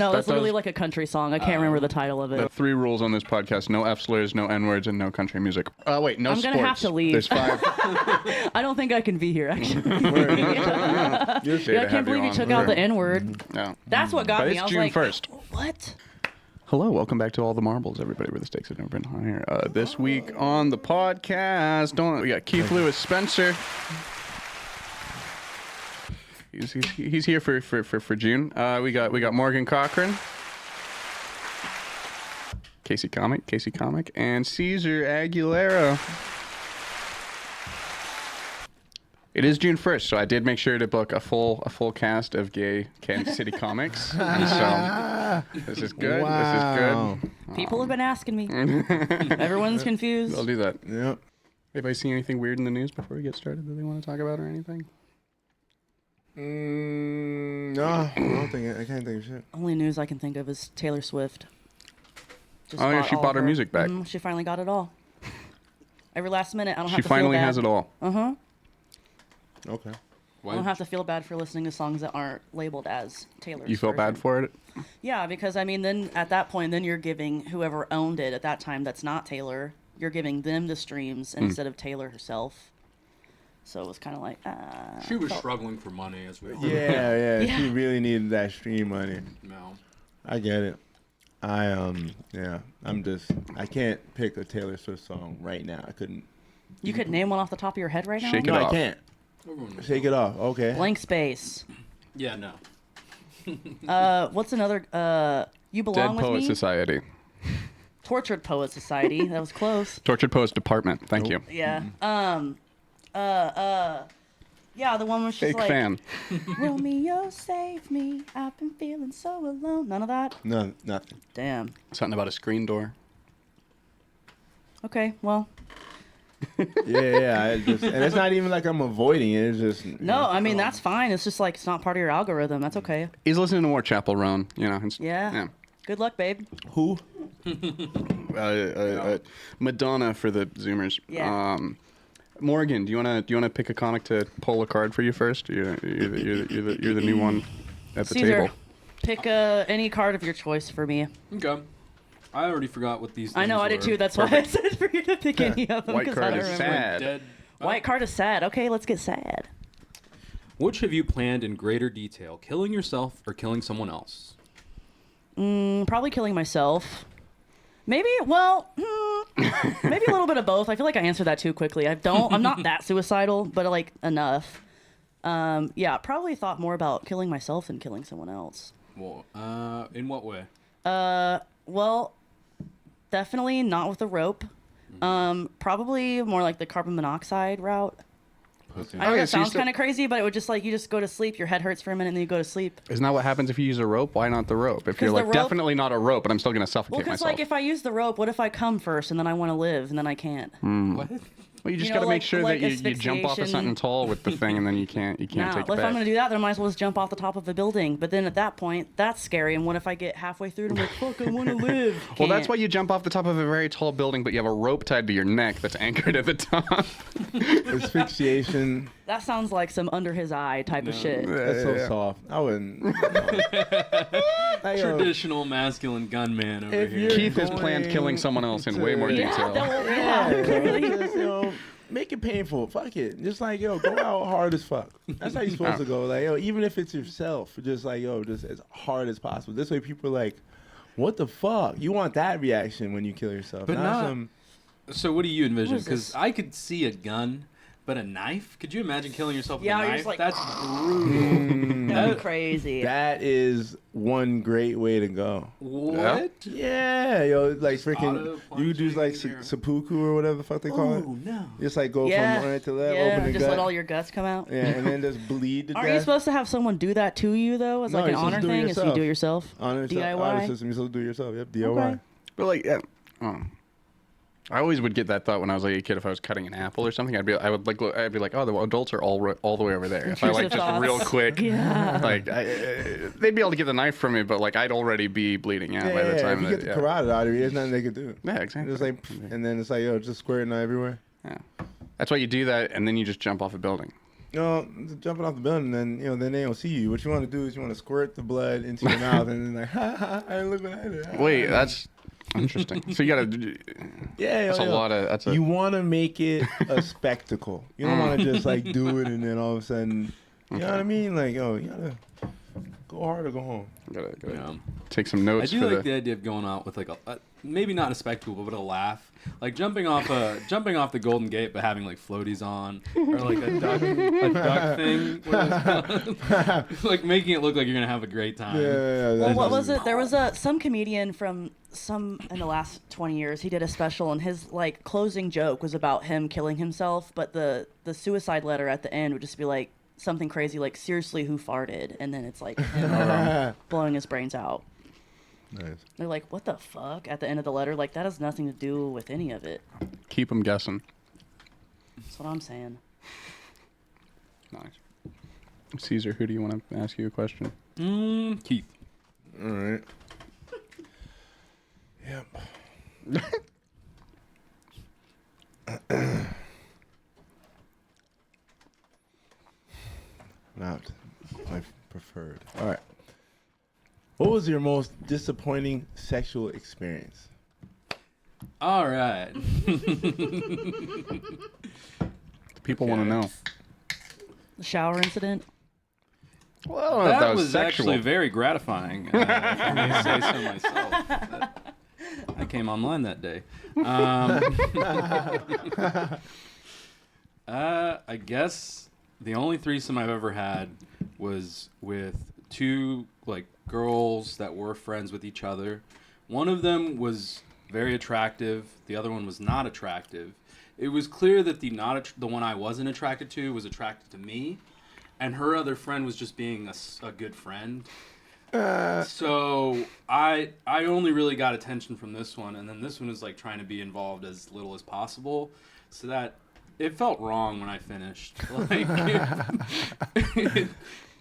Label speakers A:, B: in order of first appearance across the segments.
A: No, it's literally like a country song. I can't remember the title of it.
B: The 3 rules on this podcast: no F slurs, no N words, and no country music. Wait, no sports.
A: I'm gonna have to leave.
B: There's 5.
A: I don't think I can be here, actually.
B: Yeah,
A: I can't believe you took out the N word.
B: Yeah.
A: That's what got
B: But
A: me.
B: it's
A: I was
B: June
A: like,
B: 1st.
A: what?
B: Hello, welcome back to All the Marbles, everybody, where the stakes have never been higher. This week on the podcast, we got Keith Lewis Spencer. He's here for June. We got Morgan Cochran, Casey Comic, and Caesar Aguilera. It is June 1st, so I did make sure to book a full cast of gay Kansas City comics. And so this is good.
C: Wow.
B: This is good.
A: People have been asking me. Everyone's confused.
B: I'll do that.
C: Yep.
B: Anybody see anything weird in the news before we get started that they want to talk about or anything?
C: No, I can't think of shit.
A: Only news I can think of is Taylor Swift. Just
B: Oh yeah, she
A: all
B: bought
A: of
B: her music back.
A: She finally got it all. Every last minute, I don't have
B: She
A: to feel bad.
B: finally has it all.
A: Uh-huh.
C: Okay.
A: I don't have to feel bad for listening to songs that aren't labeled as Taylor's
B: You felt bad
A: version.
B: for it?
A: Yeah, because I mean, then at that point, then you're giving whoever owned it at that time that's not Taylor, you're giving them the streams instead of Taylor herself. So it was kind of like,
D: She was struggling for money as well.
C: Yeah,
A: Yeah.
C: She really needed that stream money.
D: No.
C: I get it. I can't pick a Taylor Swift song right now. I couldn't.
A: You could name one off the top of your head right now?
B: Shake it
C: No,
B: off.
C: I can't.
D: Everyone knows
C: Shake it off. Okay.
A: Blank Space.
D: Yeah, no.
A: What's another, You Belong
B: Dead
A: With
B: Poet
A: Me?
B: Society.
A: Tortured Poet Society. That was close.
B: Tortured Poets Department. Thank you.
A: Yeah. Yeah, the one was just
B: Fake
A: like,
B: fan.
A: Romeo, save me. I've been feeling so alone. None of that?
C: No, nothing.
A: Damn.
B: Something about a screen door.
A: Okay, well.
C: Yeah. And it's not even like I'm avoiding it. It's just.
A: No, I mean, that's fine. It's just like, it's not part of your algorithm. That's okay.
B: He's listening to more Chapel Roan, you know.
A: Yeah. Good luck, babe.
C: Who?
B: Madonna for the Zoomers.
A: Yeah.
B: Morgan, do you wanna pick a comic to pull a card for you first? You're the new one at the
A: Caesar,
B: table.
A: pick any card of your choice for me.
D: Okay. I already forgot what these things
A: I know, I did too. That's why I said for you to pick any of them.
B: White
A: 'cause
B: card
A: I don't
B: is
A: remember.
B: sad.
D: Dead.
A: White card is sad. Okay, let's get sad.
D: Which have you planned in greater detail? Killing yourself or killing someone else?
A: Probably killing myself. Maybe, well, maybe a little bit of both. I feel like I answered that too quickly. I'm not that suicidal, but like enough. Yeah, probably thought more about killing myself than killing someone else.
D: Well, in what way?
A: Well, definitely not with a rope. Probably more like the carbon monoxide route. I know
B: Okay,
A: that
B: so you
A: sounds
B: still-
A: kind of crazy, but it would just like, you just go to sleep, your head hurts for a minute, and then you go to sleep.
B: Isn't that what happens if you use a rope? Why not the rope? If you're
A: the
B: like,
A: rope-
B: definitely not a rope, but I'm still going to
A: Well,
B: suffocate
A: because
B: myself.
A: like if I use the rope, what if I come first and then I want to live and then I can't?
D: What?
B: Well, you just
A: You
B: got
A: know,
B: to make
A: like-
B: sure
A: like
B: that you jump off of
A: asphyxiation.
B: something tall with the thing, and then you can't take
A: Now,
B: it
A: if I'm
B: back.
A: going to do that, then I might as well just jump off the top of a building. But then at that point, that's scary. And what if I get halfway through and I'm like, fuck, I want to live?
B: Well, that's
A: Can't.
B: why you jump off the top of a very tall building, but you have a rope tied to your neck that's anchored at the top.
C: Asphyxiation.
A: That sounds like some under his eye type of shit.
C: That's so soft. I wouldn't. Like, yo,
D: Traditional masculine gunman over
C: If
D: here.
C: you're-
B: Keith has planned killing someone else in way more
A: Yeah,
B: detail.
A: yeah, clearly.
C: just, make it painful. Fuck it. Just like, yo, go out hard as fuck. That's how you're supposed to go. Like, yo, even if it's yourself, just like, yo, just as hard as possible. This way people are like, what the fuck? You want that reaction when you kill yourself.
D: But not-
C: some...
D: So what do you envision?
A: What is
D: Because
A: this?
D: I could see a gun, but a knife? Could you imagine killing yourself with
A: Yeah,
D: a
A: you're
D: knife?
A: just like-
D: That's brutal.
A: That'd be crazy.
C: That is one great way to go.
D: What?
C: Yeah, yo, like freaking,
D: Auto
C: you do like
D: punching or-
C: seppuku or whatever the fuck they call it.
D: Oh, no.
C: Just like go
A: yeah.
C: from right to left,
A: yeah,
C: open the
A: just
C: gut.
A: let all your guts come out.
C: Yeah, and then just bleed to
A: Aren't you
C: death.
A: supposed to have someone do that to you, though? As
C: No,
A: like an
C: you're supposed
A: honor
C: to do it
A: thing? Is you
C: yourself.
A: do it yourself?
C: Honor
A: DIY?
C: system, you're supposed to do it yourself. Yep, DIY.
A: Okay.
B: But like, I always would get that thought when I was like a kid. If I was cutting an apple or something, I'd be like, oh, the adults are all the way over there. If I like
A: Intrusive
B: just
A: thoughts.
B: real quick,
A: Yeah.
B: like they'd be able to get the knife from me, but like I'd already be bleeding out by the
C: Yeah,
B: time.
C: if you
B: that,
C: get the carotid artery, there's nothing they could do.
B: yeah, exactly.
C: Just like, and then it's like, yo, just squirting everywhere.
B: Yeah. That's why you do that, and then you just jump off a building.
C: jumping off the building, and then they don't see you. What you want to do is you want to squirt the blood into your mouth, and then like, ha ha, ha, look what I did.
B: Wait, that's interesting. So you gotta.
C: Yeah,
B: That's a lot of. That's a.
C: You want to make it a spectacle. You don't want to just like do it and then all of a sudden, you know what I mean? Like, you gotta go hard or go home.
B: Gotta
D: Yeah.
B: take some notes.
D: I do
B: for
D: like the idea of going out with like a maybe not a spectacle, but a laugh, like jumping off the Golden Gate, but having like floaties on, or like a duck thing, like making it look like you're gonna have a great time.
C: Yeah.
A: Well, what was it? There was some comedian from in the last 20 years. He did a special, and his like closing joke was about him killing himself, but the suicide letter at the end would just be like something crazy, like seriously, who farted? And then it's like him blowing his brains out.
C: Nice.
A: They're like, what the fuck? At the end of the letter, like that has nothing to do with any of it.
B: Keep them guessing.
A: That's what I'm saying.
B: Nice. Caesar, who do you want to ask you a question?
D: Keith.
C: All right. Yep. Not my preferred. All right. What was your most disappointing sexual experience?
D: All right.
B: People want to know.
A: The shower incident.
B: Well, I don't know if
D: That was
B: sexual.
D: actually very gratifying. If I may say so myself. I came online that day. I guess the only threesome I've ever had was with two like girls that were friends with each other. One of them was very attractive. The other one was not attractive. It was clear that the one I wasn't attracted to was attracted to me, and her other friend was just being a good friend. So I only really got attention from this one, and then this one was like trying to be involved as little as possible. So that it felt wrong when I finished. Like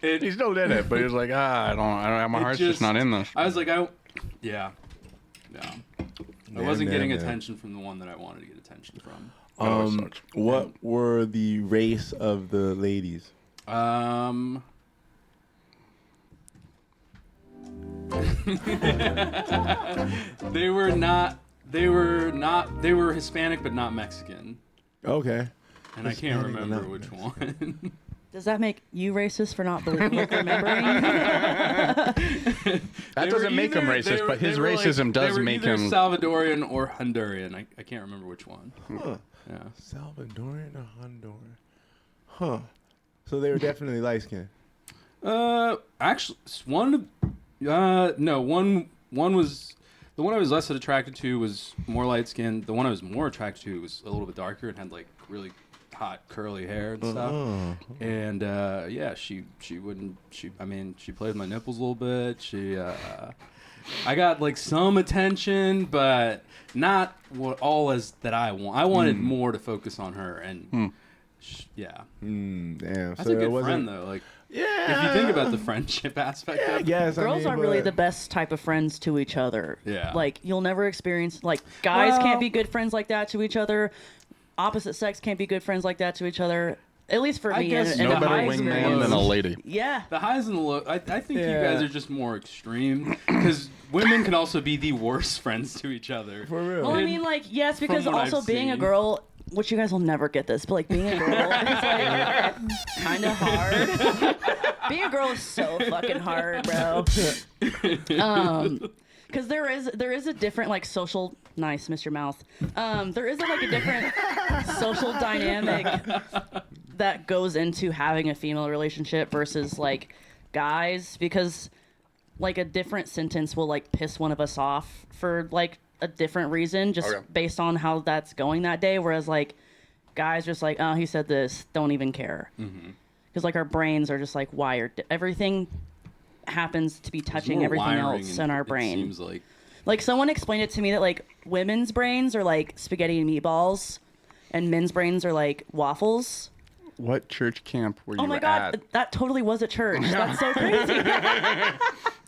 B: He still did it, but he was like, I don't. My heart's just not in this.
D: I was like, yeah. I wasn't getting attention from the one that I wanted to get attention from.
C: What were the race of the ladies?
D: They were Hispanic but not Mexican.
C: Okay.
D: And I can't remember which one.
A: Does that make you racist for not remembering?
B: That doesn't make him racist, but his racism does make him
D: Salvadorian or Honduran. I can't remember which one.
C: Huh.
D: Yeah.
C: Salvadorian or Honduran? Huh. So they were definitely light skinned.
D: Actually, one was the one I was less attracted to was more light skinned. The one I was more attracted to was a little bit darker and had like really hot curly hair and stuff. And she played with my nipples a little bit. I got like some attention, but not all as that I want. I wanted more to focus on her, and
C: Damn.
D: that's
C: So
D: a good
C: it
D: friend though. Like,
C: yeah.
D: if you think about the friendship aspect of it.
C: Yes,
A: Girls are really the best type of friends to each other.
D: Yeah.
A: Like, you'll never experience, like, guys can't be good friends like that to each other. Opposite sex can't be good friends like that to each other. At least for
D: I
A: me.
D: guess
A: And
B: no
A: the
B: better
A: highs and the
B: wingman than a
A: lows.
B: lady.
A: Yeah.
D: The highs and the lows. I think you
C: Yeah.
D: guys are just more extreme because women can also be the worst friends to each other.
C: For real.
A: Well, I mean, like, yes, because
D: what
A: also
D: I've
A: being a
D: seen.
A: girl, which you guys will never get this, but like being a girl is like kind of hard. Being a girl is so fucking hard, bro. Because there is a different like social nice, Mr. Mouth. There is like a different social dynamic that goes into having a female relationship versus like guys, because like a different sentence will like piss one of us off for like a different reason, just based on how that's going that day. Whereas like guys just like, oh, he said this, don't even care. Because like our brains are just like wired. Everything happens to be touching
D: More
A: everything
D: wiring
A: else in our
D: it
A: brain.
D: seems like.
A: Like someone explained it to me that like women's brains are like spaghetti and meatballs, and men's brains are like waffles.
B: What church camp were you
A: Oh my
B: at?
A: god, that totally was a church. That's so crazy.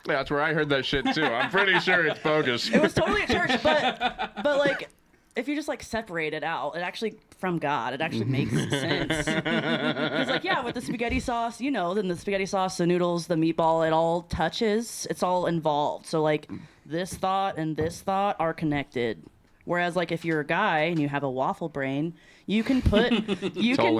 B: That's where I heard that shit too. I'm pretty sure it's bogus.
A: It was totally a church, but like if you just like separate it out, it actually from God, it actually makes sense. Because like yeah, with the spaghetti sauce, then the spaghetti sauce, the noodles, the meatball, it all touches. It's all involved. So like this thought and this thought are connected. Whereas like if you're a guy and you have a waffle brain, you can put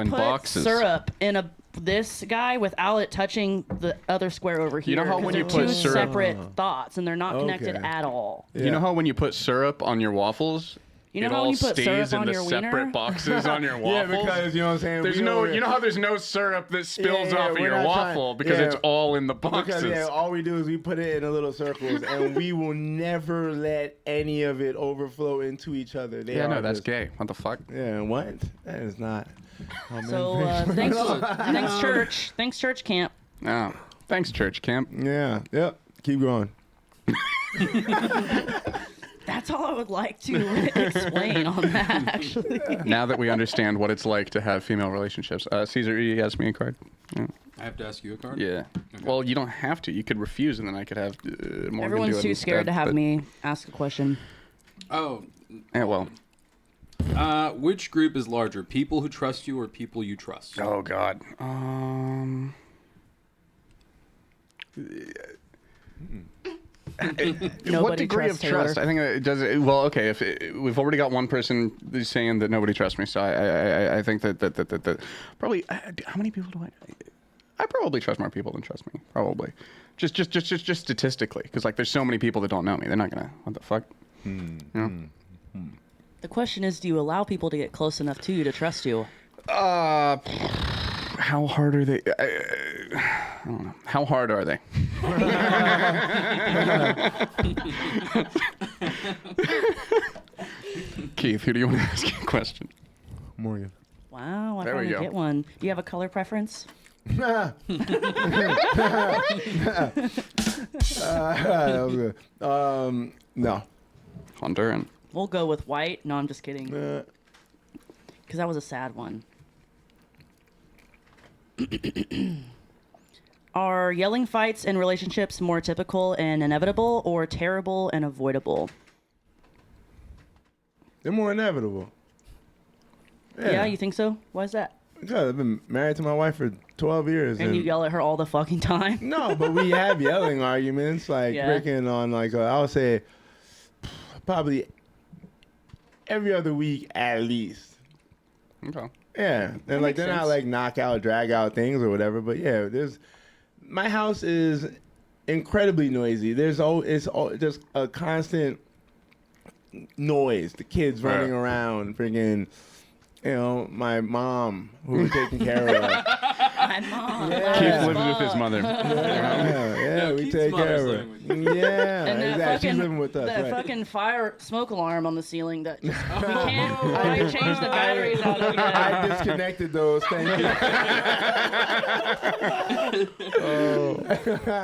B: boxes.
A: syrup in this guy without it touching the other square over here.
B: You know how
A: 'cause
B: when
A: they're
B: you put
A: two
B: syrup-
A: separate thoughts and they're not connected
C: Okay.
A: at all.
C: Yeah.
B: You know how when you put syrup on your waffles,
A: You know
B: it
A: how
B: all
A: when you put
B: stays
A: syrup
B: in
A: on
B: the
A: your
B: separate
A: wiener?
B: boxes on your waffles?
C: Yeah, because you know what I'm saying.
B: There's
C: we
B: no,
C: over-
B: you know how there's no syrup that spills
C: Yeah,
B: off of
C: we're
B: your
C: not
B: waffle
C: trying-
B: because
C: yeah.
B: it's all in the boxes.
C: Because all we do is we put it in the little circles, and we will never let any of it overflow into each other. They
B: Yeah,
C: are
B: no, that's
C: just-
B: gay. What the fuck?
C: Yeah, what? That is not. Oh, man.
A: So thanks church camp.
B: Oh, thanks, church camp.
C: Yeah, yep. Keep going.
A: That's all I would like to explain on that, actually.
B: Now that we understand what it's like to have female relationships, Caesar, you asked me a card. Yeah.
D: I have to ask you a card.
B: Yeah.
D: Okay.
B: Well, you don't have to. You could refuse, and then I could have Morgan do
A: Everyone's
B: it
A: too scared
B: instead,
A: to have
B: but-
A: me ask a question.
D: Oh,
B: Yeah, well.
D: which group is larger, people who trust you or people you trust?
B: Oh God. What
A: Nobody
B: degree of
A: trusts Taylor.
B: trust? I think it does. Well, okay. If we've already got one person who's saying that nobody trusts me, so I think that probably how many people do I probably trust more people than trust me. Probably, just statistically, because like there's so many people that don't know me. They're not gonna. What the fuck? You know?
A: The question is, do you allow people to get close enough to you to trust you?
B: How hard are they? I don't know. How hard are they? Keith, who do you want to ask a question?
C: Morgan.
A: Wow, I
B: There we
A: finally
B: go.
A: get one. Do you have a color preference?
C: That was good. No.
B: Honduran.
A: We'll go with white. No, I'm just kidding.
C: Uh,
A: Because that was a sad one. Are yelling fights in relationships more typical and inevitable or terrible and avoidable?
C: they're more inevitable.
A: Yeah, you think so? Why is that?
C: Because I've been married to my wife for 12 years.
A: And you yell at her all the fucking time?
C: No, but we have yelling arguments, like
A: Yeah.
C: freaking on, like I would say, probably every other week at least.
B: Okay.
C: Yeah, and like
A: makes
C: they're not
A: sense.
C: like knockout, drag out things or whatever. But yeah, my house is incredibly noisy. It's just a constant noise. The kids running
B: Right.
C: around, freaking. My mom who was taking care of her.
A: My mom.
C: Yeah.
B: Keith lives with his mother.
C: Yeah, we
D: Keith's
C: take care
D: mother's
C: of her.
D: living with
C: Yeah,
A: And that
C: exactly. She's
A: fucking,
C: living with us.
A: that
C: Right.
A: fucking fire smoke alarm on the ceiling that just, we can't quite change the batteries out of yet.
C: I disconnected those. Thank you.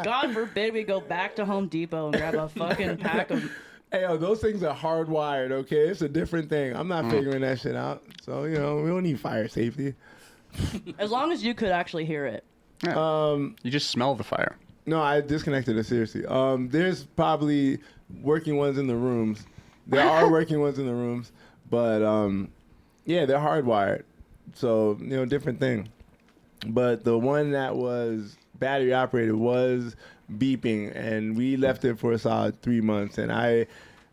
A: God forbid we go back to Home Depot and grab a fucking pack of...
C: Hey, those things are hardwired. Okay, it's a different thing. I'm not figuring that shit out. So we don't need fire safety.
A: As long as you could actually hear it.
B: You just smell the fire.
C: No, I disconnected it seriously. There's probably working ones in the rooms. There are working ones in the rooms, but yeah, they're hardwired. So different thing. But the one that was battery operated was beeping, and we left it for a solid 3 months, and I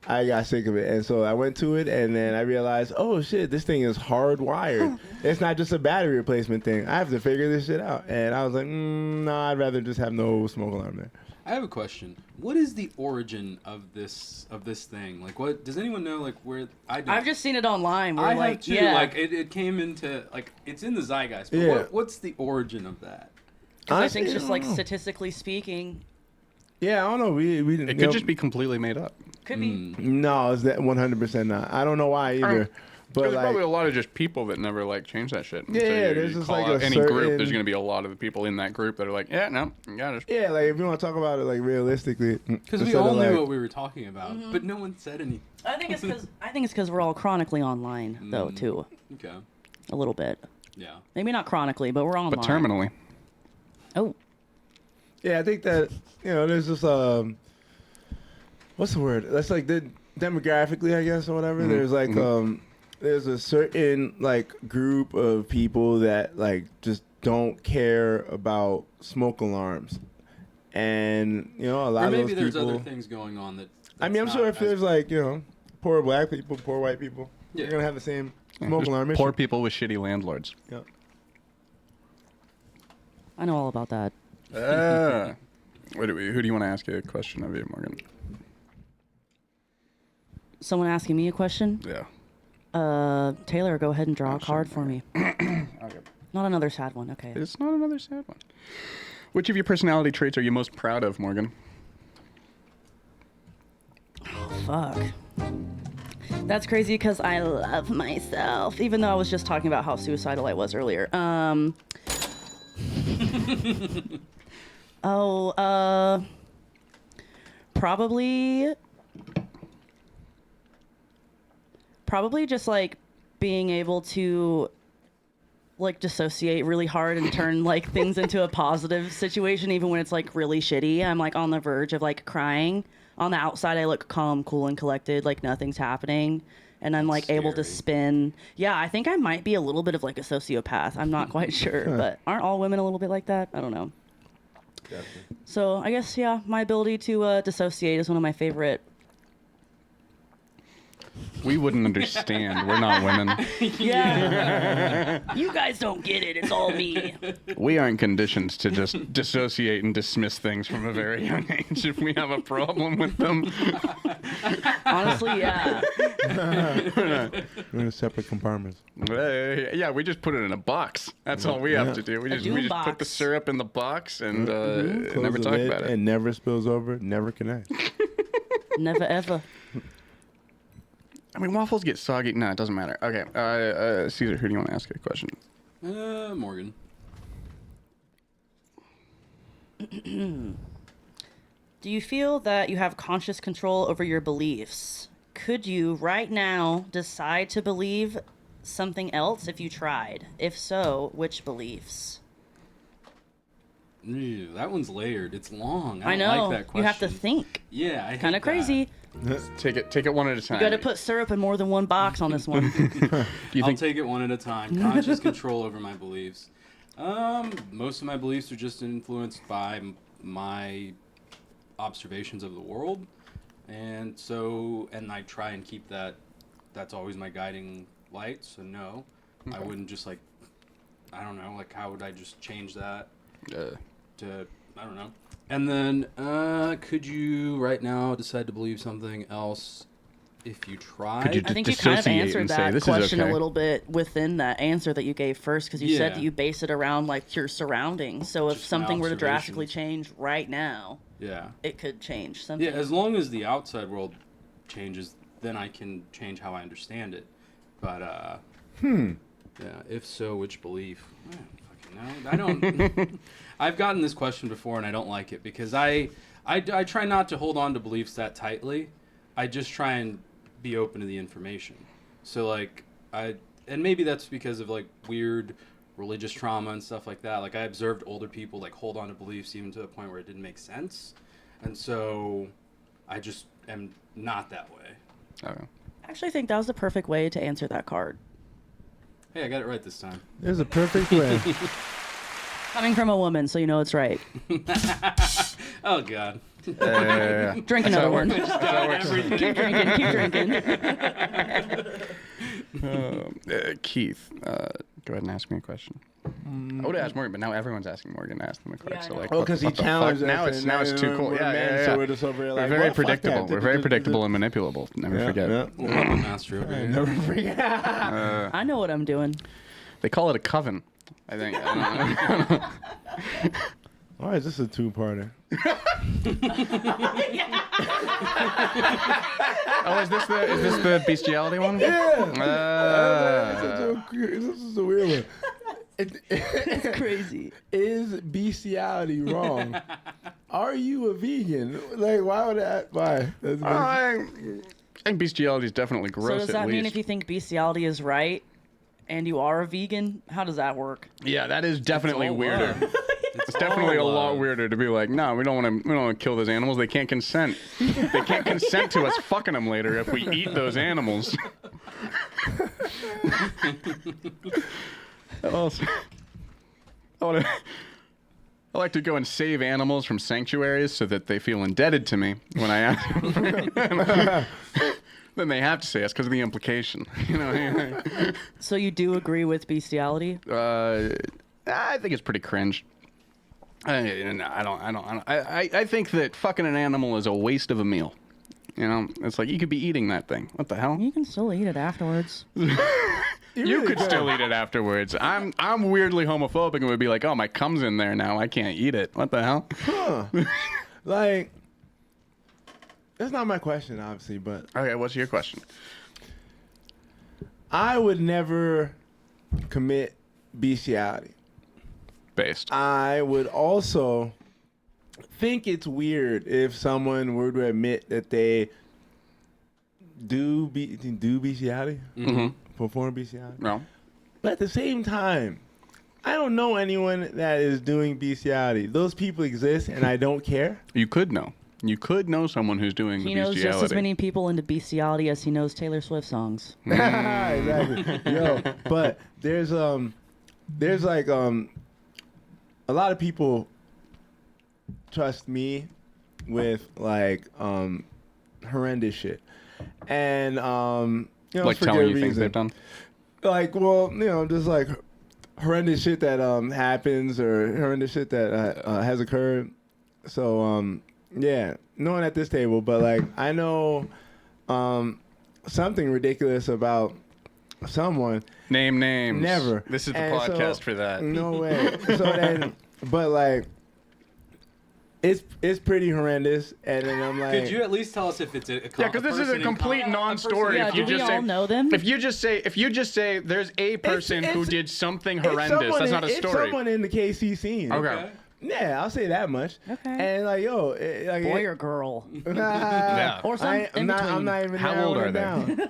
C: got sick of it. And so I went to it, and then I realized, oh shit, this thing is hardwired. It's not just a battery replacement thing. I have to figure this shit out. And I was like, no, I'd rather just have no smoke alarm there.
D: I have a question. What is the origin of this thing? Like, what does anyone know? Like, where I don't.
A: I've just seen it online. Where
D: I
A: like,
D: have too.
A: yeah.
D: Like, it came into like it's in the zeitgeist. But
C: Yeah.
D: what's the origin of that?
A: 'Cause I
C: Honestly,
A: think just like
C: don't know.
A: statistically speaking,
C: Yeah, I don't know. We didn't.
B: It could just be completely made up.
A: could be.
C: No, it's that 100% not. I don't know why either. But
B: There's
C: like,
B: probably a lot of just people that never like change that shit.
C: Yeah, there's
B: you
C: just
B: call
C: like
B: out
C: a
B: any group.
C: certain-
B: There's gonna be a lot of the people in that group that are like, yeah, no, you got it.
C: yeah, like if you want to talk about it like realistically,
D: Because we
C: instead of,
D: all knew
C: like-
D: what we were talking about, but no one said anything.
A: I think it's because we're all chronically online though too,
D: Okay.
A: a little bit.
D: Yeah.
A: Maybe not chronically, but we're online.
B: But terminally.
A: Oh,
C: Yeah, I think that there's just what's the word? That's like the demographically, I guess, or whatever. There's like there's a certain like group of people that like just don't care about smoke alarms, and you know a lot
D: Or
C: of
D: maybe
C: those
D: there's
C: people.
D: other things going on that.
C: I mean, I'm sure if there's like poor black people, poor white people,
D: Yeah.
C: they're gonna have the same smoke
B: Just
C: alarm issue.
B: poor people with shitty landlords.
C: Yeah.
A: I know all about that.
B: Who do you want to ask a question of you, Morgan?
A: Someone asking me a question?
B: Yeah.
A: Taylor, go ahead and draw a
B: sure.
A: card for me.
B: Okay.
A: Not another sad one. Okay.
B: It's not another sad one. Which of your personality traits are you most proud of, Morgan?
A: Fuck. That's crazy because I love myself, even though I was just talking about how suicidal I was earlier. Probably just like being able to like dissociate really hard and turn like things into a positive situation even when it's like really shitty. I'm like on the verge of like crying. On the outside I look calm, cool, and collected, like nothing's happening. And I'm like able to spin. Yeah, I think I might be a little bit of like a sociopath. I'm not quite sure, but aren't all women a little bit like that? I don't know.
C: Definitely.
A: So I guess, yeah, my ability to dissociate is one of my favorite.
B: We wouldn't understand. We're not women.
A: Yeah. You guys don't get it. It's all me.
B: We aren't conditioned to just dissociate and dismiss things from a very young age if we have a problem with them.
A: Honestly, yeah.
C: We're in separate compartments.
B: Yeah, we just put it in a box. That's all we have to do. We just put
A: box.
B: the syrup in the box and
C: Close
B: never
C: the
B: talk
C: lid
B: about it.
C: and never spills over, never connects.
A: Never ever.
B: I mean, waffles get soggy. No, it doesn't matter. Okay, Caesar, who do you want to ask a question?
D: Morgan.
A: Do you feel that you have conscious control over your beliefs? Could you right now decide to believe something else if you tried? If so, which beliefs?
D: Ew, that one's layered. It's long.
A: I
D: don't
A: know.
D: like that question.
A: You have to think.
D: Yeah, I hate
A: Kind of
D: that.
A: crazy.
B: Take it one at a time.
A: You got to put syrup in more than one box on this one.
B: You
D: I'll
B: think
D: take it one at a time. Conscious control over my beliefs. Most of my beliefs are just influenced by my observations of the world, and I try and keep that. That's always my guiding light. So no, I wouldn't just like. I don't know. Like, how would I just change that to? I don't know. And then, could you right now decide to believe something else if you tried?
B: Could you
A: I think you kind of
B: dissociate
A: answered
B: and say,
A: that
B: "This is
A: question
B: okay"?
A: a little bit within that answer that you gave first, because you said
D: Yeah.
A: that you base it around like your surroundings. So if
D: Just my
A: something were to drastically
D: observations.
A: change right now,
D: Yeah.
A: it could change something.
D: Yeah, as long as the outside world changes, then I can change how I understand it. But yeah, if so, which belief? I don't fucking know. I don't. I've gotten this question before, and I don't like it because I try not to hold on to beliefs that tightly. I just try and be open to the information. So like and maybe that's because of like weird religious trauma and stuff like that. Like I observed older people like hold on to beliefs even to the point where it didn't make sense. And so I just am not that way.
B: Okay.
A: I actually think that was the perfect way to answer that card.
D: Hey, I got it right this time.
C: There's a perfect way.
A: Coming from a woman, so you know it's right.
D: Oh God.
B: Yeah.
A: Drink another one.
D: Everything.
A: Keep drinking.
B: Keith, go ahead and ask me a question. I would ask Morgan, but now everyone's asking Morgan to ask them a question.
A: I
B: So
A: know.
B: like,
C: Oh,
B: what
C: because he
B: the fuck?
C: challenged us.
B: Now it's too cool.
C: We're
B: Yeah,
C: men,
B: yeah.
C: So we're just over here
B: We're
C: like,
B: very
C: well, fuck
B: predictable.
C: that.
B: We're very predictable and manipulable. Never forget.
D: Puppet master over here.
C: Never forget.
A: I know what I'm doing.
B: They call it a coven, I think. I don't know.
C: Why is this a two-parter?
B: Oh, is this the bestiality one?
C: Yeah. This is a weird one.
A: It's crazy.
C: Is bestiality wrong? Are you a vegan? Like, why would that? Why?
B: I think bestiality is definitely gross.
A: So does that
B: at
A: mean
B: least.
A: if you think bestiality is right and you are a vegan, how does that work?
B: Yeah, that is definitely
D: all
B: weirder.
D: love.
B: It's definitely a lot weirder to be like, no, we don't want to kill those animals. They can't consent. They can't consent to us fucking them later if we eat those animals. Also, I like to go and save animals from sanctuaries so that they feel indebted to me when I ask them. Then they have to say it's because of the implication. You know.
A: So you do agree with bestiality?
B: I think it's pretty cringe. I think that fucking an animal is a waste of a meal. You know, it's like you could be eating that thing. What the hell?
A: You can still eat it afterwards.
B: You could still eat it afterwards. I'm weirdly homophobic and would be like, oh, my cum's in there now. I can't eat it. What the hell?
C: Huh. Like, that's not my question, obviously, but
B: Okay, what's your question?
C: I would never commit bestiality.
B: Based.
C: I would also think it's weird if someone were to admit that they do bestiality, perform bestiality.
B: No.
C: But at the same time, I don't know anyone that is doing bestiality. Those people exist, and I don't care.
B: You could know. You could know someone who's doing
A: He
B: the
A: knows
B: bestiality.
A: just as many people into bestiality as he knows Taylor Swift songs.
C: Exactly. Yo, but there's like a lot of people trust me with like horrendous shit, and
B: Like
C: for
B: telling
C: good
B: you things
C: reason.
B: they've done.
C: Like, well, just like horrendous shit that happens or horrendous shit that has occurred. So yeah, no one at this table, but like I know something ridiculous about someone.
B: Name names.
C: Never.
B: This is the
C: And
B: podcast
C: so-
B: for that.
C: No way. So then, but like, it's pretty horrendous. And then I'm like,
D: Could you at least tell us if it's a
B: Yeah, because this is a complete non-story.
A: Yeah,
B: if you
A: do we
B: just
A: all
B: say,
A: know them?
B: If you just say there's a person who did something horrendous, that's not a
C: It's
B: story.
C: someone in the KC scene.
B: Okay.
C: Yeah, I'll say that much.
A: Okay.
C: And like, yo, like,
A: Boy or girl?
B: Yeah.
A: Or some in
C: I'm
A: between.
C: not even
B: How
C: narrowing
B: old are
C: it
B: they?
C: down.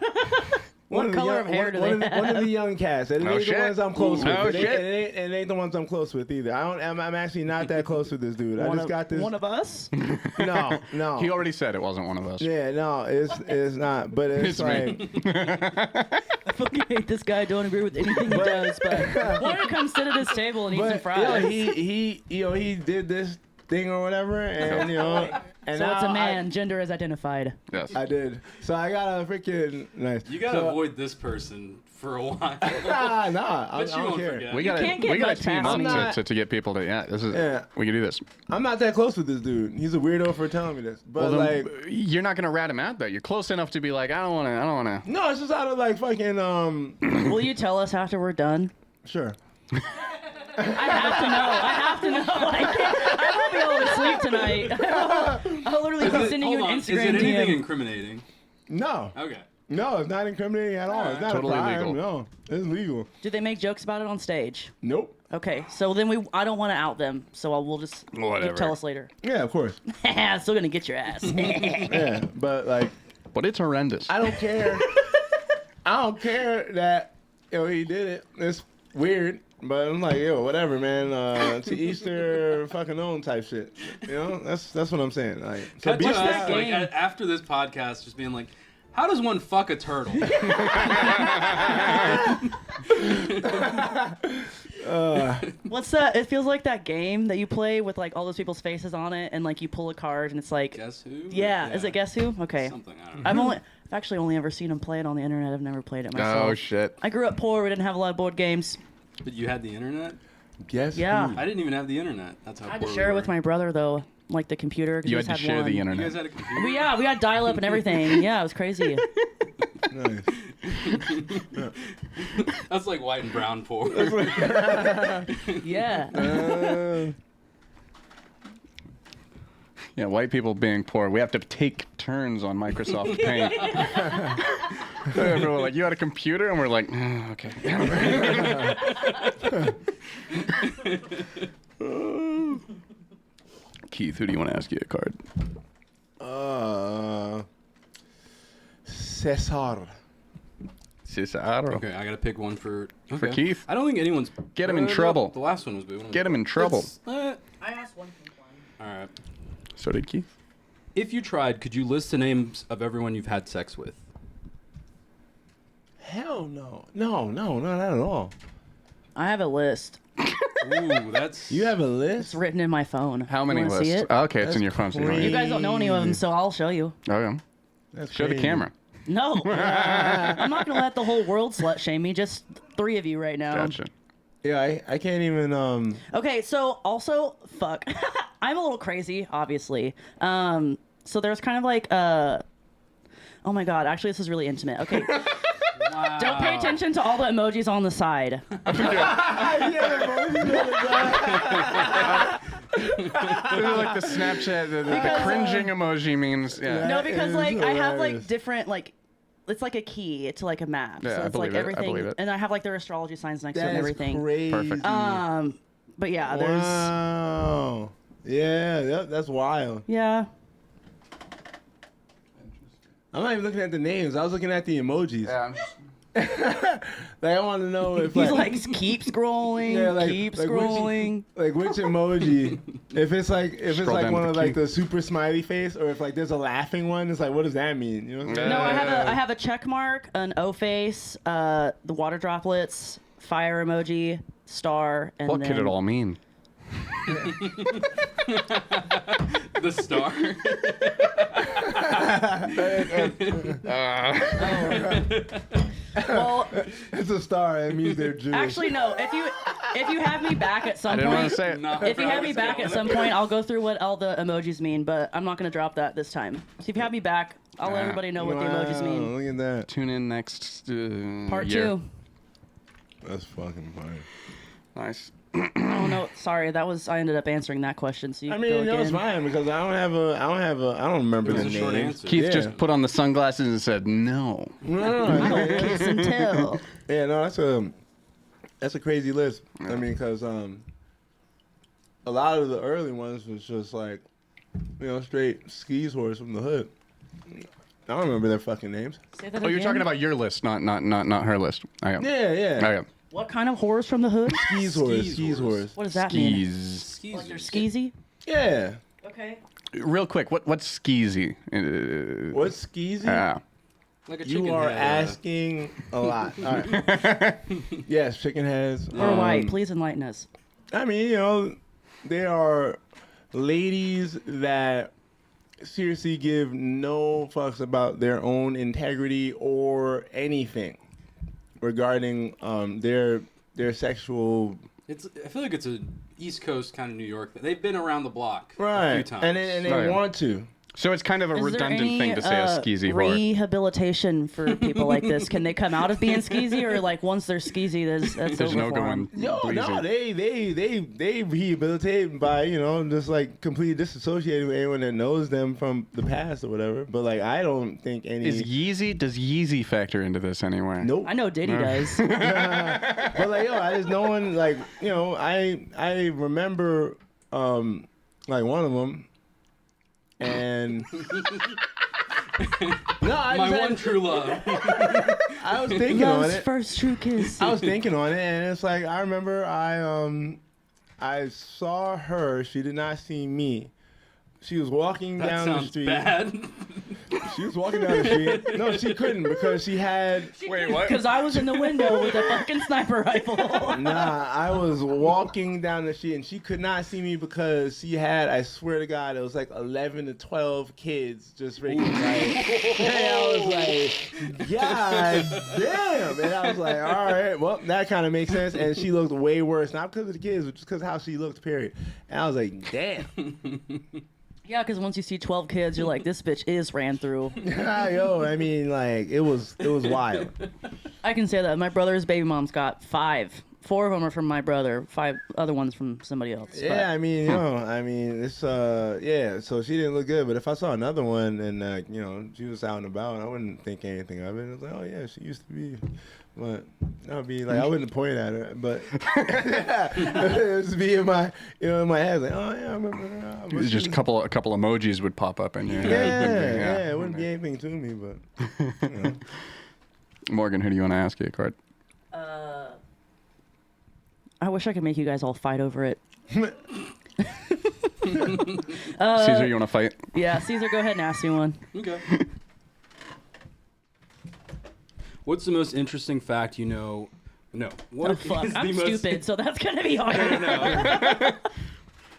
A: What
C: One of the
A: color
C: young-
A: of hair do
C: one
A: they
C: of the- One of the young cats. And
B: No
C: they ain't the
B: shit.
C: ones I'm close with.
B: No
C: It ain't-
B: shit.
C: it ain't the ones I'm close with either. I'm actually not that close with this dude. I
A: One
C: just
A: of,
C: got this.
A: one of us?
C: No.
B: He already said it wasn't one of us.
C: Yeah, no, it's not. But it's
B: It's me.
C: like,
A: I fucking hate this guy. Don't agree with anything he does. But why don't you come sit at his table and eat some
C: but
A: fries?
C: he did this thing or whatever, and and
A: So it's
C: now
A: a man. Gender is identified.
B: Yes.
C: I did. So I got a freaking nice.
D: You gotta
C: so,
D: avoid this person for a while.
C: Nah, I
D: But you
C: don't
D: won't
C: care.
D: forget.
B: We
A: You
B: gotta
A: can't get much
B: team
A: past
B: up
A: me.
B: to get people to this is
C: Yeah.
B: we can do this.
C: I'm not that close with this dude. He's a weirdo for telling me this. But
B: Well, then,
C: like,
B: you're not gonna rat him out though. You're close enough to be like, I don't wanna.
C: no, it's just out of like fucking
A: Will you tell us after we're done?
C: sure.
A: I have to know. I won't be able to sleep tonight. I'll literally be sending you
D: Hold
A: an
D: on. Is it
A: Instagram
D: anything
A: DM.
D: incriminating?
C: No.
D: Okay.
C: No, it's not incriminating at all. It's not
B: Totally
C: a crime.
B: legal.
C: No, it's legal.
A: Do they make jokes about it on stage?
C: Nope.
A: Okay, so then I don't want to out them, so we'll just
B: Whatever.
A: you'll tell us later.
C: Yeah, of course.
A: Still gonna get your ass.
C: Yeah, but like,
B: But it's horrendous.
C: I don't care. I don't care that he did it. It's weird, but I'm like, yo, whatever, man. To Easter, fucking own type shit. That's what I'm saying. Like, so
D: Cut to
A: What's
D: us,
A: that
D: like,
A: game?
D: after this podcast, just being like, how does one fuck a turtle?
A: What's that? It feels like that game that you play with like all those people's faces on it, and like you pull a card, and it's like,
D: Guess who?
A: yeah, is it Guess Who? Okay,
D: Something, I don't know.
A: I've actually only ever seen him play it on the internet. I've never played it myself.
B: Oh shit.
A: I grew up poor. We didn't have a lot of board games.
D: But you had the internet?
C: guess
A: Yeah.
C: who?
D: I didn't even have the internet. That's how
A: I had to
D: poor
A: share
D: we
A: it with
D: were.
A: my brother though, like the computer. 'cause
B: You
A: we
B: had to
A: just
B: share
A: one.
B: the
D: You
B: internet.
D: guys had a computer?
A: We had dial up and everything. Yeah, it was crazy.
C: Nice.
D: That's like white and brown poor.
A: Yeah.
B: Yeah, white people being poor, we have to take turns on Microsoft Paint. We're like, you had a computer? And we're like, okay. Keith, who do you want to ask you a card?
C: Cesar.
B: Cesaro.
D: Okay, I gotta pick one for
B: For Keith?
D: I don't think anyone's
B: Get him in trouble.
D: The last one was good.
B: Get him in trouble.
D: Let's
B: So did Keith.
D: If you tried, could you list the names of everyone you've had sex with?
C: Hell no. No, not at all.
A: I have a list.
D: Ooh, that's...
C: You have a list?
A: It's written in my phone.
B: How many
A: You wanna
B: lists?
A: See it?
B: Oh, okay, it's
C: That's
B: in your phone. So you
C: crazy.
A: You guys don't know any of them, so I'll show you.
B: oh, yeah.
C: That's
B: Show the
C: crazy.
B: camera.
A: No, I'm not gonna let the whole world slut shame me. Just 3 of you right now.
B: Gotcha.
C: Yeah, I can't even.
A: Okay, so also, fuck, I'm a little crazy, obviously. So there's kind of like oh my god, actually this is really intimate. Okay,
D: Wow.
A: don't pay attention to all the emojis on the side.
B: Like the Snapchat, the
A: Because,
B: cringing emoji means, yeah.
A: No,
C: That
A: because
C: is
A: like I have like
C: hilarious.
A: different like. It's like a key to like a map.
B: Yeah,
A: so
B: I
A: it's like
B: believe it. I
A: everything,
B: believe it.
A: and I have like their astrology signs next to it and
C: That's
A: everything.
C: crazy.
B: Perfect.
A: But yeah, there's
C: Wow. Yeah, that's wild.
A: yeah.
C: I'm not even looking at the names. I was looking at the emojis.
B: Yeah, I'm just-
C: Like I want to know if
A: He's like keep scrolling,
C: Yeah,
A: keep
C: like
A: scrolling.
C: which emoji. If it's like
B: Scroll down
C: one
B: to
C: of
B: the
C: like
B: key.
C: the super smiley face, or if like there's a laughing one, it's like what does that mean? You know what I'm saying?
A: No, I have a check mark, an O face, the water droplets, fire emoji, star, and
B: what
A: then
B: could it all mean?
D: The star.
A: Well,
C: It's a star. It means they're Jewish.
A: actually, no. If you have me back at
B: I
A: some
B: didn't want
A: point,
B: to say it.
D: No,
A: if you have me
D: it's
A: back
D: going.
A: at some point, I'll go through what all the emojis mean. But I'm not gonna drop that this time. So if you have me back, I'll let everybody know what the emojis mean.
C: Look at that.
B: Tune in next
A: Part
B: year.
A: 2.
C: That's fucking funny.
B: Nice.
A: Oh no, sorry. I ended up answering that question. So you
C: I
A: can
C: mean,
A: go
C: no, it's
A: again.
C: fine because I don't remember
D: It was
C: the
D: a short
C: names.
D: answer.
B: Keith
C: Yeah.
B: just put on the sunglasses and said no.
C: No,
A: I don't kiss and tell.
C: yeah, no, that's a crazy list. I mean, because a lot of the early ones was just like, straight skis horse from the hood. I don't remember their fucking names.
A: Say that
B: Oh, you're
A: again?
B: talking about your list, not her list. Okay.
C: Yeah.
B: Okay.
A: What kind of horrors from the hood?
C: Skis horse.
A: What does that mean?
B: Skis.
A: Like they're skeezy?
C: Yeah.
A: Okay.
B: Real quick, what's skeezy?
C: What's skeezy?
B: Yeah.
D: Like a
C: You
D: chicken
C: are
D: head,
C: asking a lot. All right. Yes, chicken heads.
A: Or white. Please enlighten us.
C: I mean, they are ladies that seriously give no fucks about their own integrity or anything regarding their sexual
D: I feel like it's a East Coast kind of New York. They've been around the block a few
C: right,
D: times.
C: and they
B: Right.
C: want to.
B: So it's kind of a
A: Is there
B: redundant
A: any,
B: thing to say a skeezy whore.
A: rehabilitation for people like this? Can they come out of being skeezy, or like once they're skeezy, that's
B: There's
A: over
B: no
A: for
B: going.
A: 'em?
C: No, they rehabilitate by just like completely disassociating with anyone that knows them from the past or whatever. But like, I don't think any.
B: Does Yeezy factor into this anywhere?
C: Nope.
A: I know Diddy does.
C: But like, I just no one like I remember like one of them, and no, I
D: My
C: just
D: one true love.
C: I was thinking on
A: Love's
C: it.
A: first true kiss.
C: I was thinking on it, and it's like I remember I saw her. She did not see me. She was walking
D: That
C: down the
D: sounds
C: street.
D: bad.
C: She was walking down the street. No, she couldn't because she had.
B: Wait, what?
A: Because I was in the window with a fucking sniper rifle.
C: Nah, I was walking down the street and she could not see me because she had, I swear to God, it was like 11 to 12 kids just freaking like. And I was like, God damn. And I was like, all right, well, that kind of makes sense. And she looked way worse, not because of the kids, but just because of how she looked, period. And I was like, damn.
A: Yeah, because once you see 12 kids, you're like, this bitch is ran through.
C: Yo, I mean, like, it was wild.
A: I can say that. My brother's baby mom's got 5. 4 of them are from my brother. 5 other ones from somebody else.
C: Yeah, I mean, it's yeah. So she didn't look good, but if I saw another one and she was out and about, I wouldn't think anything of it. It's like, oh yeah, she used to be, but that would be like I wouldn't point at her, but it would just be in my in my head like, oh yeah, I remember her. But
B: Just
C: she-
B: a couple emojis would pop up in your head.
C: yeah, it wouldn't be anything to me, but
B: Morgan, who do you want to ask you, Card?
A: I wish I could make you guys all fight over it.
B: Caesar, you want to fight?
A: Yeah, Caesar, go ahead and ask me one.
D: Okay. What's the most interesting fact you know? No. What
A: Oh, fuck.
D: is
A: I'm
D: the most-
A: stupid, so that's going to be hard.
D: No.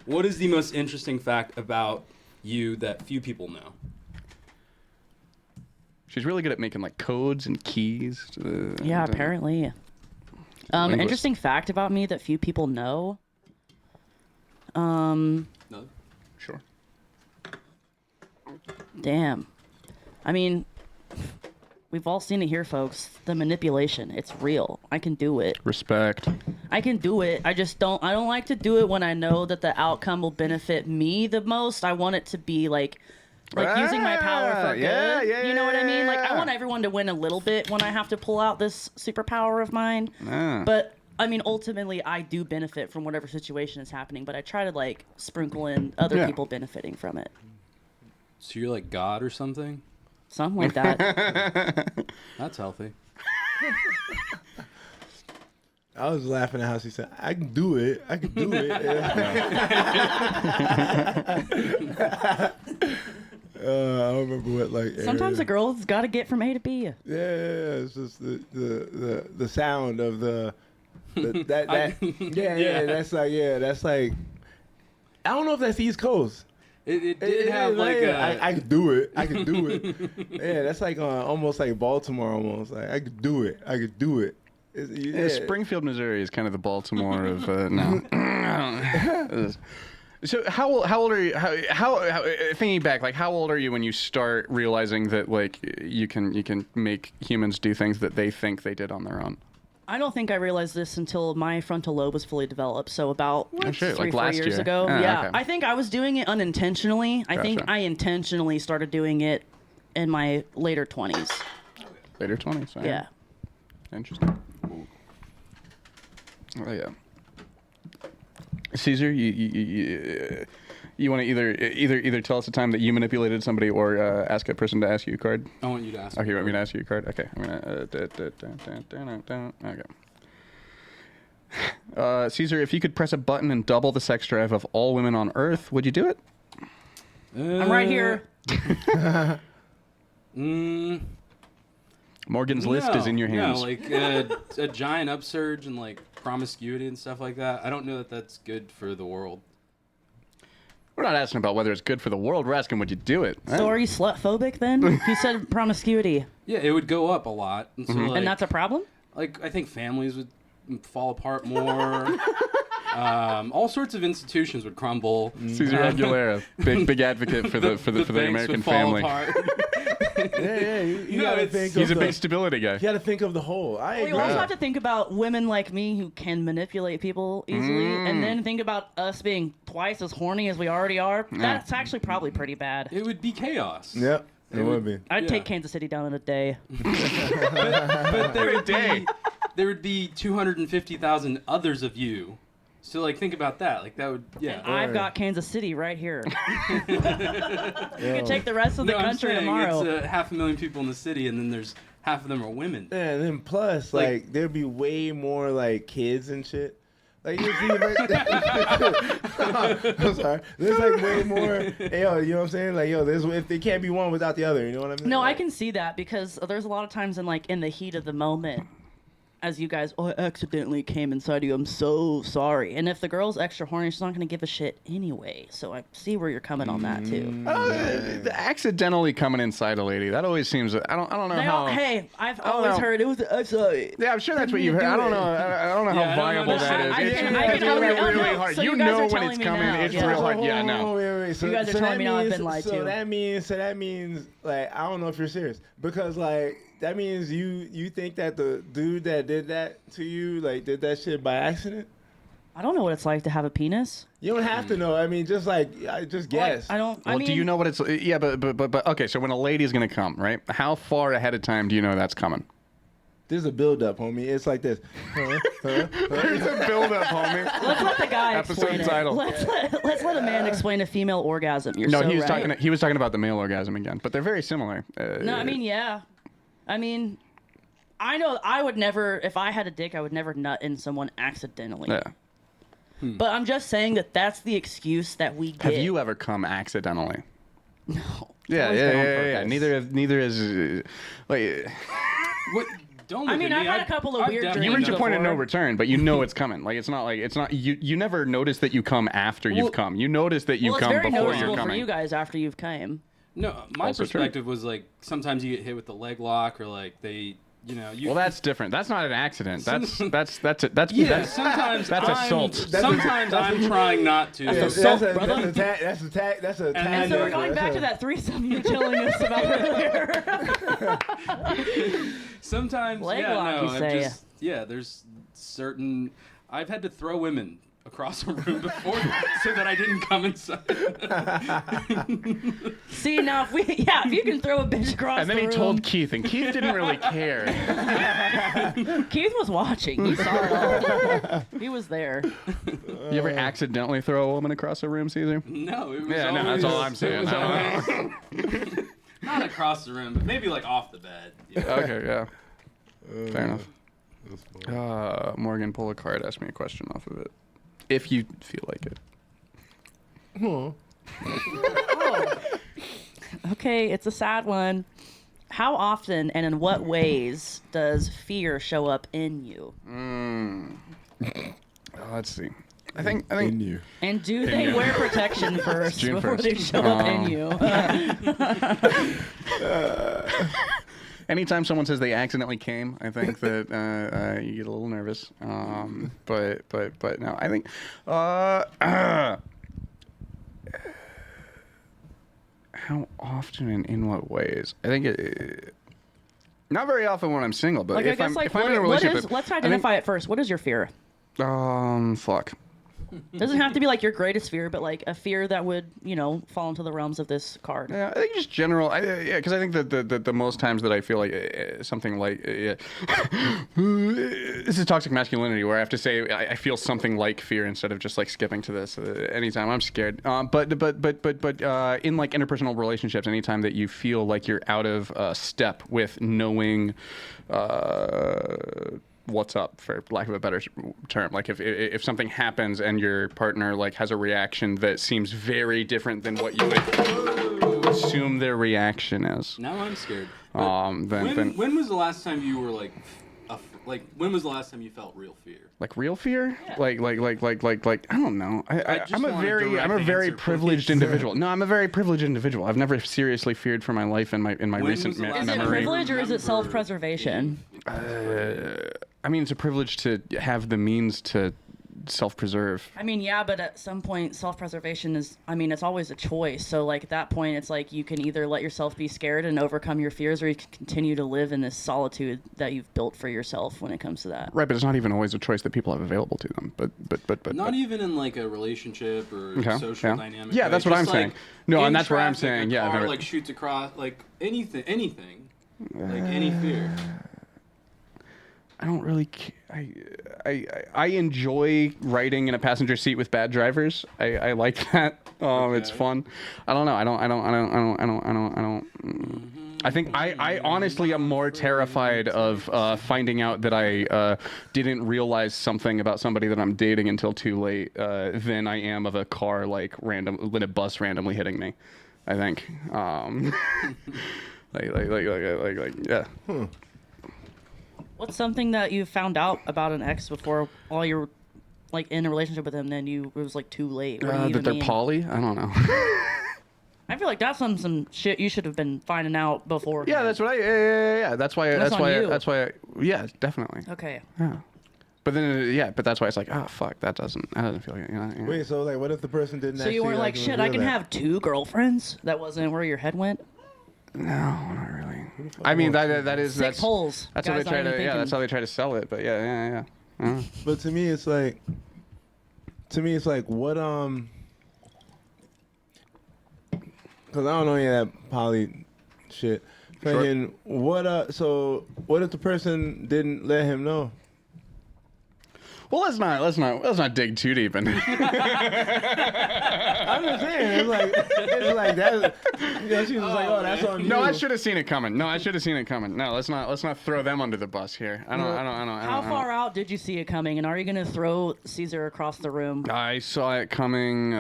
D: What is the most interesting fact about you that few people know?
B: She's really good at making like codes and keys.
A: Yeah, apparently.
B: Linguist.
A: Interesting fact about me that few people know.
D: No.
B: Sure.
A: Damn. I mean, we've all seen it here, folks. The manipulation. It's real. I can do it.
B: Respect.
A: I can do it. I don't like to do it when I know that the outcome will benefit me the most. I want it to be like using my power for
B: yeah,
A: good.
B: yeah,
A: You know what I mean? Like, I
B: yeah.
A: want everyone to win a little bit when I have to pull out this superpower of mine.
B: Ah.
A: But I mean, ultimately, I do benefit from whatever situation is happening, but I try to like sprinkle in other
B: Yeah.
A: people benefiting from it.
D: So you're like God or something?
A: Something like that.
D: That's healthy.
C: I was laughing at how she said, "I can do it. I can do it." I don't remember what like.
A: Sometimes a
C: area.
A: girl's got to get from A to B.
C: Yeah, it's just the sound of that that's like. I don't know if that's East Coast.
D: It did have like
C: I could do it. I could do it. Yeah, that's like almost like Baltimore. Almost like I could do it. I could do it.
B: Yeah, Springfield, Missouri is kind of the Baltimore of no. So how old are you? How thinking back, like how old are you when you start realizing that like you can make humans do things that they think they did on their own?
A: I don't think I realized this until my frontal lobe was fully developed. So about
B: shit,
A: 3
B: like
A: 4
B: last
A: years
B: year.
A: ago.
B: Ah,
A: Yeah,
B: okay.
A: I think I was doing it unintentionally. I think
B: Gotcha.
A: I intentionally started doing it in my later 20s.
B: Later 20s.
A: Yeah.
B: Interesting. Oh yeah. Caesar, you want to either tell us a time that you manipulated somebody or ask a person to ask you a card?
D: I want you to ask.
B: Okay, you want me to ask you a card? Okay, I'm gonna. Okay. Caesar, if you could press a button and double the sex drive of all women on Earth, would you do it?
A: I'm right here.
B: Morgan's list is in your hands.
D: No, like a giant upsurge and like promiscuity and stuff like that. I don't know that that's good for the world.
B: We're not asking about whether it's good for the world. We're asking would you do it?
A: So are you slut phobic then? You said promiscuity,
D: Yeah, it would go up a lot, and so like,
A: and that's a problem.
D: like I think families would fall apart more. All sorts of institutions would crumble.
B: Caesar Aguilera, big advocate for the
D: banks
B: American
D: would fall
B: family.
D: apart.
C: Yeah, you
D: No,
C: gotta
D: it's-
C: think.
B: He's
C: of
B: a
C: the,
B: big stability guy.
C: You gotta think of the whole. I
A: Well,
C: agree.
A: you also have to think about women like me who can manipulate people easily, and then think about us being twice as horny as we already are. That's actually probably pretty bad.
D: It would be chaos.
C: Yep, it would be.
A: I'd
D: Yeah.
A: take Kansas City down in a day.
D: But there would be 250,000 others of you. So like think about that. Like that would
A: I've got Kansas City right here. You can take the rest of the
D: No, I'm
A: country
D: saying
A: tomorrow.
D: it's 500,000 people in the city, and then there's half of them are women.
C: Yeah, and then plus,
D: Like-
C: like there'd be way more like kids and shit. Like you see, like, I'm sorry. There's like way more. Hey, yo, you know what I'm saying? Like, yo, there's if they can't be one without the other. You know what I mean?
A: No, I
C: Like,
A: can see that because there's a lot of times in the heat of the moment, as you guys, I accidentally came inside you. I'm so sorry. And if the girl's extra horny, she's not gonna give a shit anyway. So I see where you're coming on that too.
B: Accidentally coming inside a lady. That always seems. I don't know how.
A: Hey, I've
B: don't
A: always
B: know.
A: heard it was. Sorry.
B: Yeah, I'm sure that's what you've heard. I don't know. I don't know
D: Yeah, I
B: how
D: don't
B: viable
D: know.
B: that is.
A: I
B: It's
A: can
B: really,
A: only-
B: really,
A: oh,
B: really
A: no.
B: hard.
A: So
B: You
A: you guys
B: know
A: are
B: when
A: telling
B: it's
A: me
B: coming.
A: now.
B: It's
A: Yeah.
B: real hard.
C: Hold
B: Yeah,
C: on,
B: no.
C: wait. So,
A: You guys are
C: so
A: telling
C: that
A: me now I've
C: means-
A: been lied
C: so
A: to.
C: that means like I don't know if you're serious because like that means you think that the dude that did that to you like did that shit by accident.
A: I don't know what it's like to have a penis.
C: You don't have to know. I mean, just just guess.
A: I don't.
B: Well,
A: I mean,
B: do you know what it's? Yeah, but okay. So when a lady's gonna come, right? How far ahead of time do you know that's coming?
C: There's a build up, homie. It's like this.
B: There's a build-up, homie.
A: Let's let the guy
B: Episode
A: explain it.
B: title.
A: Let's let a man explain a female orgasm. You're
B: No,
A: so
B: he was
A: right.
B: talking. He was talking about the male orgasm again, but they're very similar.
A: No, I mean, yeah. I mean, I know I would never, if I had a dick, I would never nut in someone accidentally.
B: Yeah.
A: But I'm just saying that that's the excuse that we get.
B: Have you ever come accidentally?
A: No.
B: Yeah,
A: always
B: yeah,
A: been on
B: yeah, yeah.
A: purpose.
B: Neither is like.
D: What? Don't look
A: I mean,
D: at
A: I've
D: me.
A: had a couple of
D: I've
A: weird
D: definitely
B: You reach a
A: dreams
B: point of no
A: before.
B: return, but you know it's coming. Like it's not you never notice that you come after you've come. You notice that you
A: Well, it's
B: come
A: very
B: before
A: noticeable
B: you're
A: for
B: coming.
A: you guys after you've came.
D: No, my
B: Also true.
D: perspective was like sometimes you get hit with the leg lock or like they, you know, you.
B: Well, that's different. That's not an accident. That's
D: Yeah, sometimes
B: that's
D: I'm,
B: assault.
D: Sometimes I'm trying not to.
A: That's
C: That's
A: assault,
C: a
A: brother.
C: tag. That's a tag. That's a tag.
A: And so we're
C: record.
A: going back
C: That's
A: to
C: a-
A: that threesome you were telling us about earlier.
D: Sometimes,
A: Leg
D: yeah,
A: lock,
D: no,
A: you
D: I'm
A: say.
D: just, yeah. There's certain. I've had to throw women across a room before so that I didn't come inside.
A: See, now if you can throw a bitch across
B: And then
A: the
B: he
A: room.
B: told Keith, and Keith didn't really care.
A: Keith was watching. He saw it all. He was there.
B: You ever accidentally throw a woman across a room, Caesar?
D: No, it was
B: Yeah, no,
D: always,
B: that's all I'm
D: it
B: saying.
D: was
B: I
D: always- not across the room, but maybe like off the bed. you know?
B: Okay, yeah. Fair enough. Morgan, pull a card. Ask me a question off of it, if you feel like it.
A: Okay, it's a sad one. How often and in what ways does fear show up in you?
B: Let's see. I think
C: in you.
A: And do they wear protection first
B: June
A: before
B: 1st.
A: they show up in you?
B: anytime someone says they accidentally came, I think that you get a little nervous. But no, I think how often and in what ways? I think not very often when I'm single, but
A: Like,
B: if
A: I guess,
B: I'm in a
A: what
B: relationship,
A: is, let's
B: I think-
A: identify it first. What is your fear?
B: Fuck.
A: Doesn't have to be like your greatest fear, but like a fear that would, fall into the realms of this card.
B: Yeah, I think just general. Yeah, because I think that the most times that I feel like something like this is toxic masculinity, where I have to say I feel something like fear instead of just like skipping to this. Anytime I'm scared, but in like interpersonal relationships, anytime that you feel like you're out of step with knowing. What's up, for lack of a better term, like if something happens and your partner like has a reaction that seems very different than what you would assume their reaction is.
D: Now I'm scared. When was the last time you were like when was the last time you felt real fear?
B: Like real fear?
A: Yeah.
B: Like I don't know.
D: just
B: I'm a
D: want a
B: very
D: direct
B: very
D: answer,
B: privileged
D: please.
B: individual. No, I'm a very privileged individual. I've never seriously feared for my life in my recent
D: was the last
A: Is it
B: memory.
A: privilege or is it
D: Remember-
A: self-preservation?
B: I mean, it's a privilege to have the means to self-preserve.
A: I mean, yeah, but at some point, self-preservation is, it's always a choice. So, like, at that point, it's like you can either let yourself be scared and overcome your fears, or you can continue to live in this solitude that you've built for yourself when it comes to that.
B: Right, but it's not even always a choice that people have available to them. But
D: Not even in like a relationship or
B: Okay,
D: social
B: yeah.
D: dynamic.
B: Yeah,
D: right?
B: that's what
D: Just,
B: I'm saying.
D: like,
B: No,
D: in
B: and that's what I'm
D: traffic,
B: saying,
D: a
B: yeah,
D: car,
B: there-
D: like shoots across, like anything, like any fear.
B: I don't really. I enjoy riding in a passenger seat with bad drivers. I like that. It's
D: Okay.
B: fun. I don't know. I don't. I think I honestly am more terrified of finding out that I didn't realize something about somebody that I'm dating until too late than I am of a car like a bus randomly hitting me. I think. Yeah.
A: What's something that you found out about an ex before while you were, like, in a relationship with them, then it was, like, too late? What do you
B: That
A: even
B: they're
A: mean?
B: poly? I don't know.
A: I feel like that's some shit you should have been finding out before.
B: Yeah, that's what yeah. That's why.
A: That's on you.
B: Yeah, definitely.
A: Okay.
B: Yeah. But then, but that's why it's like, oh fuck, that doesn't feel good.
C: Wait, so like, what if the person didn't?
A: So you weren't like, shit, I can have 2 girlfriends? That wasn't where your head went?
B: No, not really. I mean, that's
A: 6 holes.
B: That's how
A: Guys
B: they try
A: aren't
B: to.
A: even
B: Yeah, that's how
A: thinking.
B: they try to sell it. But yeah.
C: But to me, it's like, what because I don't know any of that poly shit. Fucking what? So what if the person didn't let him know?
B: Well, let's not dig too deep into it.
C: I'm just saying, it's like that. You know, she was like, "Oh, that's on you."
B: No, I should have seen it coming. No, let's not throw them under the bus here.
A: How far out did you see it coming, and are you gonna throw Caesar across the room?
B: I saw it coming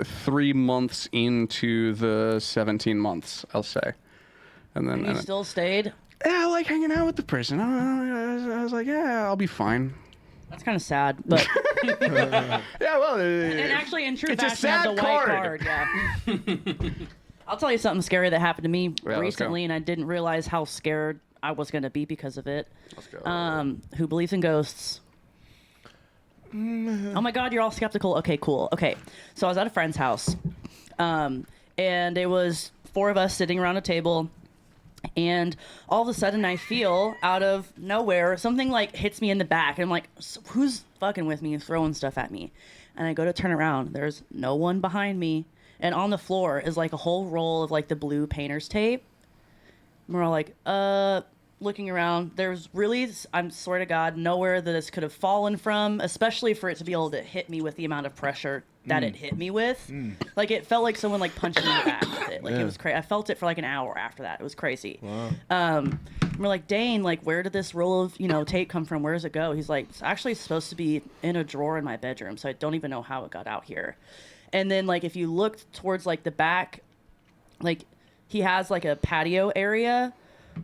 B: 3 months into the 17 months, I'll say. And then
A: And you still stayed?
B: yeah, I like hanging out with the person. I was like, yeah, I'll be fine.
A: That's kind of sad, but
B: Yeah, well,
A: and actually, in true
B: it's a
A: fashion, have
B: sad
A: the white
B: card.
A: card. Yeah. I'll tell you something scary that happened to me
B: let's
A: recently,
B: go.
A: and I didn't realize how scared I was gonna be because of it.
B: Let's go.
A: Who believes in ghosts? Oh my God, you're all skeptical. Okay, cool. Okay, so I was at a friend's house, and it was 4 of us sitting around a table. And all of a sudden, I feel out of nowhere something like hits me in the back. And I'm like, who's fucking with me and throwing stuff at me? And I go to turn around. There's no one behind me. And on the floor is like a whole roll of like the blue painter's tape. And we're all like, looking around. There's really, I swear to God, nowhere that this could have fallen from, especially for it to be able to hit me with the amount of pressure that it hit me with. Like, it felt like someone like punched me in the back with it. Like, it was crazy. I felt it for like an hour after that. It was crazy.
C: Wow.
A: We're like, Dane, like, where did this roll of, tape come from? Where does it go? He's like, it's actually supposed to be in a drawer in my bedroom, so I don't even know how it got out here. And then, like, if you look towards, like, the back, like, he has, like, a patio area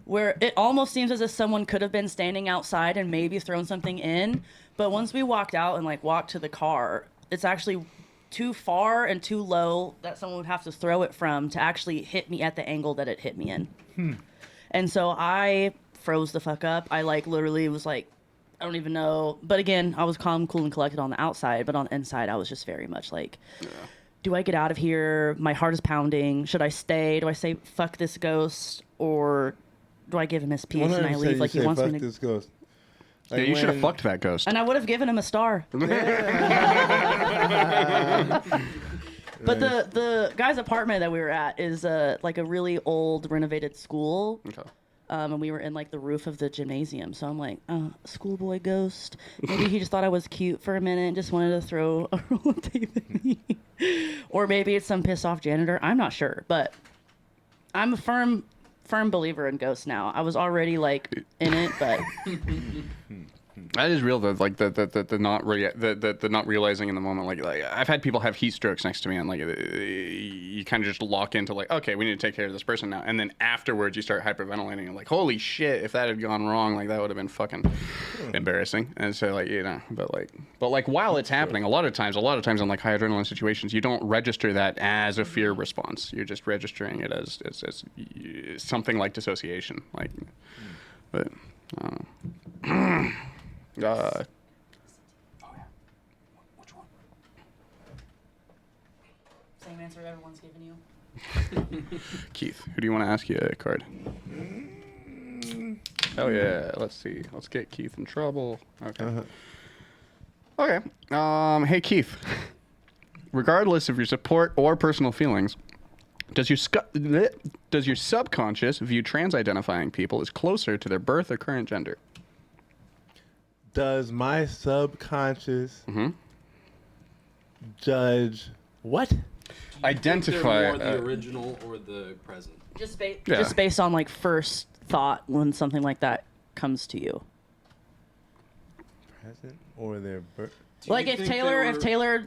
A: where it almost seems as if someone could have been standing outside and maybe thrown something in. But once we walked out and, like, walked to the car, it's actually too far and too low that someone would have to throw it from to actually hit me at the angle that it hit me in. And so I froze the fuck up. I, like, literally was like, I don't even know. But again, I was calm, cool, and collected on the outside. But on the inside, I was just very much like, do I get out of here? My heart is pounding. Should I stay? Do I say, fuck this ghost? Or do I give him his peace and I
C: 100%
A: leave like he wants me to?
C: This ghost.
B: Yeah, you should have fucked that ghost.
A: And I would have given him a star. But the guy's apartment that we were at is like a really old renovated school.
B: Okay.
A: And we were in like the roof of the gymnasium. So I'm like, schoolboy ghost. Maybe he just thought I was cute for a minute and just wanted to throw a roll of tape at me. Or maybe it's some pissed off janitor. I'm not sure. But I'm a firm believer in ghosts now. I was already like in it, but
B: That is real though, like the not realizing in the moment. Like I've had people have heat strokes next to me, and like you kind of just lock into like, okay, we need to take care of this person now, and then afterwards you start hyperventilating and like, holy shit, if that had gone wrong, like that would have been fucking embarrassing. And so like but like while it's happening, a lot of times in like high adrenaline situations, you don't register that as a fear response. You're just registering it as something like dissociation, like, but.
D: Oh yeah. Which one?
A: same answer everyone's given you.
B: Keith, who do you want to ask you a card? Oh yeah, let's see. Let's get Keith in trouble. Okay. Okay. Hey Keith. Regardless of your support or personal feelings, does your subconscious view trans-identifying people as closer to their birth or current gender?
C: Does my subconscious judge what?
B: Identify
D: They're more the original or the present.
A: Just based on like first thought when something like that comes to you.
C: Present or their birth?
A: Like if Taylor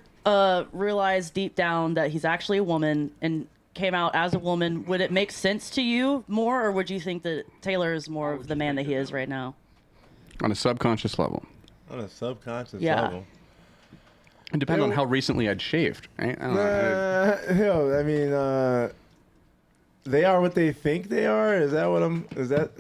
A: realized deep down that he's actually a woman and came out as a woman, would it make sense to you more, or would you think that Taylor is more of the man that he is right now?
B: On a subconscious level.
C: On a subconscious
A: Yeah.
C: level.
B: It depends on how recently I'd shaved, right? I don't know.
C: Hell, I mean, they are what they think they are. Is that what I'm? Is that?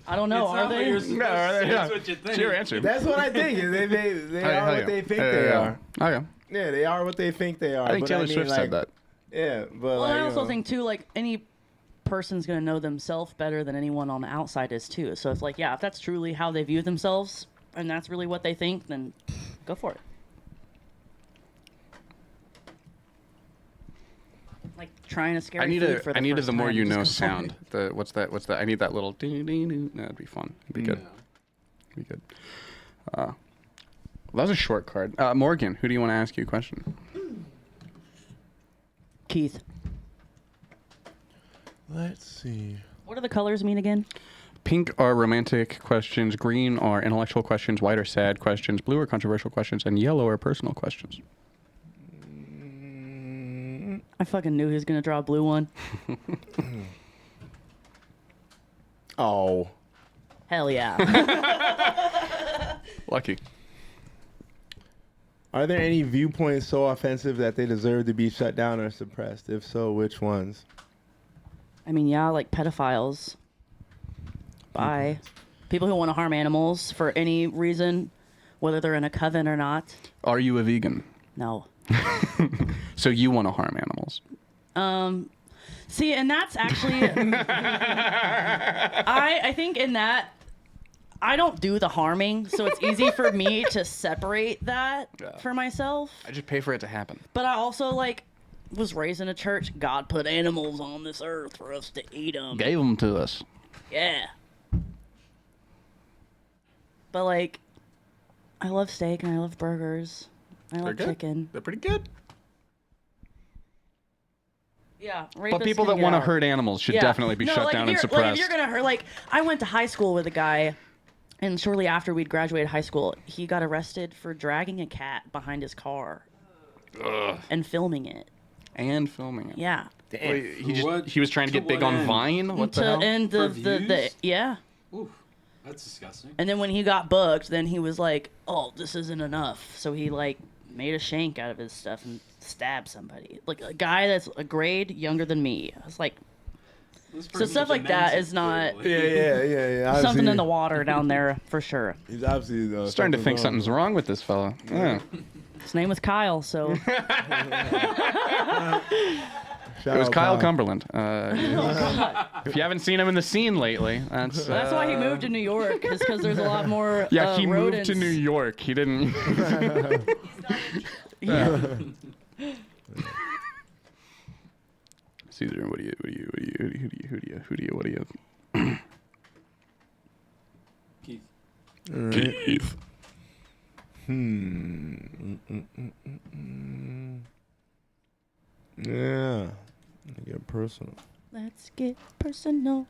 A: I don't know.
D: It's
A: Are
D: not what
A: they?
D: you're supposed to say, it's what you think.
B: It's your answer.
C: That's what I think. They are what they think they are.
B: Okay.
C: Yeah, they are what they think they are.
B: I think
C: But
B: Taylor
C: mean,
B: Swift
C: like,
B: said that.
C: Yeah, but
A: Well,
C: like,
A: I also
C: you know,
A: think too, like any person's gonna know themselves better than anyone on the outside is too. So it's like, yeah, if that's truly how they view themselves and that's really what they think, then go for it. Like trying to scare.
B: I need
A: food for the
B: I needed
A: first
B: the more
A: time,
B: you
A: just
B: know
A: go for
B: sound.
A: it.
B: The what's that? I need that little ding ding ding. That'd be fun. It'd be good.
D: Yeah.
B: It'd be good. That was a short card. Morgan, who do you want to ask you a question?
A: Keith.
C: Let's see.
A: What do the colors mean again?
B: Pink are romantic questions, green are intellectual questions, white are sad questions, blue are controversial questions, and yellow are personal questions.
A: I fucking knew he was gonna draw a blue one.
C: Oh.
A: Hell yeah.
B: Lucky.
C: Are there any viewpoints so offensive that they deserve to be shut down or suppressed? If so, which ones?
A: I mean, yeah, like pedophiles. Bye. People who want to harm animals for any reason, whether they're in a coven or not.
B: Are you a vegan?
A: No.
B: So you want to harm animals?
A: See, and that's actually, I think in that, I don't do the harming, so it's easy for me to separate that for myself.
B: I just pay for it to happen.
A: But I also, like, was raised in a church. God put animals on this earth for us to eat them.
B: Gave them to us.
A: Yeah. But, like, I love steak and I love burgers. I love chicken.
B: They're pretty good.
A: Yeah.
B: But people that want to hurt animals should definitely be shut down and suppressed.
A: Like, if you're going to hurt, like, I went to high school with a guy, and shortly after we'd graduated high school, he got arrested for dragging a cat behind his car and filming it.
B: And filming it.
A: Yeah.
B: Wait, he was trying to get big on Vine? What the hell?
A: And yeah.
D: Oof, that's disgusting.
A: And then when he got booked, then he was like, "Oh, this isn't enough." So he like made a shank out of his stuff and stabbed somebody. Like a guy that's a grade younger than me. I was like, so stuff like that is not
C: Yeah.
A: something in the water down there for sure.
C: He's obviously
B: Starting to think something's wrong with this fella. Yeah.
A: His name was Kyle, so
B: It was Kyle Cumberland. If you haven't seen him in the scene lately, that's
A: why he moved to New York, is because there's a lot more
B: yeah, he
A: rodents.
B: moved to New York. He didn't.
A: Yeah.
B: Caesar, what do you?
D: Keith.
B: Keith.
C: Yeah. Get personal.
A: Let's get personal.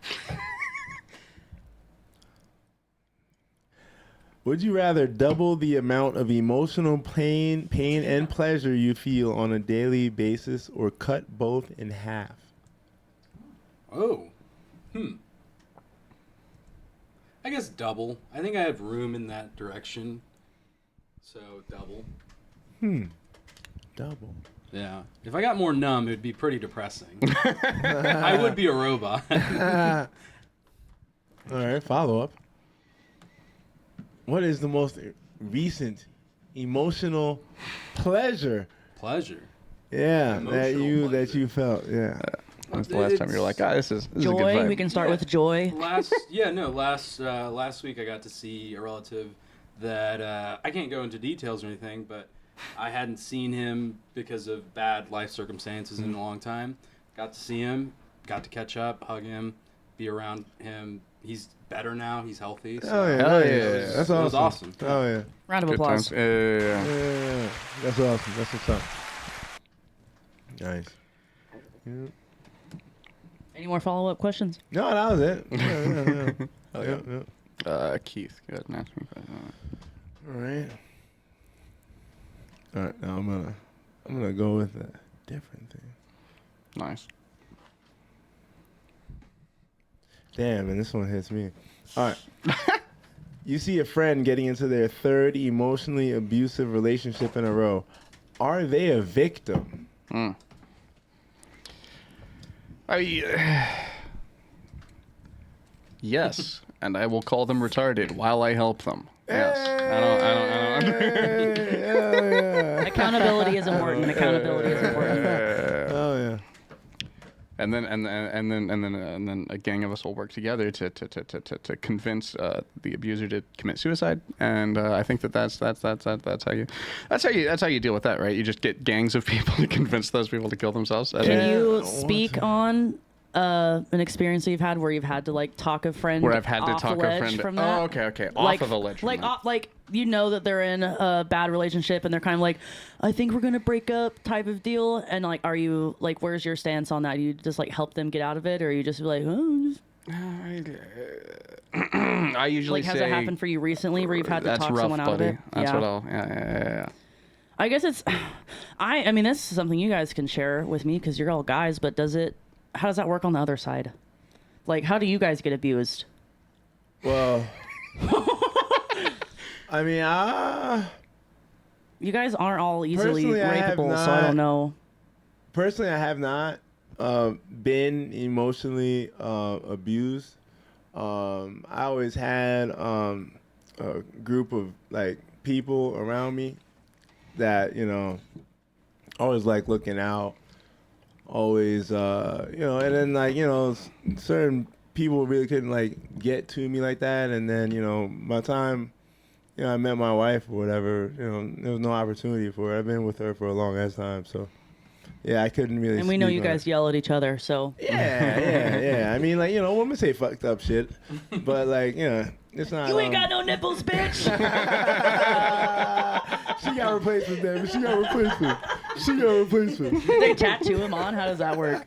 C: Would you rather double the amount of emotional pain and pleasure you feel on a daily basis, or cut both in half?
D: Oh. I guess double. I think I have room in that direction. So double.
C: Double.
D: Yeah. If I got more numb, it would be pretty depressing. I would be a robot.
C: All right, follow up. What is the most recent emotional pleasure?
D: Pleasure.
C: Yeah,
D: Emotional
C: that you felt. Yeah.
B: When's the last time you were like, this is a good
A: Joy.
B: vibe.
A: We can start with joy.
D: Last week I got to see a relative that I can't go into details or anything, but I hadn't seen him because of bad life circumstances in a long time. Got to see him, got to catch up, hug him, be around him. He's better now. He's healthy. So
C: Oh yeah,
B: Hell
C: yeah.
B: yeah.
C: That's
D: It
C: awesome.
D: was awesome.
C: Oh yeah.
A: Round of
B: Good
A: applause.
B: times. Yeah.
C: Yeah. That's awesome. That's what's up. Nice. Yeah.
A: Any more follow-up questions?
C: No, that was it. Yeah.
B: Oh,
C: Yeah,
B: yeah.
C: yeah.
B: Keith, go ahead and ask me a question.
C: All right. All right. Now I'm gonna go with a different thing.
B: Nice.
C: Damn, and this one hits me. All right. You see a friend getting into their third emotionally abusive relationship in a row. Are they a victim?
B: Yes, and I will call them retarded while I help them. Yes. I don't.
C: Yeah.
A: Accountability is important. Accountability is important.
C: Oh yeah.
B: And then a gang of us will work together to convince the abuser to commit suicide. And I think that's how you deal with that, right? You just get gangs of people to convince those people to kill themselves.
A: Can you speak on an experience that you've had where you've had to like talk a friend
B: Where I've had to
A: off
B: talk
A: a
B: a
A: ledge
B: friend.
A: from that?
B: Oh, okay.
A: Like,
B: Off of a ledge. from
A: like
B: that.
A: like you know that they're in a bad relationship and they're kind of like, I think we're gonna break up type of deal. And like, are you like, where's your stance on that? Do you just like help them get out of it, or are you just like, oh, just...
B: I usually
A: like,
B: say.
A: has it happened for you recently where you've had to
B: That's
A: talk
B: rough,
A: someone out
B: buddy.
A: of it?
B: That's
A: yeah.
B: what I'll. Yeah.
A: I guess it's, I mean, this is something you guys can share with me because you're all guys, but how does that work on the other side? Like, how do you guys get abused?
C: Well, I mean,
A: You guys aren't all easily
C: Personally, I have
A: rapeable, so I don't
C: not-
A: know.
C: personally, I have not been emotionally abused. I always had a group of like people around me that always like looking out, always and then like certain people really couldn't like get to me like that, and then by the time I met my wife or whatever, there was no opportunity for it. I've been with her for a long ass time, so yeah, I couldn't really.
A: And we know
C: speak
A: you
C: on
A: guys
C: it.
A: yell at each other, so.
C: Yeah. I mean, like, women say fucked up shit, but like, it's not.
A: You ain't got no nipples, bitch!
C: She got replacements, damn it. She got replacements.
A: They tattoo him on? How does that work?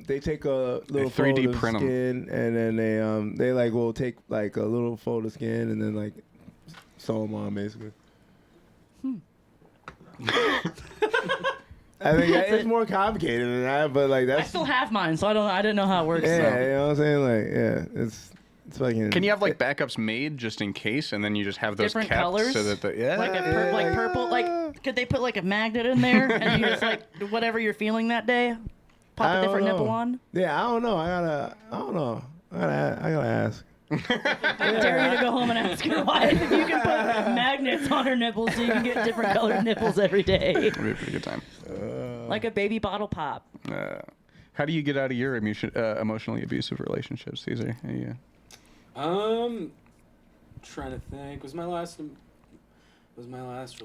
C: They take a little
B: 3D
C: photo of
B: print 'em.
C: skin, and then they like will take like a little photo of skin, and then like sew them on basically. I think it's more complicated than that, but like
A: I
C: that's
A: still have mine, so I didn't know how it works.
C: yeah,
A: so.
C: you know what I'm saying? Like it's fucking.
B: Can you have like backups made just in case, and then you just have those
A: Different
B: kept
A: colors?
B: so that
A: Like like purple, like could they put like a magnet in there and you just like whatever you're feeling that day, pop
C: I
A: a different
C: don't
A: nipple
C: know.
A: on?
C: Yeah, I don't know. I gotta ask.
A: I dare you to go home and ask your wife if you can put magnets on her nipples so you can get different colored nipples every day,
B: It'd be a pretty good time.
A: like a baby bottle pop.
B: How do you get out of your emotionally abusive relationships, Caesar? Yeah.
D: Trying to think. Was my last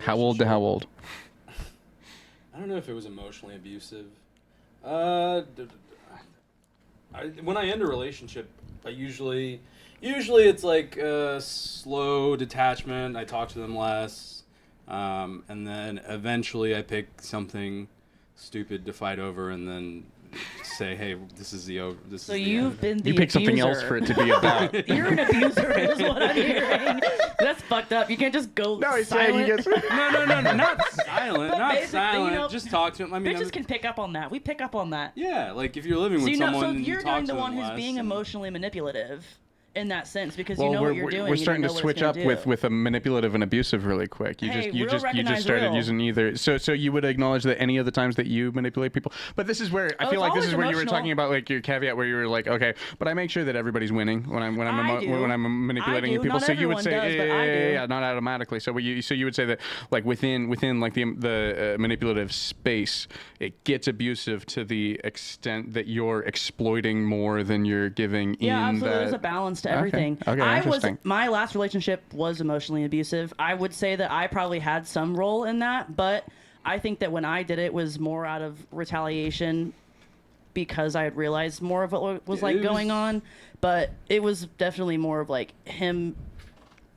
B: How old to
D: relationship-
B: how old?
D: I don't know if it was emotionally abusive. When I end a relationship, I usually it's like slow detachment. I talk to them less, and then eventually I pick something stupid to fight over, and then say, "Hey, this is the over." This
A: So
D: is the
A: you've
D: end.
A: been the
B: You pick something
A: abuser.
B: else for it to be about.
A: You're an abuser, is what I'm hearing. That's fucked up. You can't just go
B: he's saying
A: silent.
B: he gets.
D: No, not silent,
A: But
D: not
A: basically,
D: silent. Just talk to them. I mean,
A: Bitches can pick up on that. We pick up on that.
D: yeah, like if you're living
A: So
D: with
A: you know,
D: someone,
A: so
D: and you
A: you're
D: talk
A: doing
D: to
A: the one
D: them
A: who's
D: less
A: being
D: and-
A: emotionally manipulative in that sense because
B: Well,
A: you know what you're doing.
B: we're
A: you
B: starting
A: don't
B: to
A: know what
B: switch
A: it's
B: up
A: gonna do.
B: with a manipulative and abusive really quick. You
A: Hey,
B: you
A: real
B: just
A: recognize
B: started
A: real.
B: using either. So you would acknowledge that any of the times that you manipulate people. But this is where I
A: Oh,
B: feel
A: it's
B: like this
A: always
B: is where you were
A: emotional.
B: talking about like your caveat where you were like, okay, but I make sure that everybody's winning when I'm
A: I do.
B: when I'm manipulating
A: I do.
B: people.
A: Not
B: So you would
A: everyone
B: say
A: does, but I do.
B: yeah, not automatically. So you would say that like within like the manipulative space, it gets abusive to the extent that you're exploiting more than you're giving.
A: Yeah,
B: in
A: absolutely.
B: that...
A: There's a balance to everything.
B: Okay, interesting.
A: My last relationship was emotionally abusive. I would say that I probably had some role in that, but I think that when I did it was more out of retaliation because I had realized more of what was like
D: It was-
A: going on. But it was definitely more of like him,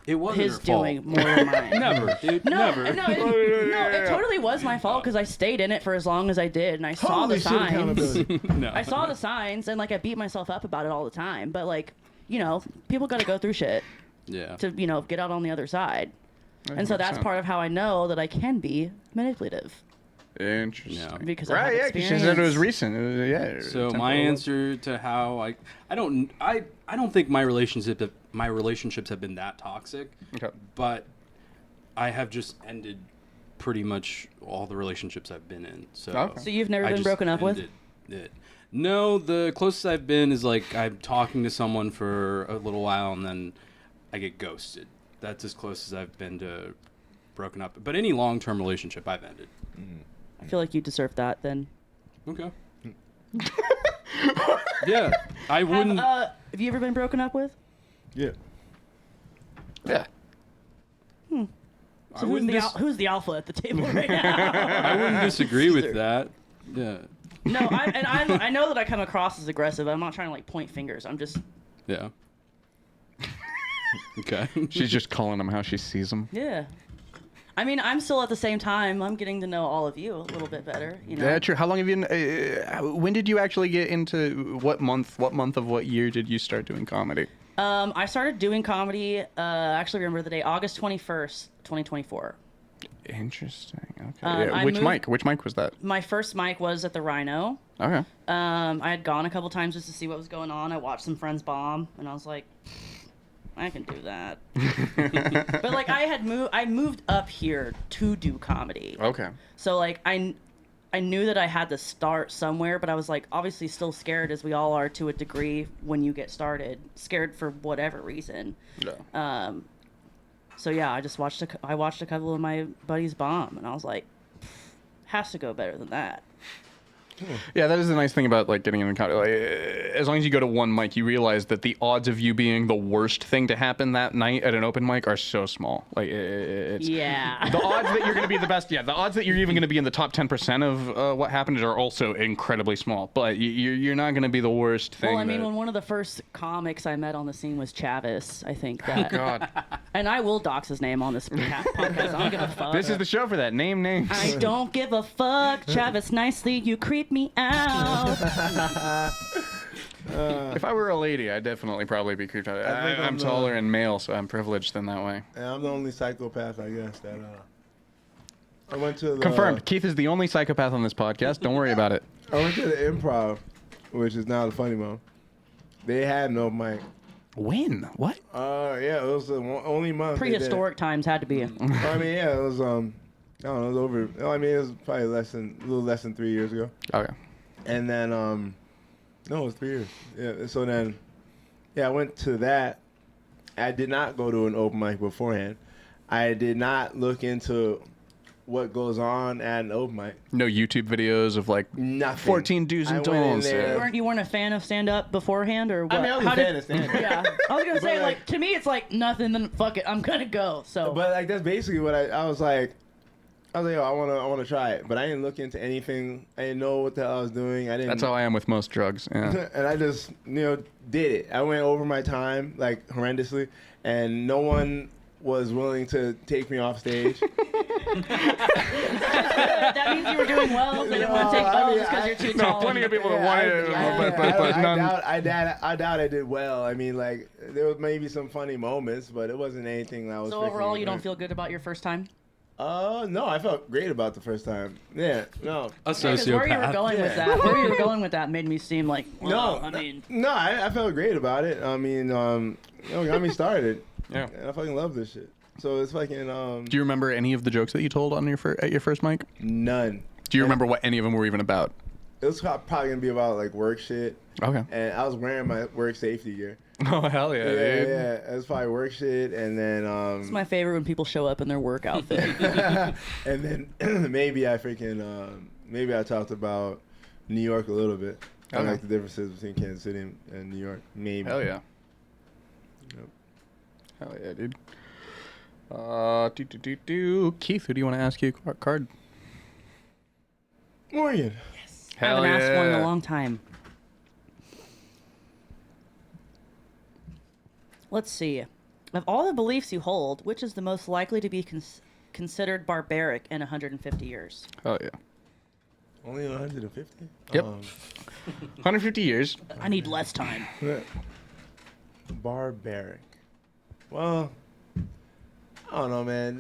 D: It wasn't
A: his
D: her fault.
A: doing more than mine.
D: Never, dude.
A: No,
D: never.
A: it totally was my fault because I stayed in it for as long as I did, and I saw
C: Holy
A: the
C: shit,
A: signs.
C: accountability.
D: No.
A: I saw the signs, and like I beat myself up about it all the time. But like, people got to go through shit
D: Yeah.
A: to get out on the other side. And so that's
B: 100%.
A: part of how I know that I can be manipulative
B: Interesting.
D: Yeah.
A: because I have
B: Right, yeah, because she said it was
A: experience.
B: recent. It was, yeah.
D: So my
B: temporal.
D: answer to how I don't think my relationships have been that toxic,
B: Okay.
D: but I have just ended pretty much all the relationships I've been in. So
B: Okay.
A: So you've never
D: I
A: been
D: just
A: broken up with?
D: ended it. No, the closest I've been is like I'm talking to someone for a little while and then I get ghosted. That's as close as I've been to broken up. But any long-term relationship I've ended.
A: I feel like you deserve that then.
D: Okay. Yeah, I wouldn't.
A: Have you ever been broken up with?
C: Yeah.
B: Yeah.
D: I
A: So
D: wouldn't
A: who's the alpha at the table right now?
D: I wouldn't disagree with that. Yeah.
A: No, I know that I come across as aggressive. I'm not trying to like point fingers. I'm just
D: Yeah. Okay.
B: She's just calling him how she sees him.
A: yeah. I mean, I'm still at the same time. I'm getting to know all of you a little bit better. You know.
B: Yeah, true. How long have you? When did you actually get into what month? What month of what year did you start doing comedy?
A: I started doing comedy. Actually, remember the day, August 21st, 2024.
B: Interesting. Okay.
A: I
B: Which
A: moved-
B: mic? Which mic was that?
A: My first mic was at the Rhino.
B: Okay.
A: I had gone a couple times just to see what was going on. I watched some friends bomb, and I was like, I can do that. But like, I moved up here to do comedy.
B: Okay.
A: So like, I knew that I had to start somewhere, but I was like, obviously still scared, as we all are to a degree when you get started. Scared for whatever reason.
B: Yeah.
A: So yeah, I watched a couple of my buddies bomb, and I was like, has to go better than that.
B: Yeah, that is the nice thing about like getting into comedy. Like, as long as you go to one mic, you realize that the odds of you being the worst thing to happen that night at an open mic are so small. Like it's
A: Yeah.
B: the odds that you're going to be the best. Yeah, the odds that you're even going to be in the top 10% of what happened are also incredibly small. But you're not going to be the worst thing.
A: Well, I mean, when one of the first comics I met on the scene was Chavis, I think that.
B: God,
A: And I will dox his name on this podcast. I don't give a fuck.
B: this is the show for that. Name names.
A: I don't give a fuck, Travis Nicely. You creep me out.
B: If I were a lady, I'd definitely probably be creeped out.
C: I think
B: I'm
C: I'm
B: taller and male, so I'm privileged in that way.
C: And I'm the only psychopath, I guess, that I went to the
B: Confirmed. Keith is the only psychopath on this podcast. Don't worry about it.
C: I went to the Improv, which is now the Funny Bone. They had no mic.
B: When? What?
C: Yeah, it was the only month. they did.
A: Prehistoric times had to be.
C: I mean, yeah, it was I don't know, it was over. I mean, it was probably a little less than 3 years ago.
B: Okay.
C: And then no, it was 3 years. Yeah. So then, yeah, I went to that. I did not go to an open mic beforehand. I did not look into what goes on at an open mic.
B: No YouTube videos of like
C: Nothing.
B: 14 do's and
C: I went in
B: don'ts.
C: there-
A: You weren't a fan of stand up beforehand, or what?
C: I mean, I was
A: How
C: a
A: did-
C: fan of stand-up.
A: Yeah, I was gonna say
C: But,
A: like to me it's like nothing. Then fuck it, I'm gonna go. So
C: But like that's basically what I was like. I was like, oh, I wanna try it, but I didn't look into anything. I didn't know what the hell I was doing. I didn't.
B: That's how I am with most drugs. Yeah.
C: And I just did it. I went over my time like horrendously, and no one was willing to take me off stage.
A: that means you were doing well. They didn't want to take
C: I mean,
A: just because you're too
B: No,
A: tall.
B: plenty of people that wanted it, but none.
C: I doubt I did well. I mean, like there was maybe some funny moments, but it wasn't anything that was.
A: So overall, you don't feel good about your first time?
C: No, I felt great about the first time. Yeah, no.
D: A
A: Because where you were
D: sociopath.
A: going with
C: Yeah.
A: that, where you were going with that, made me seem like well,
C: No,
A: I mean,
C: no, I felt great about it. I mean, got me started.
B: Yeah.
C: And I fucking love this shit. So it's fucking
B: Do you remember any of the jokes that you told on your at your first mic?
C: none.
B: Do you remember what any of them were even about?
C: It was probably gonna be about like work shit,
B: Okay.
C: and I was wearing my work safety gear.
B: Oh hell yeah,
C: Yeah,
B: dude.
C: yeah, it was probably work shit, and then
A: it's my favorite when people show up in their work outfit.
C: and then maybe I maybe I talked about New York a little bit. I
B: Okay.
C: like the differences between Kansas City and New York. Maybe.
B: Hell yeah.
C: Yep.
B: Hell yeah, dude. Keith, who do you want to ask you a card?
C: Morgan.
A: I haven't asked one in a long time. Let's see. Of all the beliefs you hold, which is the most likely to be considered barbaric in 150 years?
B: Hell yeah.
C: Only 150.
B: Yep. 150 years.
A: I need less time.
C: Barbaric. Well, I don't know, man.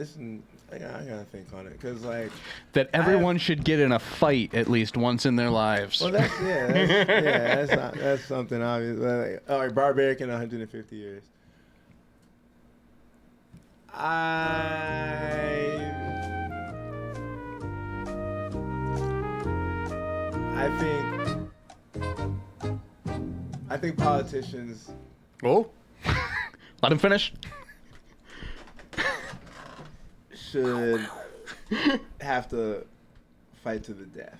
C: I gotta think on it, cause like.
B: That everyone should get in a fight at least once in their lives.
C: Well, that's something obvious. Like, all right, barbaric in 150 years. I think politicians
B: Oh. Let him finish.
C: should have to fight to the death.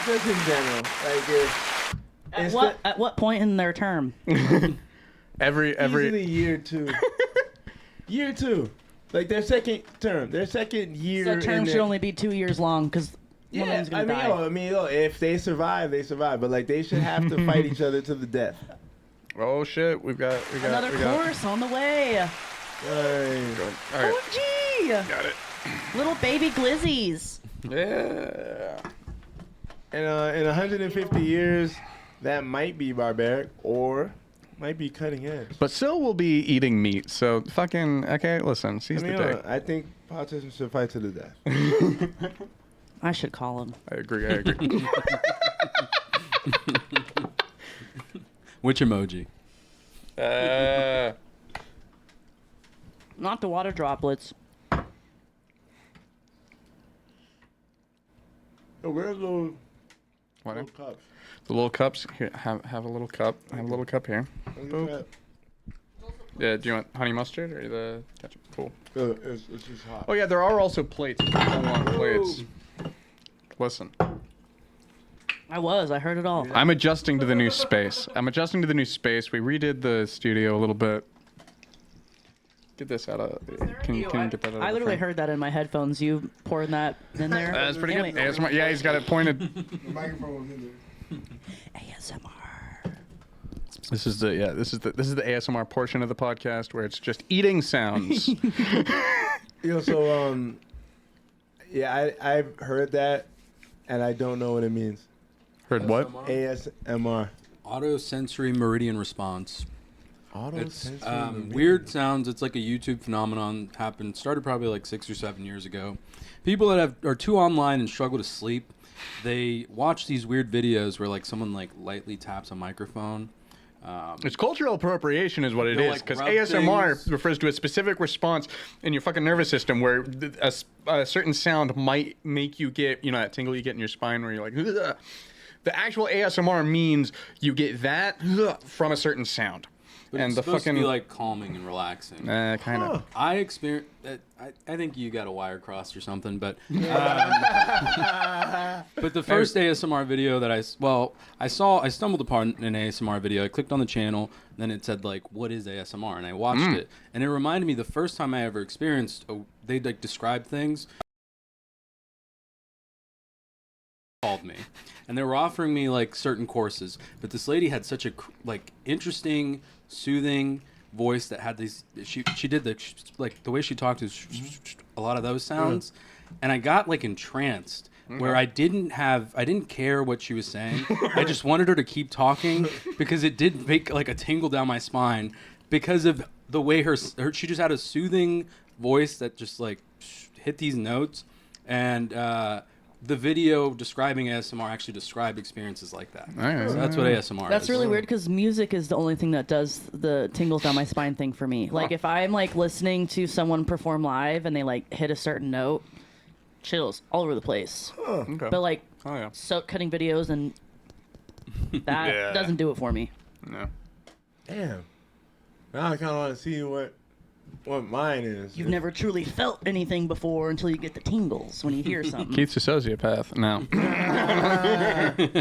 C: Just in general, like if
A: At what point in their term?
B: Every
C: easily year two, Like their second term, their second year.
A: The term should only be 2 years long because one of
C: Yeah,
A: them's gonna die.
C: if they survive, they survive. But like, they should have to fight each other to the death.
B: Oh shit, we got
A: Another course on the way.
C: Hey.
B: All right,
A: OMG!
B: got it.
A: Little baby glizzies.
B: Yeah.
C: And in 150 years, that might be barbaric or might be cutting edge.
B: But still, we'll be eating meat. So fucking okay. Listen, seize the day.
C: I think politicians should fight to the death.
A: I should call him.
B: I agree.
D: Which emoji?
A: Not the water droplets.
C: Oh, where's those
B: What?
C: little cups?
B: The little cups. Here, have a little cup. Have a little cup here. Boop. Yeah. Do you want honey mustard or the ketchup? Cool.
C: It's just hot.
B: Oh yeah, there are also plates. If people want plates. Listen,
A: I heard it all.
B: I'm adjusting to the new space. We redid the studio a little bit. Get this out of. Can you get that out of
A: I
B: the
A: literally
B: frame?
A: heard that in my headphones. You pouring that in there.
B: That's pretty good.
A: Anyway.
B: ASMR. Yeah, he's got it pointed.
C: The microphone was in there.
A: ASMR.
B: This is the ASMR portion of the podcast where it's just eating sounds.
C: I've heard that, and I don't know what it means.
B: Heard what?
C: ASMR.
D: Auto-sensory meridian response. It's
C: Auto-sensory
D: weird sounds. It's like a YouTube phenomenon. Started probably like 6 or 7 years ago. People that are too online and struggle to sleep, they watch these weird videos where like someone like lightly taps a microphone.
B: It's cultural appropriation is what it
D: They'll,
B: is,
D: like,
B: because
D: rub
B: ASMR
D: things.
B: refers to a specific response in your fucking nervous system where a certain sound might make you get, that tingle you get in your spine where you're like, ugh. The actual ASMR means you get that from a certain sound.
D: But
B: and
D: it's
B: the
D: supposed
B: fucking
D: to be like calming and relaxing.
B: kind of.
D: I experienced. I think you got a wire crossed or something, but but the first ASMR video that I stumbled upon an ASMR video. I clicked on the channel, then it said like, "What is ASMR?" and I watched it, and it reminded me the first time I ever experienced. They like describe things. Called me, and they were offering me like certain courses, but this lady had such a like interesting, soothing voice that had these. She did the like the way she talked is a lot of those sounds, and I got like entranced. Where I didn't care what she was saying. I just wanted her to keep talking because it did make like a tingle down my spine because of the way she just had a soothing voice that just like hit these notes, and the video describing ASMR actually described experiences like that. So that's what ASMR is.
A: That's really weird because music is the only thing that does the tingles down my spine thing for me. Like if I'm like listening to someone perform live and they like hit a certain note, chills all over the place.
B: Okay.
A: But like
B: yeah.
A: cutting videos and that doesn't do it for me.
B: No.
C: Damn. Now I kind of want to see what mine is.
A: You've never truly felt anything before until you get the tingles when you hear something.
B: Keith's a sociopath. No.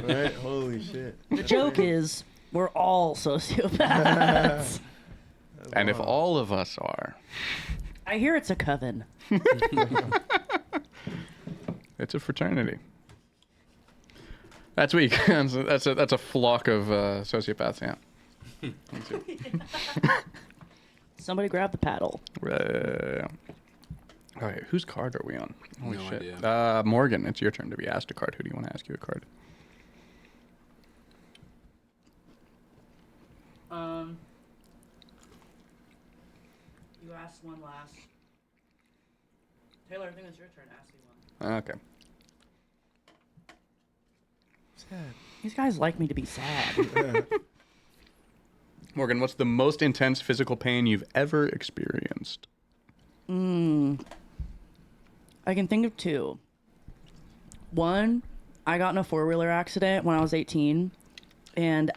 C: Right? Holy shit.
A: The joke is we're all sociopaths.
B: And if all of us are,
A: I hear it's a coven.
B: it's a fraternity. That's weak. That's a flock of sociopaths. Yeah.
A: Somebody grab the paddle.
B: All right, whose card are we on? Holy
D: No
B: shit.
D: idea.
B: Morgan, it's your turn to be asked a card. Who do you want to ask you a card?
A: You asked one last. Taylor, I think it's your turn to ask you one.
B: Okay.
C: Sad.
A: These guys like me to be sad.
B: Morgan, what's the most intense physical pain you've ever experienced?
A: I can think of two. One, I got in a four-wheeler accident when I was 18, and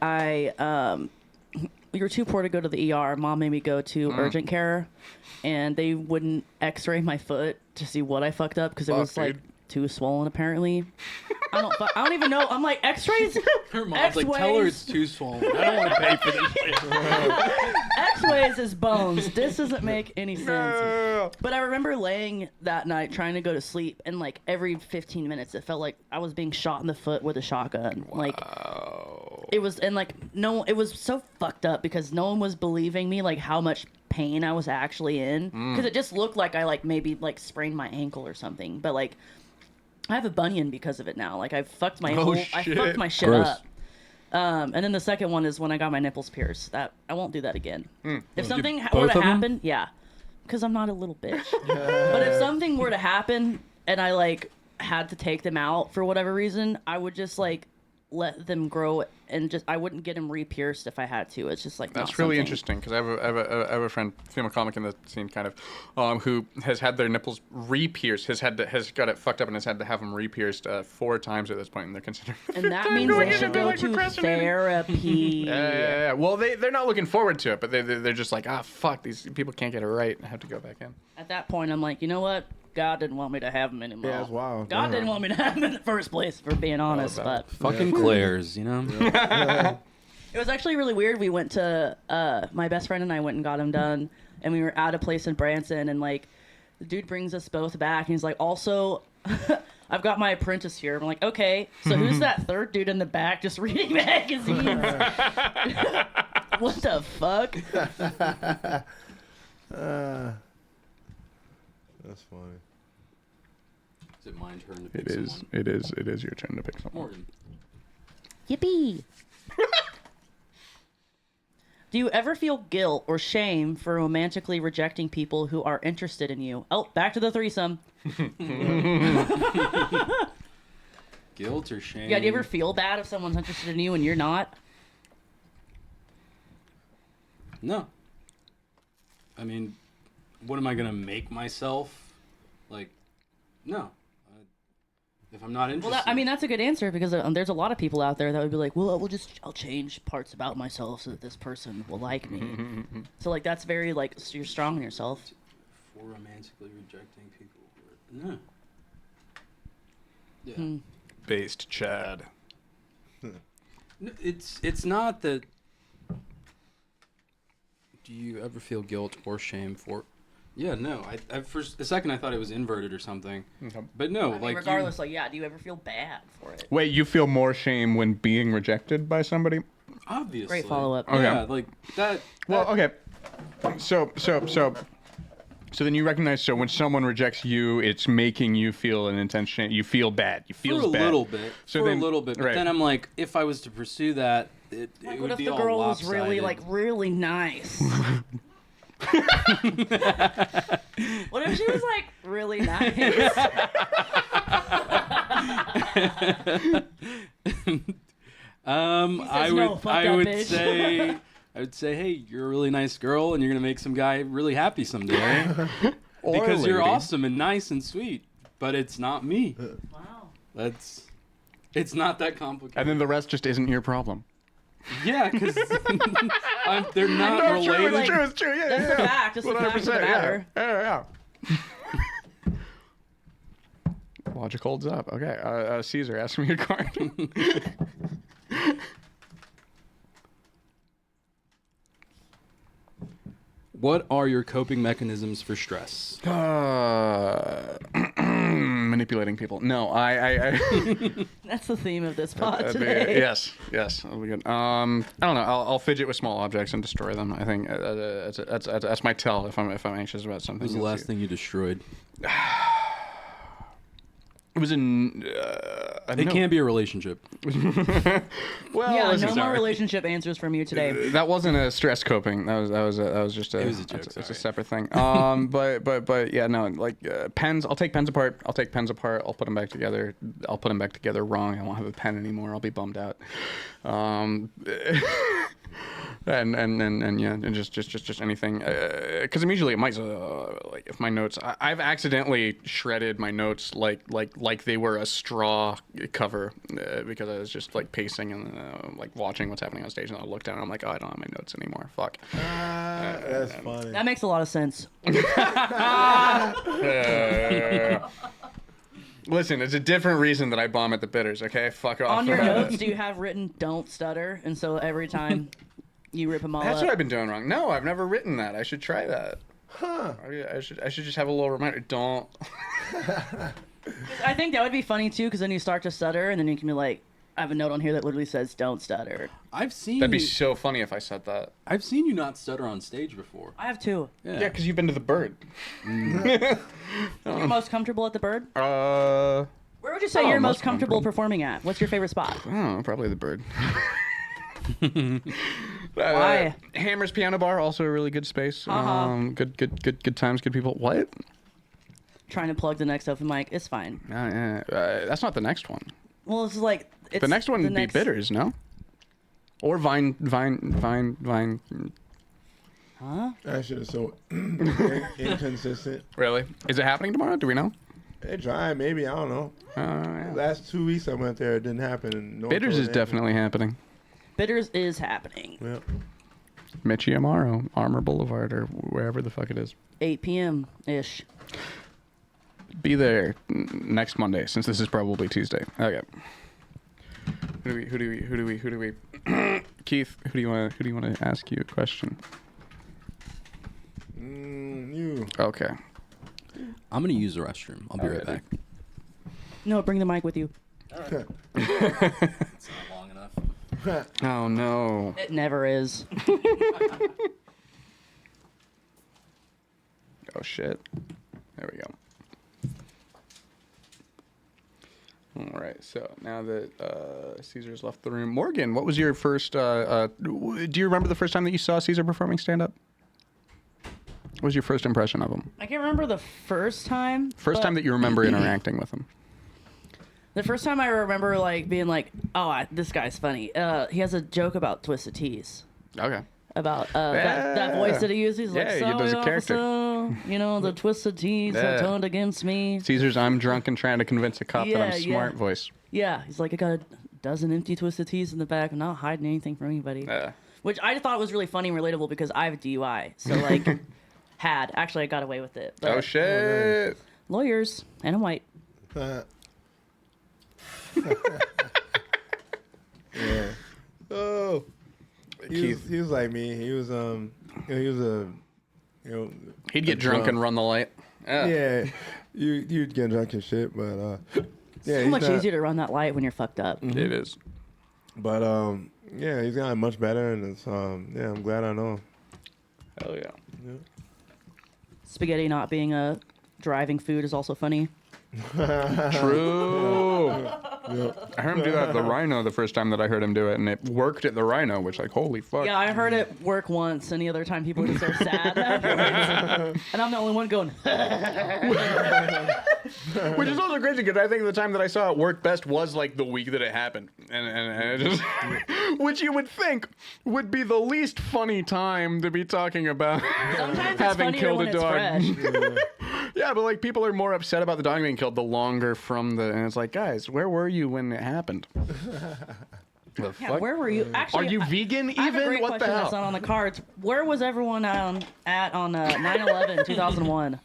A: we were too poor to go to the ER. Mom made me go to urgent care, and they wouldn't x-ray my foot to see what I fucked up because it was like too swollen apparently. I don't even know. I'm like, X-rays.
D: Her mom's like, tell her it's too swollen. I don't want to pay for this shit.
A: X-rays is bones. This doesn't make any sense.
B: No.
A: But I remember laying that night trying to go to sleep, and like every 15 minutes, it felt like I was being shot in the foot with a shotgun. Like it was, and like it was so fucked up because no one was believing me, like how much pain I was actually in, because it just looked like I like maybe like sprained my ankle or something. But like I have a bunion because of it now. Like I fucked my I fucked my shit
D: Gross.
A: up. And then the second one is when I got my nipples pierced. That I won't do that again. If something were
D: both
A: to
D: of them?
A: happen, yeah, because I'm not a little bitch. But if something were to happen and I like had to take them out for whatever reason, I would just like let them grow and just I wouldn't get them re-pierced if I had to. It's just like
B: That's really interesting because I have a friend, female comic in the scene, kind of, who has had their nipples re-pierced, has got it fucked up, and has had to have them re-pierced 4 times at this point, and they're considering.
A: And that means they should go to therapy.
B: Yeah. Well, they're not looking forward to it, but they're just like, fuck, these people can't get it right. I have to go back in.
A: At that point, I'm like, you know what? God didn't want me to have them anymore.
C: Yeah, that's wild.
A: God didn't want me to have them in the first place, for being honest. But
D: Fucking Claire's, you know?
A: it was actually really weird. We went to my best friend and I went and got them done, and we were at a place in Branson, and like the dude brings us both back, and he's like, also, I've got my apprentice here. I'm like, okay, so who's that third dude in the back just reading magazines? What the fuck?
C: That's funny.
D: Is it my turn to pick
B: It is.
D: someone?
B: It is your turn to pick someone.
D: Morgan.
A: Yippee! Do you ever feel guilt or shame for romantically rejecting people who are interested in you? Oh, back to the threesome.
D: Guilt or shame?
A: Yeah, do you ever feel bad if someone's interested in you and you're not?
D: No. I mean, what am I gonna make myself? Like, no. If I'm not interested.
A: Well, that's a good answer because there's a lot of people out there that would be like, well, I'll change parts about myself so that this person will like me. So like that's very like you're strong in yourself.
D: For romantically rejecting people. No. Yeah.
B: Based Chad.
D: No, it's not that. Do you ever feel guilt or shame for? Yeah, no. I for a second I thought it was inverted or something, but no.
A: I mean,
D: like
A: regardless, like yeah, do you ever feel bad for it?
B: Wait, you feel more shame when being rejected by somebody?
D: Obviously.
A: Great follow-up.
B: Okay.
D: Yeah, like that.
B: Well, okay. So then you recognize, so when someone rejects you, it's making you feel an intense shame. You feel bad. You feel
D: For a
B: bad.
D: little bit.
B: So
D: for
B: then-
D: a little bit. But
B: right.
D: then I'm like, if I was to pursue that, it
A: Like,
D: would
A: what if
D: be
A: the
D: all
A: girl was
D: lopsided.
A: really like really nice? What if she was like really nice?
D: I
A: "No,
D: would
A: fuck
D: I
A: that
D: would
A: bitch."
D: say I would say, hey, you're a really nice girl, and you're gonna make some guy really happy someday
B: Or
D: because you're
B: lady.
D: awesome and nice and sweet. But it's not me.
A: Wow.
D: It's not that complicated.
B: And then the rest just isn't your problem.
D: Yeah, because they're not
B: No,
D: related.
A: like-
B: it's true. Yeah,
A: That's the fact. That's the fact of the
B: 100%,
A: matter.
B: Yeah. Logic holds up. Okay, Caesar, ask me a card.
D: What are your coping mechanisms for stress?
B: Manipulating people. No, I
A: That's the theme of this pod today.
B: yes, that'll be good. I don't know. I'll fidget with small objects and destroy them. I think that's my tell if I'm anxious about something.
D: What was the last thing you destroyed?
B: It was in.
D: It can't be a relationship.
B: Well,
A: Yeah,
B: listen,
A: no more
B: sorry.
A: relationship answers from you today.
B: That wasn't a stress coping. That was just a.
D: It was a joke,
B: It's a
D: sorry.
B: separate thing. But yeah, no. Like pens. I'll take pens apart. I'll put them back together. I'll put them back together wrong. I won't have a pen anymore. I'll be bummed out. And yeah, and just anything. Because immediately it might like if my notes. I've accidentally shredded my notes like they were a straw cover because I was just like pacing and like watching what's happening on stage, and I look down and I'm like, oh, I don't have my notes anymore. Fuck.
C: That's funny.
A: That makes a lot of sense.
B: Listen, it's a different reason that I bomb at the bitters. Okay, fuck off.
A: On your notes, do you have written "Don't stutter"? And so every time you rip them all
B: That's
A: up.
B: what I've been doing wrong. No, I've never written that. I should try that.
C: Huh.
B: I should just have a little reminder. Don't.
A: I think that would be funny too, because then you start to stutter, and then you can be like, I have a note on here that literally says "Don't stutter."
D: I've seen
B: That'd be
D: you,
B: so funny if I said that.
D: I've seen you not stutter on stage before.
A: I have two.
B: Yeah, because you've been to the Bird.
A: You're most comfortable at the Bird?
B: Uh,
A: Where would you say you're most comfortable performing at? What's your favorite spot?
B: I don't know, probably the Bird.
A: Why?
B: Hammer's Piano Bar, also a really good space. Good times, good people. What?
A: Trying to plug the next open mic. It's fine.
B: That's not the next one.
A: Well, it's like it's
B: The next one would be Bitters, no? Or Vine.
A: Huh?
C: That shit is so inconsistent.
B: Really? Is it happening tomorrow? Do we know?
C: They tried, maybe, I don't know.
B: Yeah.
C: Last 2 weeks I went there, it didn't happen. And no one
B: Bitters
C: told
B: is
C: me
B: definitely happening.
A: Bitters is happening.
C: anything.
B: Mitchie Amaro, Armour Boulevard, or wherever the fuck it is.
A: 8 p.m. ish.
B: Be there next Monday, since this is probably Tuesday. Okay. Who do we? Keith, who do you want to ask you a question?
C: You.
B: Okay.
D: I'm gonna use the restroom. I'll be right
B: Okay.
D: back.
A: No, bring the mic with you.
D: It's not long enough.
B: Oh no.
A: It never is.
B: Oh shit. There we go. All right. So now that Caesar's left the room, Morgan, what was your first? Do you remember the first time that you saw Caesar performing stand up? What was your first impression of him?
A: I can't remember the first time.
B: First time that you remember interacting with him.
A: The first time I remember like being like, oh, this guy's funny. He has a joke about Twisted Teas.
B: Okay.
A: About that voice that he uses. He's like,
B: Yeah, he
A: sorry,
B: does a character.
A: officer, you know, the Twisted Teas have turned against me.
B: Caesar's "I'm drunk and trying to convince a cop that I'm smart"
A: Yeah.
B: voice.
A: Yeah, he's like, I got a dozen empty Twisted Teas in the back. I'm not hiding anything from anybody. Which I thought was really funny and relatable because I have a DUI. So, like, actually, I got away with it. But
B: Oh shit.
A: lawyers, and I'm white.
C: Yeah.
B: Oh.
C: He was like me. He was
B: He'd get drunk and run the light.
C: Yeah, you'd get drunk and shit, but yeah,
A: So much easier to run that light when you're fucked up.
B: It is.
C: But yeah, he's gotten much better, and it's yeah, I'm glad I know him.
B: Hell yeah.
A: Spaghetti not being a driving food is also funny.
B: True. I heard him do that at the Rhino the first time that I heard him do it, and it worked at the Rhino, which, like, holy fuck.
A: Yeah, I heard it work once, and the other time people were so sad afterwards. And I'm the only one going,
B: Which is also crazy because I think the time that I saw it work best was like the week that it happened, and it just, which you would think would be the least funny time to be talking about
A: sometimes it's
B: having
A: funnier
B: killed
A: when
B: a
A: it's
B: dog.
A: fresh.
B: Yeah, but like people are more upset about the dog being killed the longer from the, and it's like, guys, where were you when it happened? The
A: Yeah,
B: fuck?
A: where were you? Actually,
B: Are you vegan
A: I have a
B: even?
A: great
B: What the
A: question that's
B: hell?
A: not on the cards. Where was everyone at on 9/11 2001?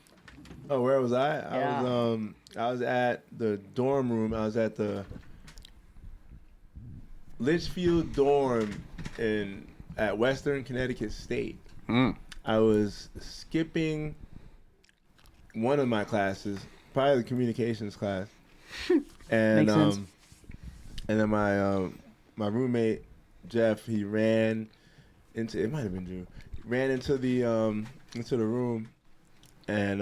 C: Oh, where was I?
A: Yeah.
C: I was at the dorm room. I was at the Litchfield dorm at Western Connecticut State. I was skipping one of my classes, probably the communications class, and
A: Makes sense.
C: and then my roommate Jeff, he ran into, it might have been Drew, ran into the room, and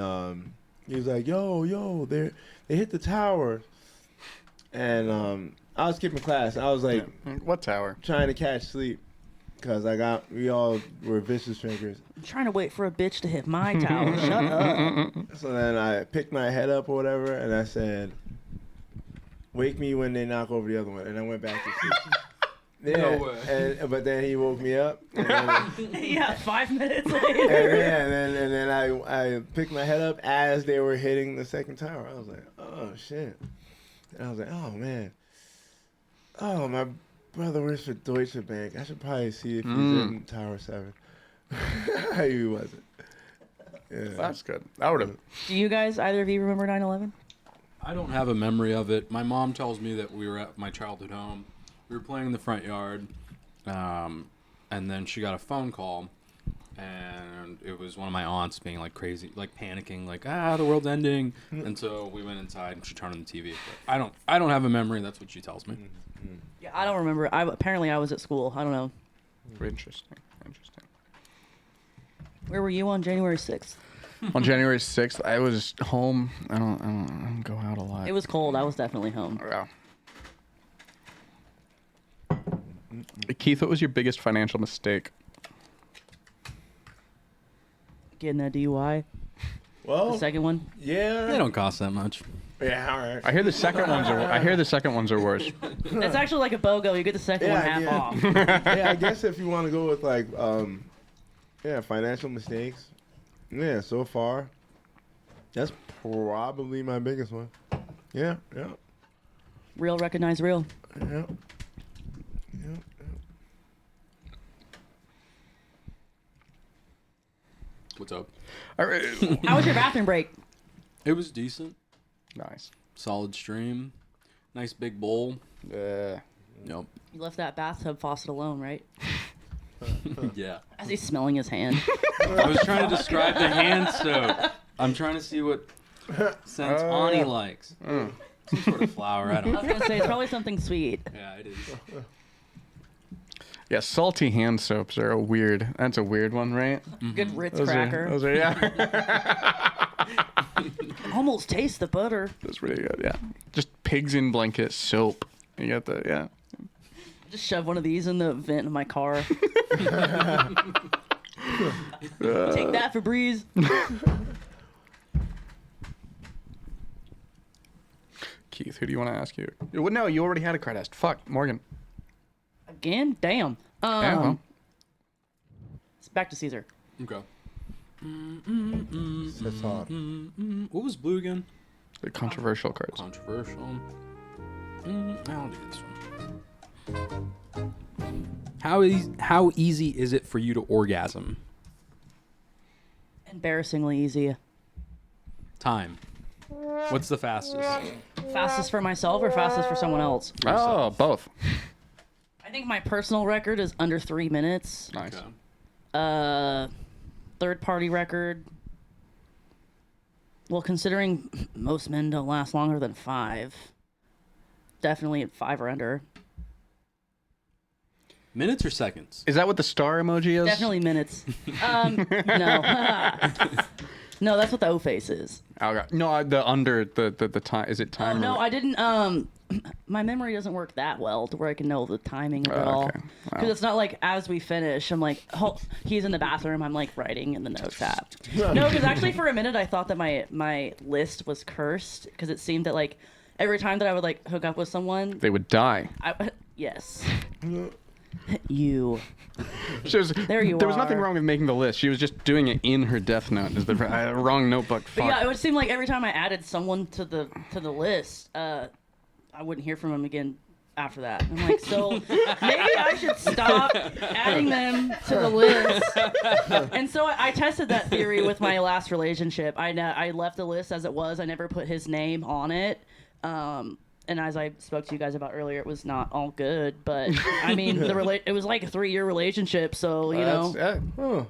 C: he was like, yo, they hit the tower, and I was skipping class. I was like,
B: What tower?
C: trying to catch sleep, cause we all were vicious drinkers.
A: I'm trying to wait for a bitch to hit my tower. Shut up.
C: So then I picked my head up or whatever, and I said, "Wake me when they knock over the other one," and I went back to sleep. Yeah,
D: No way.
C: but then he woke me up. And then,
A: Yeah, 5 minutes
C: and
A: later.
C: then I picked my head up as they were hitting the second tower. I was like, "Oh shit!" And I was like, "Oh man, oh my brother works for Deutsche Bank. I should probably see if he's in Tower 7." He wasn't. Yeah.
B: That's good. I would have.
A: Do you guys, either of you, remember 9/11?
D: I don't have a memory of it. My mom tells me that we were at my childhood home. We were playing in the front yard, and then she got a phone call, and it was one of my aunts being like crazy, like panicking, like the world's ending. And so we went inside and she turned on the TV. But I don't have a memory. That's what she tells me.
A: Yeah, I don't remember. Apparently I was at school. I don't know.
B: Interesting.
A: Where were you on January 6th?
B: On January 6th, I was home. I don't go out a lot.
A: It was cold. I was definitely home.
B: Yeah. Keith, what was your biggest financial mistake?
A: Getting that DUI.
C: Well,
A: The second one.
C: yeah.
D: They don't cost that much.
C: Yeah, all right.
B: I hear the second ones are worse.
A: It's actually like a BOGO. You get the second one half off.
C: Yeah, I guess if you want to go with like, financial mistakes. Yeah, so far, that's probably my biggest one. Yeah.
A: Real recognize real.
C: Yeah.
D: What's up?
B: All right.
A: How was your bathroom break?
D: It was decent.
B: Nice.
D: Solid stream. Nice big bowl.
B: Yeah.
D: Yep.
A: You left that bathtub faucet alone, right?
D: Yeah.
A: As he's smelling his hand.
D: I was trying to describe the hand soap. I'm trying to see what scents Ani likes. Some sort of flower. I
A: I
D: don't
A: was
D: know.
A: gonna say it's probably something sweet.
D: Yeah, it is.
B: Yeah, salty hand soaps are that's a weird one, right?
A: Good Ritz
B: Those
A: cracker.
B: are yeah.
A: Almost taste the butter.
B: That's really good, yeah. Just pigs in blanket soap. You got the, yeah.
A: Just shove one of these in the vent of my car. Take that, Febreze.
B: Keith, who do you want to ask you? Well, no, you already had a card asked. Fuck, Morgan.
A: Again? Damn.
B: Yeah, well.
A: It's back to Caesar.
D: Okay.
C: That's hard.
D: What was blue again?
B: The controversial cards.
D: Controversial. I'll do this one. How easy is it for you to orgasm?
A: Embarrassingly easy.
D: Time. What's the fastest?
A: Fastest for myself or fastest for someone else?
B: Oh, both.
A: I think my personal record is under 3 minutes.
B: Nice.
D: Okay.
A: Third party record. Well, considering most men don't last longer than 5. Definitely at 5 or under.
D: Minutes or seconds?
B: Is that what the star emoji is?
A: Definitely minutes. No. No, that's what the O face is.
B: Oh, God. No, the under the time. Is it
A: Oh,
B: time?
A: no,
B: or-
A: I didn't. My memory doesn't work that well to where I can know the timing of it
B: Oh,
A: all.
B: okay.
A: Because
B: Wow.
A: it's not like as we finish, I'm like, oh, he's in the bathroom. I'm like writing in the notes app. No, because actually for a minute I thought that my list was cursed because it seemed that like every time that I would like hook up with someone,
B: They would die.
A: yes, you.
B: There
A: you
B: There was nothing
A: are.
B: wrong with making the list. She was just doing it in her death note. Is the wrong notebook.
A: But
B: Fuck.
A: yeah, it would seem like every time I added someone to the list, I wouldn't hear from him again after that. I'm like, so maybe I should stop adding them to the list. And so I tested that theory with my last relationship. I left the list as it was. I never put his name on it. And as I spoke to you guys about earlier, it was not all good. But I mean, it was like a 3-year relationship, so you know,
C: Huh.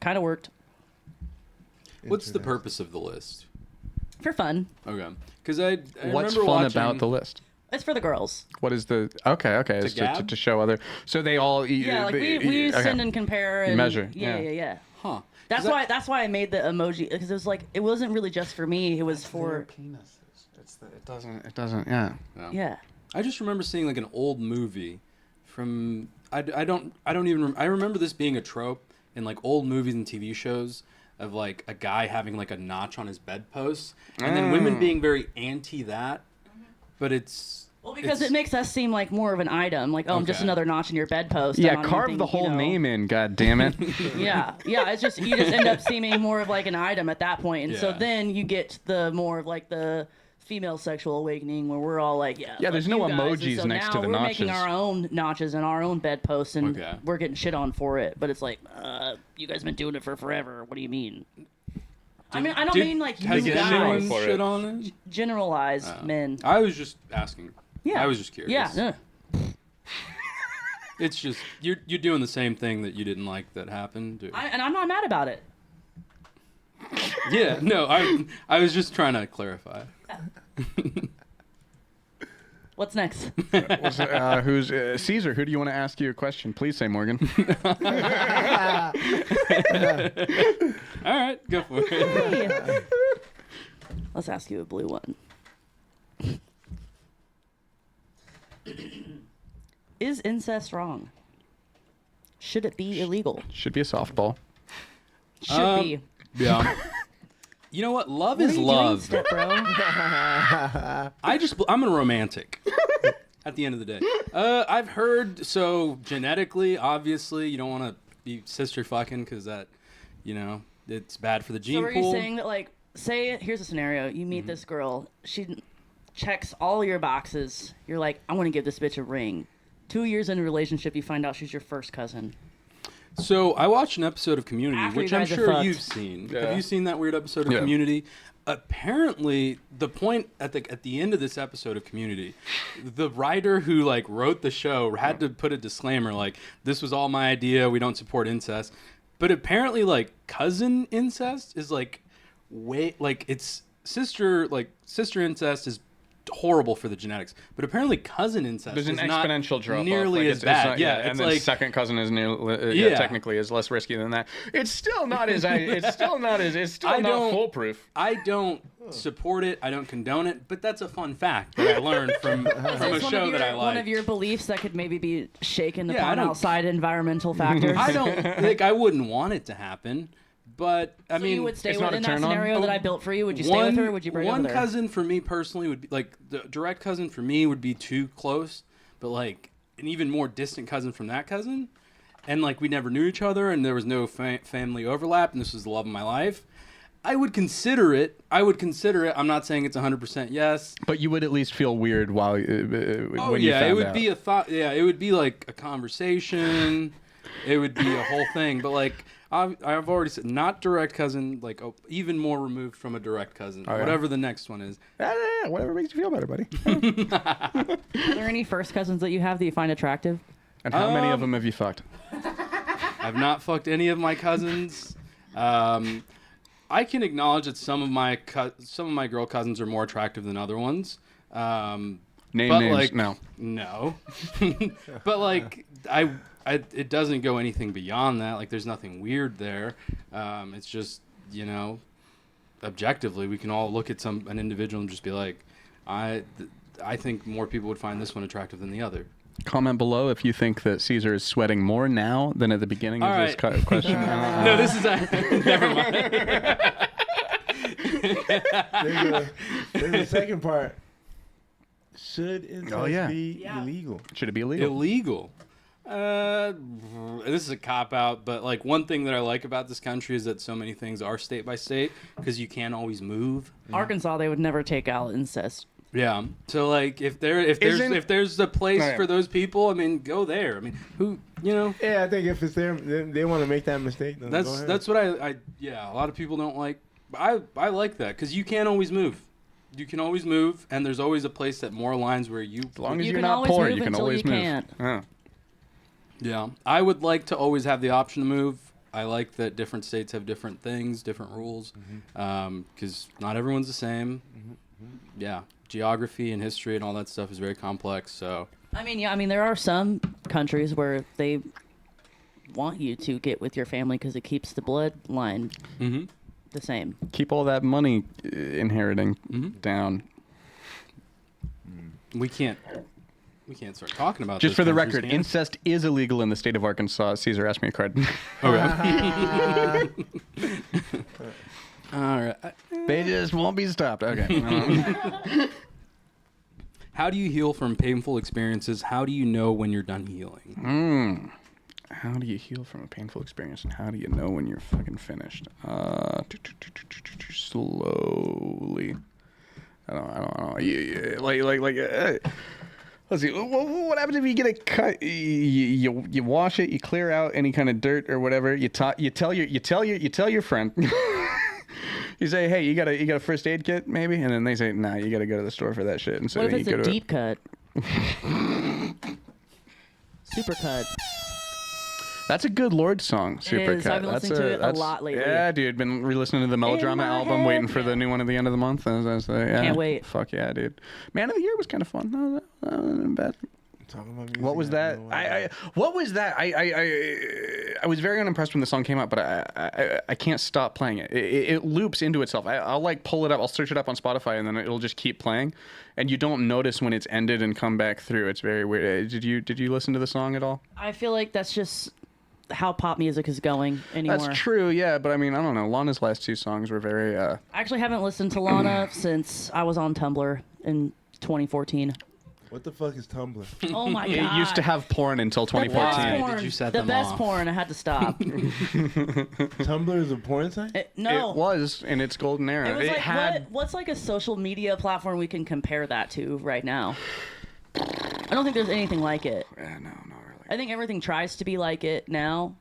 A: kind of worked
D: What's the purpose of the list?
A: for fun.
D: Okay. Because I
B: What's
D: remember
B: fun
D: watching,
B: about the list?
A: It's for the girls.
B: What is the okay? It's
D: gab?
B: to show other. So they all.
A: Yeah, like we send and compare and
B: Measure,
A: Yeah,
B: yeah.
A: yeah.
D: Huh.
A: That's
D: 'Cause
A: why I made the emoji because it was like it wasn't really just for me. It was for
B: penises. It doesn't. Yeah.
A: yeah.
D: I just remember seeing like an old movie from I don't even I remember this being a trope in like old movies and TV shows of like a guy having like a notch on his bedpost and then women being very anti that, but it's
A: Well, because it makes us seem like more of an item. Like, oh, I'm just
D: Okay.
A: another notch in your bedpost.
B: Yeah,
A: I'm not
B: carve
A: anything,
B: the whole
A: you know.
B: name in. God damn it.
A: Yeah. It's just you just end up seeming more of like an item at that point, and so
D: Yeah.
A: then you get the more of like the female sexual awakening where we're all like,
B: Yeah, there's no
A: fuck you guys. And
B: emojis
A: so
B: next
A: now
B: to the
A: we're making
B: notches.
A: our own notches and our own bedposts, and
D: Okay.
A: we're getting shit on for it. But it's like, you guys have been doing it for forever. What do you mean? I mean, I don't
D: Did-
A: mean like
D: has
A: you
D: anyone
A: guys.
B: for
D: shit
B: it.
D: on it?
A: Generalize men.
D: I was just asking.
A: Yeah.
D: I was just curious.
A: Yeah.
D: It's just you're doing the same thing that you didn't like that happened. Or...
A: And I'm not mad about it.
D: Yeah, no, I was just trying to clarify.
A: What's next?
B: Who's Caesar? Who do you want to ask you a question? Please say Morgan.
D: All right, go for it.
A: Hey. Let's ask you a blue one. Is incest wrong? Should it be illegal?
B: Should be a softball.
A: Should be.
D: Yeah. You know what? Love
A: What
D: is
A: are you
D: love.
A: doing, step bro?
D: I'm a romantic. At the end of the day, I've heard so genetically, obviously, you don't want to be sister fucking because that, it's bad for the gene
A: So are
D: pool.
A: you saying that, like, say, here's a scenario. You meet this girl. She checks all your boxes. You're like, I want to give this bitch a ring. 2 years into a relationship, you find out she's your first cousin.
D: So I watched an episode of Community,
A: After
D: which
A: you
D: I'm
A: guys are
D: sure
A: fucked.
D: you've seen.
B: Yeah.
D: Have you seen that weird episode of
B: Yeah.
D: Community? Apparently, the point at the end of this episode of Community, the writer who wrote the show had to put a disclaimer like, "This was all my idea. We don't support incest." But apparently, cousin incest is it's sister incest is horrible for the genetics, but apparently cousin incest
B: There's an
D: is not
B: exponential drop
D: nearly
B: off.
D: as bad.
B: Not,
D: yeah,
B: and
D: it's
B: then
D: like
B: second cousin is
D: Yeah.
B: technically is less risky than that. It's still not as it's still not foolproof.
D: I don't support it. I don't condone it, but that's a fun fact that I learned from a
A: It's
D: show that I like.
A: one of your beliefs that could maybe be shaken
D: Yeah, I
A: upon
D: don't-
A: outside environmental factors.
D: I don't I wouldn't want it to happen, but I
A: So
D: mean,
A: you would stay
B: it's not
A: within
B: a
A: that
B: turn on?
A: scenario that I built for you? Would you stay with her or would you break up
D: one
A: with her?
D: cousin for me personally would be the direct cousin for me would be too close, but an even more distant cousin from that cousin, and we never knew each other and there was no family overlap and this was the love of my life. I would consider it. I'm not saying it's 100% yes.
B: But you would at least feel weird while when you
D: Yeah,
B: found
D: it would
B: out.
D: be a thought. Yeah, it would be like a conversation. It would be a whole thing. But I've already said, not direct cousin. Even more removed from a direct cousin.
B: yeah.
D: Whatever the next one is.
B: Yeah, whatever makes you feel better, buddy.
A: Are there any first cousins that you have that you find attractive?
B: And how many of them have you fucked?
D: I've not fucked any of my cousins. I can acknowledge that some of my girl cousins are more attractive than other ones.
B: Name
D: But,
B: names. No.
D: No. But it doesn't go anything beyond that. There's nothing weird there. It's just, objectively, we can all look at an individual and just be like, I think more people would find this one attractive than the other.
B: Comment below if you think that Caesar is sweating more now than at the beginning of this question.
D: No, this is never mind.
C: There's a second part. Should incest
B: yeah.
C: be illegal?
B: Should it be illegal?
D: Illegal. This is a cop out, but one thing that I like about this country is that so many things are state by state because you can't always move.
A: Arkansas, they would never take out incest.
D: Yeah. So if there's a place
B: Right.
D: for those people, I mean, go there. I mean, who
C: Yeah, I think if it's them, they want to make that mistake. Then go ahead.
D: that's what I a lot of people don't like. But I like that because you can't always move. You can always move, and there's always a place that more aligns where you.
B: As long as
A: You
B: you're
A: can
B: not
A: always
B: poor,
A: move
B: you can
A: until
B: always
A: you
B: move.
A: can't.
B: Yeah.
D: Yeah, I would like to always have the option to move. I like that different states have different things, different rules, because not everyone's the same. Yeah, geography and history and all that stuff is very complex. So
A: I mean, there are some countries where they want you to get with your family because it keeps the bloodline the same.
B: Keep all that money inheriting down.
D: we can't start talking about
B: Just
D: those
B: for the
D: countries,
B: record,
D: can we?
B: incest is illegal in the state of Arkansas. Caesar asked me a card.
D: Okay. All right.
B: They just won't be stopped. Okay.
D: How do you heal from painful experiences? How do you know when you're done healing?
B: How do you heal from a painful experience, and how do you know when you're fucking finished? Slowly. I don't know. Let's see. What happens if you get a cut? You wash it. You clear out any kind of dirt or whatever. You tell your friend. You say, hey, you got a first aid kit, maybe? And then they say, nah, you got to go to the store for that shit. And so
A: What if
B: then
A: it's
B: you
A: a
B: go to
A: deep cut? Super cut.
B: That's a good Lord song, Supercut.
A: is. I've been listening to it a lot lately.
B: Yeah, dude. Been re-listening to the Melodrama
A: my
B: album,
A: head,
B: waiting for the new one at the end of the month. Yeah.
A: Can't wait.
B: Fuck yeah, dude. Man of the Year was kind of fun. No, that wasn't bad.
C: Talking about music,
B: What was that? What was that? I was very unimpressed when the song came out, but I can't stop playing it. It loops into itself. I'll like pull it up. I'll search it up on Spotify, and then it'll just keep playing, and you don't notice when it's ended and come back through. It's very weird. Did you listen to the song at all?
A: I feel like that's just how pop music is going anymore.
B: That's true, yeah, but I mean, I don't know. Lana's last two songs were very.
A: I actually haven't listened to Lana since I was on Tumblr in 2014.
C: What the fuck is Tumblr?
A: Oh my god!
B: It used to have porn until
A: the best
B: 2014.
A: porn.
D: Did you set
A: the
D: them
A: best
D: off?
A: porn. I had to stop.
C: Tumblr is a porn site?
A: No.
B: It was in its golden era.
A: It was like,
B: had.
A: what's like a social media platform we can compare that to right now? I don't think there's anything like it.
B: Yeah, no, not really.
A: I think everything tries to be like it now,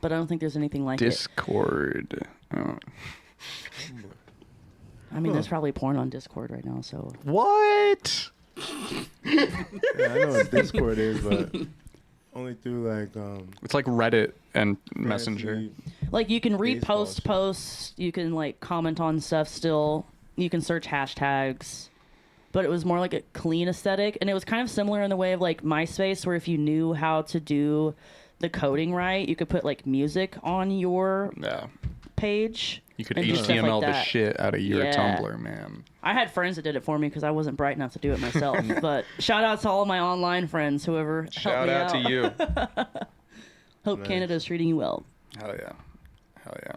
A: but I don't think there's anything like it.
B: Discord. Oh.
A: I mean, there's probably porn on Discord right now, so.
B: What?
C: Yeah, I know what Discord is, but only through like
B: It's like Reddit and Messenger.
C: fancy-
A: Like, you can
C: Baseball
A: repost
C: shit.
A: posts, you can, like, comment on stuff still, you can search hashtags, but it was more like a clean aesthetic, and it was kind of similar in the way of, like, MySpace, where if you knew how to do the coding right, you could put, like, music on your
B: Yeah.
A: page.
B: You could
A: and do stuff like
B: HTML the
A: that.
B: shit out of your
A: Yeah.
B: Tumblr, man.
A: I had friends that did it for me because I wasn't bright enough to do it myself. But shout out to all of my online friends, whoever helped
B: Shout
A: me
B: out to you.
A: Hope
C: Nice.
A: Canada's treating you well.
B: Hell yeah. Hell yeah.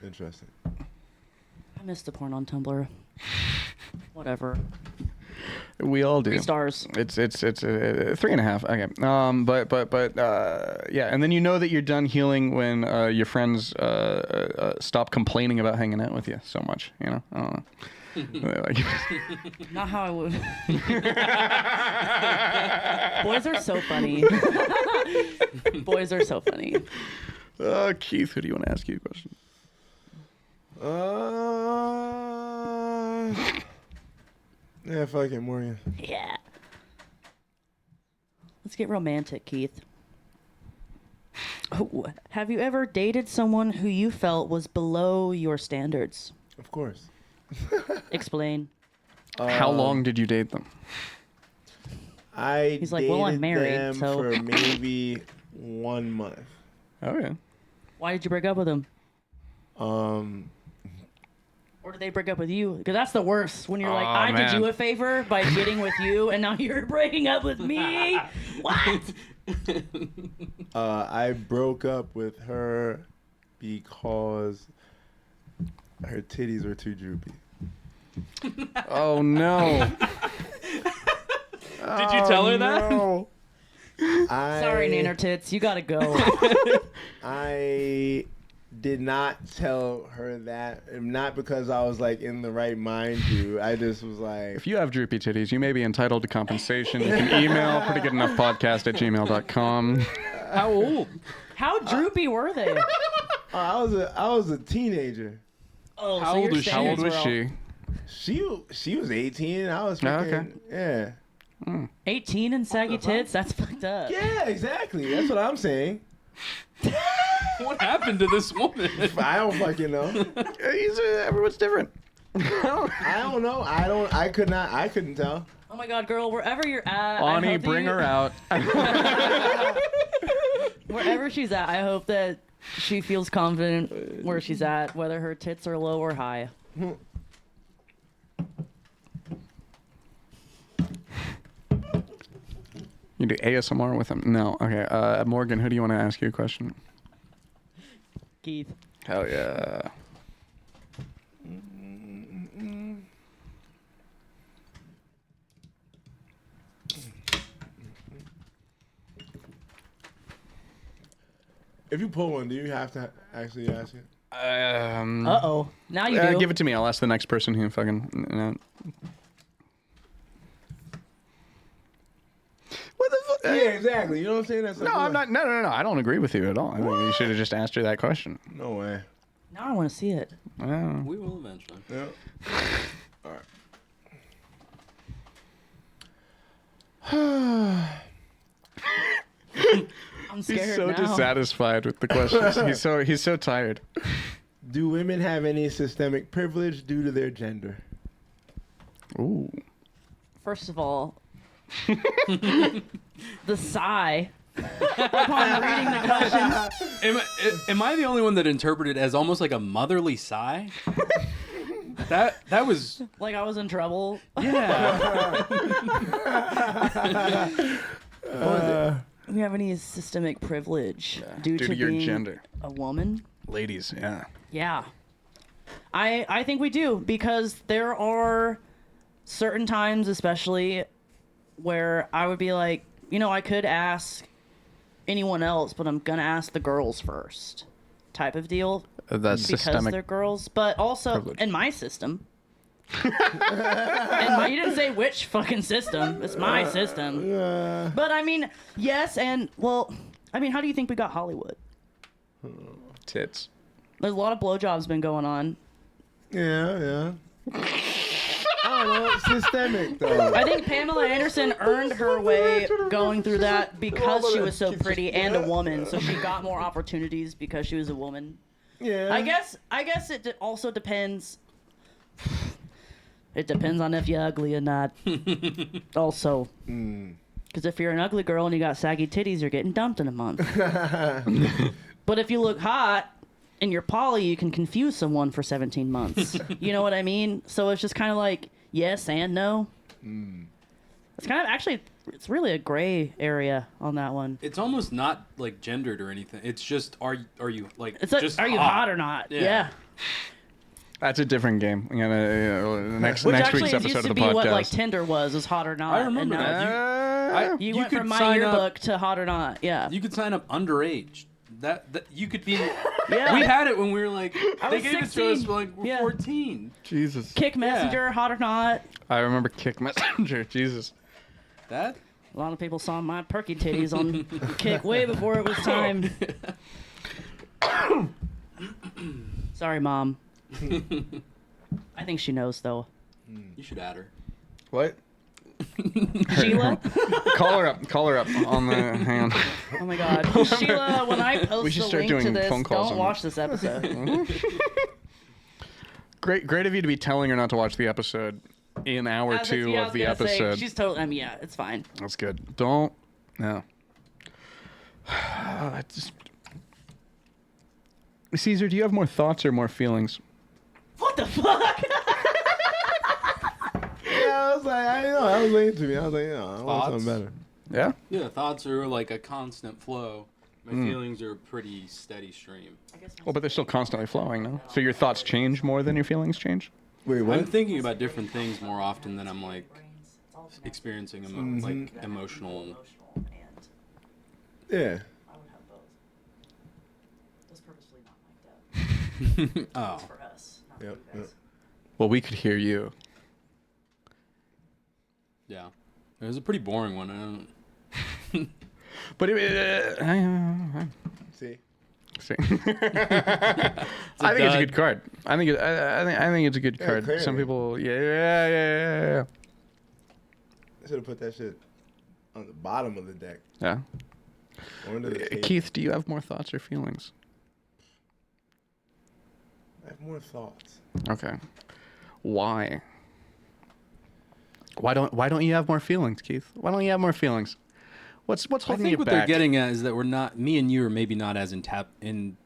C: Interesting.
A: I missed the porn on Tumblr. Whatever.
B: We all do.
A: 3 stars.
B: It's 3.5. Okay. But yeah, and then you know that you're done healing when your friends stop complaining about hanging out with you so much. You know, I don't know. Like,
A: Not how I would. Boys are so funny. Boys are so funny.
B: Keith, who do you want to ask you a question?
C: Yeah, fuck it, Morgan.
A: Yeah. Let's get romantic, Keith. Oh, have you ever dated someone who you felt was below your standards?
C: Of course.
A: Explain.
B: How long did you date them?
C: I
A: He's like, well, I'm
C: dated
A: married,
C: them
A: so-
C: for maybe 1 month.
B: Okay.
A: Why did you break up with him?
C: Um,
A: Or did they break up with you? Because that's the worst. When you're like,
B: Aw,
A: I did
B: man.
A: you a favor by getting with you, and now you're breaking up with me. What?
C: I broke up with her because her titties were too droopy.
B: Oh no.
D: Did you tell her that?
B: No.
A: Sorry, Nanner Tits. You gotta go.
C: I did not tell her that, and not because I was like in the right mind to. I just was like,
B: If you have droopy titties, you may be entitled to compensation. You can email prettygoodenoughpodcast@gmail.com.
D: How old?
A: How droopy were they?
C: I was a teenager.
A: Oh,
D: How
A: so
D: old
A: your
D: was she?
B: How old
A: standards
B: was
A: were all-
B: she?
C: She was 18. I was
B: Oh,
C: freaking,
B: okay.
C: yeah.
A: 18 and saggy tits? That's fucked up.
C: Yeah, exactly. That's what I'm saying.
D: What happened to this woman?
C: I don't fucking know.
B: Everyone's different.
C: I don't know. I couldn't tell.
A: Oh my god, girl, wherever you're at,
B: Bonnie,
A: I hope
B: bring
A: you-
B: her out.
A: Wherever she's at, I hope that she feels confident where she's at, whether her tits are low or high.
B: You do ASMR with him? No. Okay. Morgan, who do you want to ask you a question?
A: Keith.
B: Hell yeah.
C: If you pull one, do you have to actually ask it?
A: Uh-oh. Now you do.
B: Give it to me. I'll ask the next person who fucking. What the fuck?
C: Yeah, exactly. You know what I'm saying? That's
B: No, I'm not. No. I don't agree with you at all. I think you should have just asked her that question.
C: No way.
A: Now I want to see it.
B: Oh.
D: We will eventually.
C: Yeah. All right.
A: I'm scared
B: He's so
A: now.
B: dissatisfied with the questions. He's so tired.
C: Do women have any systemic privilege due to their gender?
B: Ooh.
A: First of all, the sigh upon reading the questions.
D: Am I the only one that interpreted it as almost like a motherly sigh? That was
A: Like I was in trouble.
D: yeah.
A: Do you have any systemic privilege due
B: Due
A: to
B: to your
A: being
B: gender.
A: a woman?
B: Ladies, yeah.
A: Yeah. I think we do, because there are certain times, especially, where I would be like, I could ask anyone else, but I'm going to ask the girls first type of deal.
B: That's
A: Because
B: systemic.
A: they're girls. But also,
B: privilege.
A: in my system. You didn't say which fucking system. It's my system. But I mean, yes, and, how do you think we got Hollywood?
B: Tits.
A: There's a lot of blowjobs been going on.
C: Yeah. I don't know. Systemic, though.
A: I think Pamela Anderson earned her way going through that because she was so pretty and a woman, so she got more opportunities because she was a woman.
C: Yeah.
A: I guess it also depends. It depends on if you're ugly or not. Also. Because if you're an ugly girl and you got saggy titties, you're getting dumped in a month. But if you look hot and you're poly, you can confuse someone for 17 months. You know what I mean? So it's just kind of like yes and no. It's kind of actually, it's really a gray area on that one.
D: It's almost not like gendered or anything. It's just are you like
A: It's like,
D: just
A: are you hot or not? Yeah.
B: That's a different game. You know, next
A: Which
B: next
A: actually
B: week's
A: used
B: episode
A: to
B: of
A: be
B: the podcast.
A: what like Tinder was hot or not.
D: I remember
A: and now
D: that.
A: You
D: You
A: went
D: could
A: from my
D: sign up-
A: yearbook to hot or not. Yeah.
D: You could sign up underage. That you could be.
A: Yeah.
D: We had it when we were like.
A: I
D: They
A: was
D: gave it to us
A: 16.
D: when like we're
A: Yeah.
D: 14.
B: Jesus.
A: Kick Messenger, hot or not.
B: I remember Kick Messenger. Jesus.
D: That.
A: A lot of people saw my perky titties on Kick way before it was time. Sorry, Mom. I think she knows, though.
D: You should add her.
B: What?
A: Sheila?
B: Call her up on the hang on.
A: Oh, my God. Sheila, when I
B: We
A: post
B: should
A: the
B: start
A: link to
B: doing
A: this,
B: phone calls
A: don't
B: on
A: watch this episode.
B: Great of you to be telling her not to watch the episode in hour
A: As if-
B: 2
A: yeah, I
B: of
A: was
B: the
A: gonna say,
B: episode.
A: she's totally, I mean, yeah, it's fine.
B: That's good. Don't. No. Just... Caesar, do you have more thoughts or more feelings?
A: What the fuck?
C: Yeah, I was like, I know. I was waiting to me. I was like, I want
D: Thoughts?
C: something better.
B: Yeah?
D: Yeah, thoughts are like a constant flow. My feelings are a pretty steady stream.
B: Well, but they're still constantly flowing, no? So your thoughts change more than your feelings change?
C: Wait,
D: I'm
C: what?
D: thinking about different things more often than I'm like experiencing like emotional.
C: Yeah.
D: Oh,
C: Yep.
B: Well, we could hear you.
D: yeah. It was a pretty boring one. I don't.
B: But
C: See?
B: see. I think it's a good card. I think it's a good
C: Yeah,
B: card.
C: clearly.
B: Some people, yeah.
C: I should have put that shit on the bottom of the deck.
B: Yeah.
C: Or under the table.
B: Keith, do you have more thoughts or feelings?
C: I have more thoughts.
B: Okay. Why? Why don't you have more feelings, Keith? Why don't you have more feelings? What's
D: I
B: holding you
D: think what
B: back?
D: they're getting at is that we're not. Me and you are maybe not as tapped in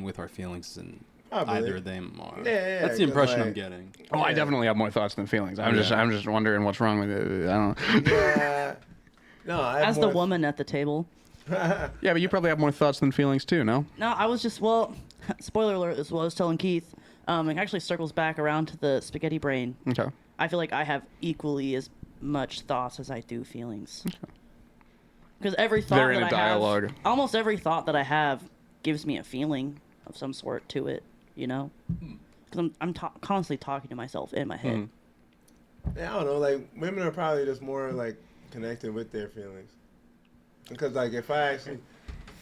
D: with our feelings than
C: Probably.
D: either of them are.
C: Yeah,
D: That's the
C: 'cause,
D: impression I'm
C: like-
D: getting.
B: Oh, I definitely have more thoughts than feelings. I'm just wondering what's wrong with it. I don't know.
C: Yeah. No, I have
A: As the woman at the table.
B: Yeah, but you probably have more thoughts than feelings too, no?
A: No, I was just, spoiler alert, is what I was telling Keith. It actually circles back around to the spaghetti brain.
B: Okay.
A: I feel like I have equally as much thoughts as I do feelings. Because every thought
B: They're in
A: that
B: a
A: I have,
B: dialogue.
A: almost every thought that I have gives me a feeling of some sort to it, you know? Because I'm constantly talking to myself in my head.
C: Yeah, I don't know. Like, women are probably just more, like, connected with their feelings. Because, like, if I actually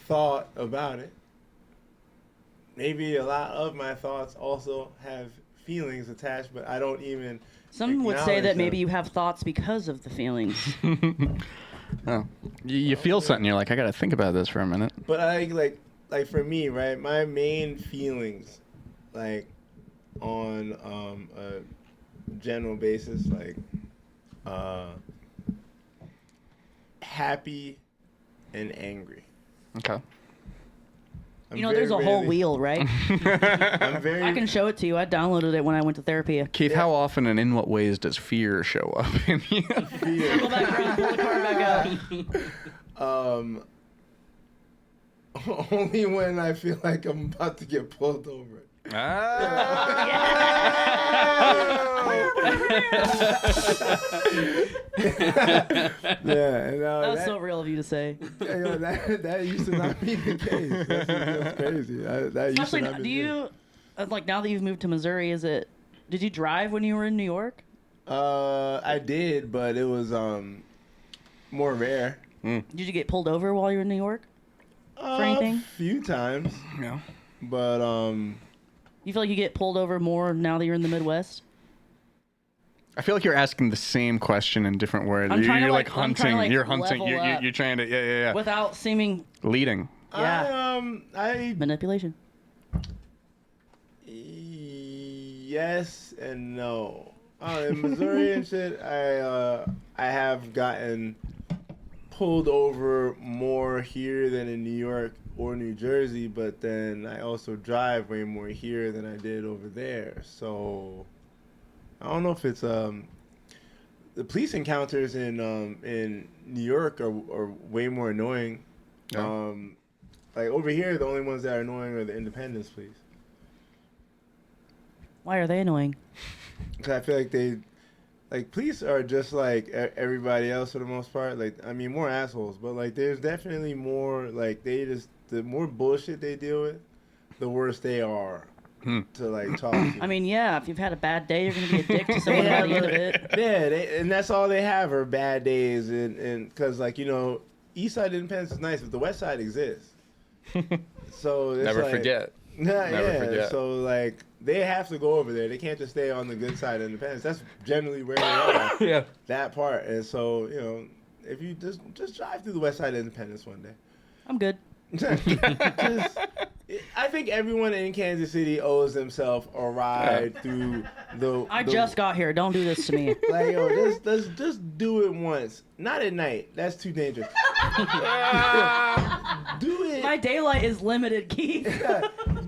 C: thought about it, maybe a lot of my thoughts also have feelings attached, but I don't even.
A: Some would say
C: acknowledge
A: that maybe
C: them.
A: you have thoughts because of the feelings.
B: Oh. You feel something. You're like, I got to think about this for a minute.
C: But I like for me, right? My main feelings, like on a general basis, like happy and angry.
B: Okay.
C: I'm
A: You know, there's a whole
C: rarely-
A: wheel, right?
C: I'm very.
A: I can show it to you. I downloaded it when I went to therapy.
B: Keith, how often and in what ways does fear show up in you?
A: Circle back around, pull the card back out.
C: Only when I feel like I'm about to get pulled over. Yeah, and
A: That's so real of you to say.
C: that used to not be the case. That's crazy. That used
A: Especially,
C: to not be
A: do you, like, now that you've moved to Missouri, did you drive when you were in New York?
C: I did, but it was more rare.
A: Did you get pulled over while you were in New York? For anything?
C: A few times,
B: Yeah.
C: but
A: You feel like you get pulled over more now that you're in the Midwest?
B: I feel like you're asking the same question in different words.
A: I'm trying to,
B: You're
A: like-
B: like
A: I'm trying
B: hunting.
A: to, like,
B: You're hunting.
A: level up.
B: You're trying to. Yeah.
A: Without seeming
B: Leading.
A: Yeah.
C: I
A: manipulation.
C: yes and no. In Missouri and shit, I have gotten pulled over more here than in New York or New Jersey, but then I also drive way more here than I did over there. So I don't know if it's the police encounters in New York are way more annoying.
B: Yeah.
C: Like over here, the only ones that are annoying are the Independence police.
A: Why are they annoying?
C: Because I feel like police are just like everybody else for the most part. Like, I mean, more assholes, but like, there's definitely more, like, the more bullshit they deal with, the worse they are to like talk to.
A: I mean, yeah, if you've had a bad day, you're going to be a dick to someone by the end of it.
C: Yeah, and that's all they have are bad days, and because, like, you know, East Side Independence is nice, but the West Side exists. So it's
B: Never
C: like,
B: forget.
C: Yeah,
B: Never forget.
C: So like they have to go over there. They can't just stay on the good side of Independence. That's generally where they are.
B: Yeah.
C: That part. And so, you know, if you just drive through the West Side of Independence one day.
A: I'm good.
C: I think everyone in Kansas City owes themselves a ride through the.
A: I just got here. Don't do this to me.
C: Like, yo, just do it once. Not at night. That's too dangerous. Do it.
A: My daylight is limited, Keith.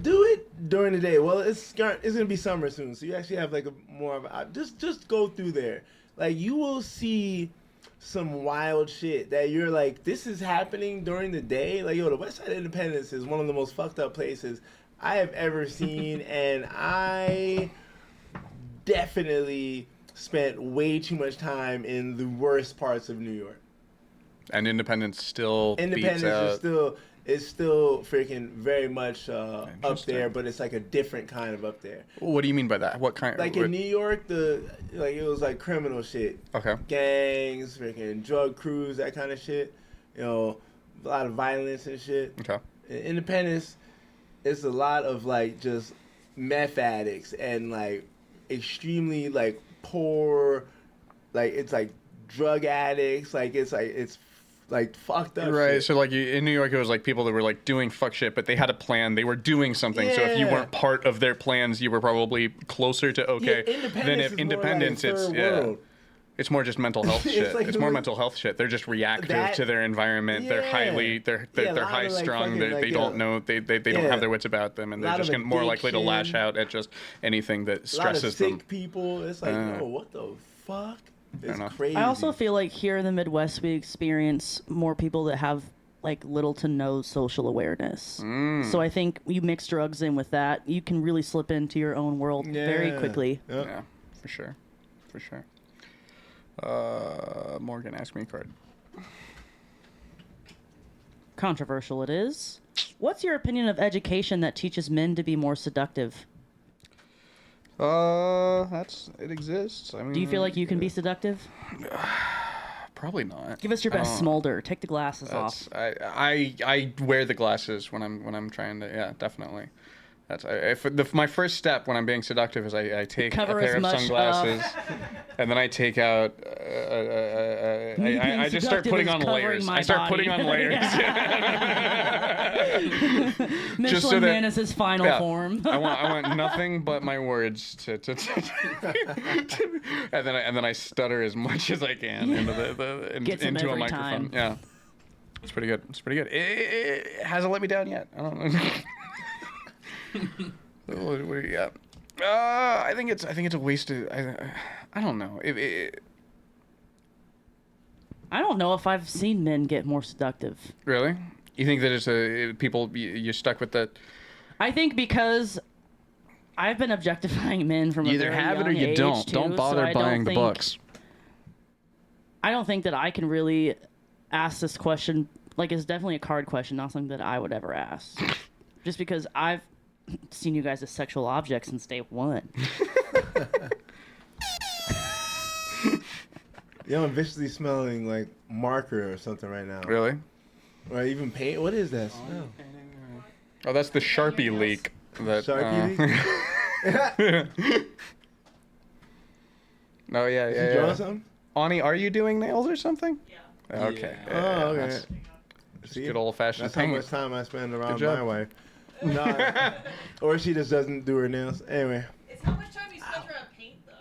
C: Do it during the day. Well, it's gonna be summer soon, so you actually have like a more of a, just go through there. Like, you will see some wild shit that you're like, this is happening during the day. Like, yo, the West Side of Independence is one of the most fucked up places I have ever seen, and I definitely spent way too much time in the worst parts of New York.
B: And Independence still
C: Independence
B: beats out.
C: is still freaking very much up
B: Interesting.
C: there, but it's like a different kind of up there.
B: What do you mean by that? What kind?
C: Like in New York, it was like criminal shit,
B: Okay.
C: gangs, freaking drug crews, that kind of shit. You know, a lot of violence and shit.
B: Okay.
C: In Independence, it's a lot of like just meth addicts and like extremely like poor, like it's like drug addicts, it's fucked up.
B: Right.
C: shit.
B: So like in New York, it was like people that were like doing fuck shit, but they had a plan. They were doing something. So if you
C: Yeah.
B: weren't part of their plans, you were probably closer to okay. Than if Independence, it's
C: world.
B: it's more just mental health
C: It's
B: shit.
C: like
B: It's more mental health shit. They're just reactive
C: That-
B: to their environment. They're
C: Yeah.
B: highly
C: Yeah, a
B: they're
C: lot
B: high
C: of, like,
B: strung.
C: fucking,
B: They
C: like,
B: don't
C: yeah.
B: know they don't
C: Yeah.
B: have their wits about them, and they're
C: Lot
B: just
C: of
B: more likely to lash
C: addiction.
B: out at just anything that
C: A lot of
B: stresses
C: sick
B: them.
C: people. It's like, yo, what the fuck? It's
B: enough.
C: crazy.
A: I also feel like here in the Midwest, we experience more people that have like little to no social awareness. So I think you mix drugs in with that, you can really slip into your own world very
C: Yeah.
A: quickly.
C: Yep.
B: Yeah, for sure. Morgan, ask me a card.
A: Controversial it is. What's your opinion of education that teaches men to be more seductive?
B: It exists. I mean,
A: Do you feel like you can be seductive?
B: Probably not.
A: Give us your best smolder. Take the glasses off.
B: I wear the glasses when I'm trying to. Yeah, definitely. My first step when I'm being seductive is I take
A: Cover
B: a pair
A: as
B: of
A: much
B: sunglasses, and then I take out. I just start
A: seductive
B: putting
A: is
B: on
A: covering
B: layers.
A: my
B: I start
A: body.
B: putting on layers.
A: Michelin
B: Just so that-
A: Man is his final
B: Yeah.
A: form.
B: I want nothing but my words to and then I stutter as much as I can
A: Gets 'em
B: into a
A: every
B: microphone.
A: time.
B: Yeah, it's pretty good. It's pretty good. It hasn't let me down yet. I don't know. What do you got? I think it's a waste of. I don't know.
A: I don't know if I've seen men get more seductive.
B: Really? You think that it's people you're stuck with that?
A: I think because I've been objectifying men from
B: You
A: a
B: either
A: very
B: have it or
A: young
B: you
A: age,
B: don't.
A: too,
B: Don't
A: so
B: bother
A: I don't
B: buying the
A: think-
B: books.
A: I don't think that I can really ask this question. Like, it's definitely a card question, not something that I would ever ask. Just because I've seen you guys as sexual objects since day one.
C: Yo, I'm viciously smelling like marker or something right now.
B: Really?
C: Or even paint. What is that smell?
B: Oh, that's the Sharpie leak. That,
C: Sharpie leak?
B: No, yeah.
C: You drawing something?
B: Ani, are you doing nails or something?
A: Yeah.
B: Okay.
D: Yeah.
C: Oh, okay.
B: That's
C: See?
B: good old-fashioned
C: That's how
B: thing.
C: much time I spend around
B: job.
C: my wife. No, or she just doesn't do her nails. Anyway.
E: It's how much time you spent around paint, though.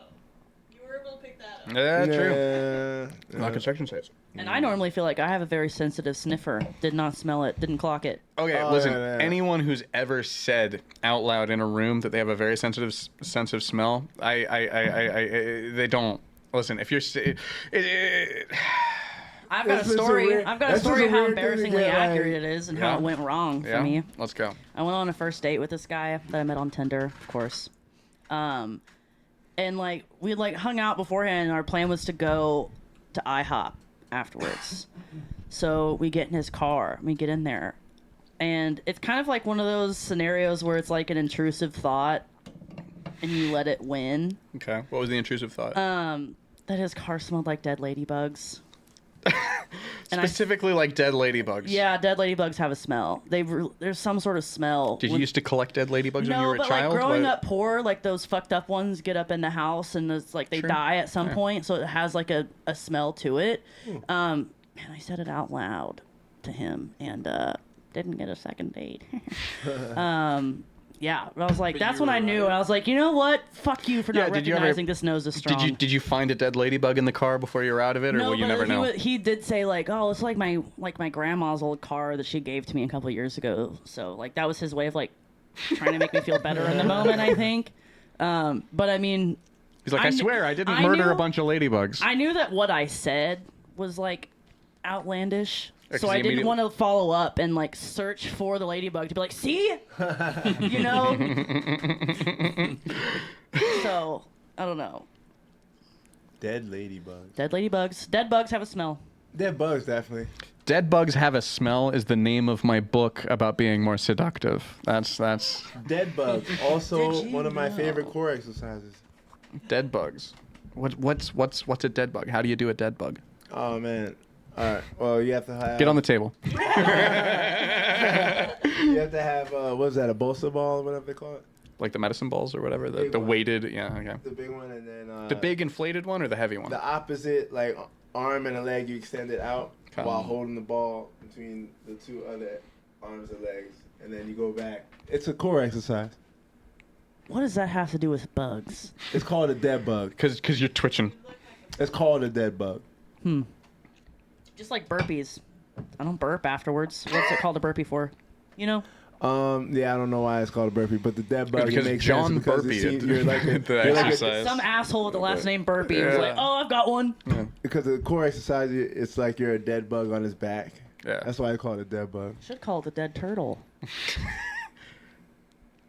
E: You were able to pick that up.
B: Yeah, true.
C: Yeah.
B: Not construction sites.
A: And I normally feel like I have a very sensitive sniffer. Did not smell it. Didn't clock it.
B: Okay,
C: Oh,
B: listen.
C: yeah.
B: Anyone who's ever said out loud in a room that they have a very sensitive sense of smell, they don't. Listen, if you're,
A: I've got a
C: That's just a
A: story.
C: weird-
A: I've got a
C: that's just
A: story
C: a
A: of how
C: weird thing to
A: embarrassingly
C: get, like-
A: accurate it is and
B: Yeah.
A: how it went wrong
B: yeah,
A: for me.
B: let's go.
A: I went on a first date with this guy that I met on Tinder, of course. And like we like hung out beforehand, and our plan was to go to IHOP afterwards. So we get in his car, we get in there, and it's kind of like one of those scenarios where it's like an intrusive thought, and you let it win.
B: Okay. What was the intrusive thought?
A: That his car smelled like dead ladybugs. And
B: Specifically, like dead ladybugs.
A: Yeah, dead ladybugs have a smell. There's some sort of smell.
B: Did you
A: when-
B: used to collect dead ladybugs when you
A: No,
B: were a
A: but
B: child?
A: like growing
B: What-
A: up poor, like those fucked up ones get up in the house and it's like they
B: Sure.
A: die at some
B: Yeah.
A: point, so it has like a smell to it. And I said it out loud to him and didn't get a second date. Yeah, I was like,
D: But
A: that's
D: you
A: when I
D: were
A: knew,
D: right.
A: and I was like, you know what? Fuck you for
B: Yeah,
A: not
B: did you ever-
A: recognizing this nose is strong.
B: Did you find a dead ladybug in the car before you were out of it, or
A: No,
B: will you
A: but
B: never know?
A: he did say like, oh, it's like my grandma's old car that she gave to me a couple of years ago. So like that was his way of like trying to make me feel better in the moment, I think. But I mean,
B: He's like, I swear, I didn't
A: I
B: murder
A: knew-
B: a bunch of ladybugs.
A: I knew that what I said was like outlandish.
B: Yeah, 'cause
A: So
B: he
A: I didn't
B: immediately-
A: want to follow up and like search for the ladybug to be like, see, you know. So I don't know.
C: Dead ladybugs.
A: Dead ladybugs. Dead bugs have a smell.
C: Dead bugs, definitely.
B: Dead bugs have a smell is the name of my book about being more seductive. That's
C: Dead bugs. Also,
A: Did you
C: one of my
A: know?
C: favorite core exercises.
B: dead bugs. What's a dead bug? How do you do a dead bug?
C: Oh man. All right. Well, you have to have.
B: Get on the table.
C: You have to have. What was that? A bolsa ball or whatever they call it.
B: Like the medicine balls or whatever,
C: Big
B: the
C: one.
B: weighted, yeah, okay.
C: The big one, and then.
B: The big inflated one or the heavy one?
C: The opposite, like arm and a leg, you extend it out
B: Okay.
C: while holding the ball between the two other arms and legs, and then you go back. It's a core exercise.
A: What does that have to do with bugs?
C: It's called a dead bug.
B: Because you're twitching.
C: It's called a dead bug.
A: Just like burpees. I don't burp afterwards. What's it called a burpee for? You know?
C: Yeah, I don't know why it's called a burpee, but the dead bug
B: Because
C: it makes
B: John
C: sense because
B: burpeed
C: it seems-
B: it.
C: you're like a,
B: The
C: you're like a-
B: exercise.
A: Some asshole with the last name Burpee was
B: Yeah.
A: like, oh, I've got one.
C: because the core exercise, it's like you're a dead bug on his back.
B: Yeah.
C: That's why I call it a dead bug.
A: Should call it a dead turtle.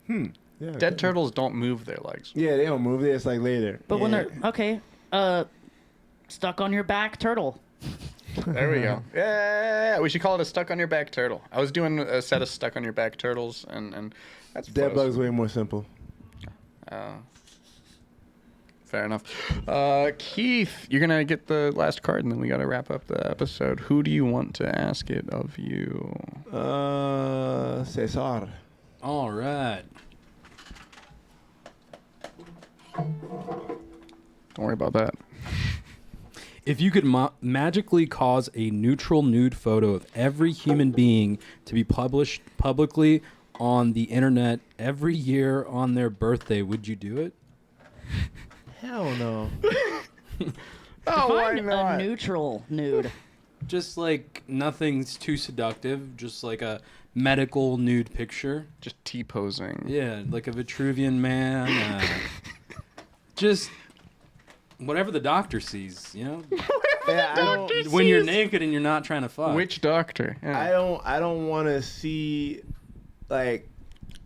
C: Yeah,
B: Dead turtles don't move their legs.
C: Yeah, they don't move. It's like later.
A: But when
C: Yeah.
A: they're, okay, stuck on your back turtle.
B: There we go. Yeah, we should call it a stuck on your back turtle. I was doing a set of stuck on your back turtles, and that's
C: Dead
B: close.
C: bug's way more simple.
B: Fair enough. Keith, you're gonna get the last card, and then we gotta wrap up the episode. Who do you want to ask it of you?
C: Cesar.
D: All right.
B: Don't worry about that.
D: If you could magically cause a neutral nude photo of every human being to be published publicly on the internet every year on their birthday, would you do it?
C: Hell no.
B: Oh, why
A: Find
B: not?
A: a neutral nude.
D: Just like nothing's too seductive, just like a medical nude picture.
B: Just T-posing.
D: Yeah, like a Vitruvian man. Just whatever the doctor sees, you know?
C: Yeah, I don't.
D: When you're naked and you're not trying to fuck.
B: Which doctor? Yeah.
C: I don't want to see, like.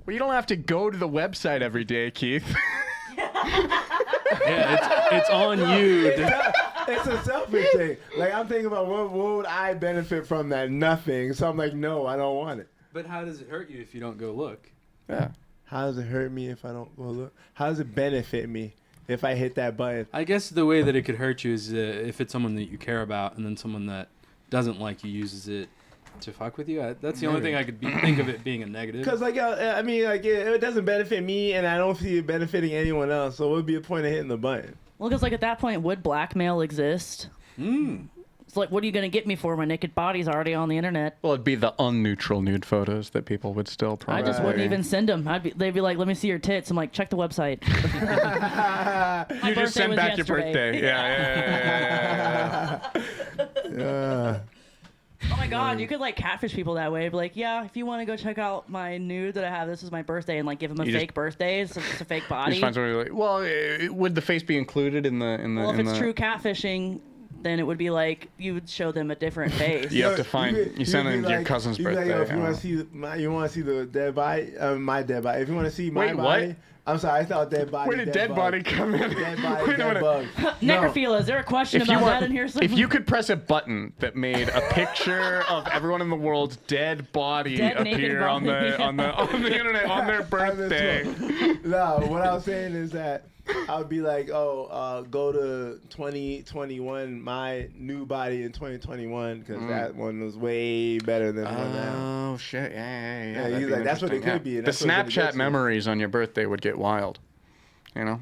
B: Well, you don't have to go to the website every day, Keith.
D: Yeah, it's on you.
C: It's a selfish thing. Like, I'm thinking about what would I benefit from that? Nothing. So I'm like, no, I don't want it.
D: But how does it hurt you if you don't go look?
B: Yeah.
C: How does it hurt me if I don't go look? How does it benefit me if I hit that button?
D: I guess the way that it could hurt you is if it's someone that you care about and then someone that doesn't like you uses it to fuck with you. That's the only thing I could think of it being a negative.
C: Because, like, I mean, like, it doesn't benefit me, and I don't see it benefiting anyone else. So what would be the point of hitting the button?
A: Well, because like at that point, would blackmail exist? It's like, what are you going to get me for? My naked body's already on the internet.
B: Well, it'd be the unneutral nude photos that people would still probably.
A: I just wouldn't even send them. They'd be like, let me see your tits. I'm like, check the website.
B: You just send back your birthday. Yeah.
A: Oh my god, you could like catfish people that way. Be like, yeah, if you want to go check out my nude that I have, this is my birthday, and like give them a
B: You
A: fake birthday. It's just a fake body.
B: Just find somebody like, well, would the face be included in the?
A: Well, if it's true catfishing, then it would be like you would show them a different face.
B: You have to find. You send them your cousin's
C: you'd be
B: birthday.
C: Like, if you want to see the dead body, my dead body. If you want to see my
B: Wait,
C: body,
B: what?
C: I'm sorry, I thought dead body.
B: Where did dead body come in?
C: Dead body,
B: Wait a
C: dead
B: minute.
C: bug.
A: Necrophilia, is there a question about that in here?
B: If you could press a button that made a picture of everyone in the world's dead body
A: Dead naked
B: appear
A: body.
B: on the internet on their birthday.
C: No, what I was saying is that I would be like, go to 2021, my new body in 2021, because that one was way better than the one now.
B: Oh shit! Yeah.
C: Yeah,
B: That'd
C: he's
B: be
C: like, that's what it
B: interesting,
C: could be, and
B: The
C: that's what it's gonna get
B: Snapchat
C: to.
B: memories on your birthday would get wild. You know.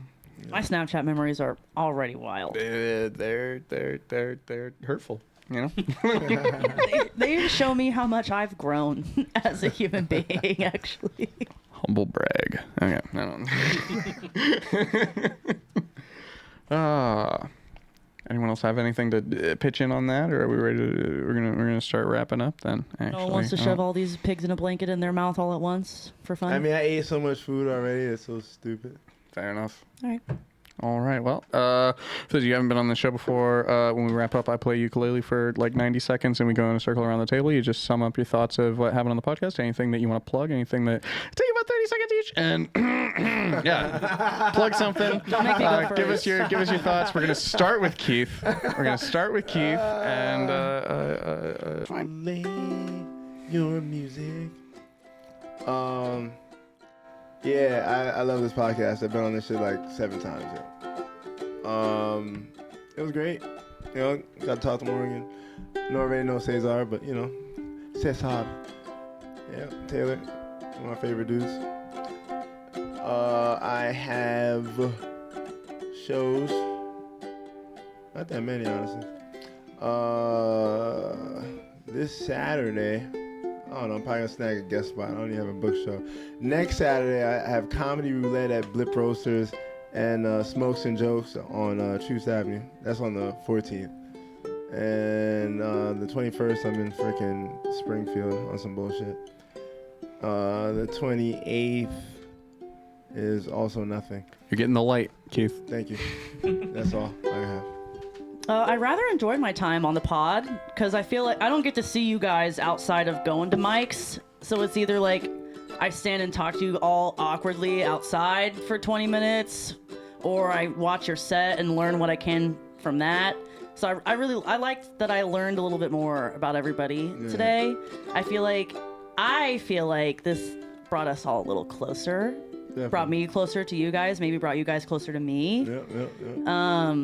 A: My Snapchat memories are already wild.
B: They're hurtful. You know.
A: They show me how much I've grown as a human being, actually.
B: Humble brag. Okay. Anyone else have anything to pitch in on that, or are we ready to? We're gonna start wrapping up then. Actually,
A: No one wants to shove all these pigs in a blanket in their mouth all at once for fun.
C: I mean, I ate so much food already. It's so stupid.
B: Fair enough.
A: all right.
B: All right. Well, if you haven't been on the show before, when we wrap up, I play ukulele for like 90 seconds, and we go in a circle around the table. You just sum up your thoughts of what happened on the podcast, anything that you want to plug, anything that take about 30 seconds each, and yeah, plug something.
A: Don't make me go
B: Give us
A: first.
B: your thoughts. We're gonna start with Keith. And
C: Play your music. Yeah, I love this podcast. I've been on this shit like 7 times. Yeah. It was great. You know, got to talk to Morgan. I already know Cesar, but you know, Cesar. Yeah, Taylor, one of my favorite dudes. I have shows. Not that many, honestly. This Saturday. I don't know, I'm probably gonna snag a guest spot. I don't even have a book show. Next Saturday, I have Comedy Roulette at Blip Roasters and Smokes and Jokes on Truce Avenue. That's on the 14th. And the 21st, I'm in freaking Springfield on some bullshit. The 28th is also nothing.
B: you're getting the light, Keith.
C: Thank you. That's all I have.
A: I rather enjoyed my time on the pod because I feel like I don't get to see you guys outside of going to mics. So it's either like I stand and talk to you all awkwardly outside for 20 minutes, or I watch your set and learn what I can from that. So I liked that I learned a little bit more about everybody today. I feel like this brought us all a little closer.
C: Definitely.
A: Brought me closer to you guys. Maybe brought you guys closer to me.
C: Yeah.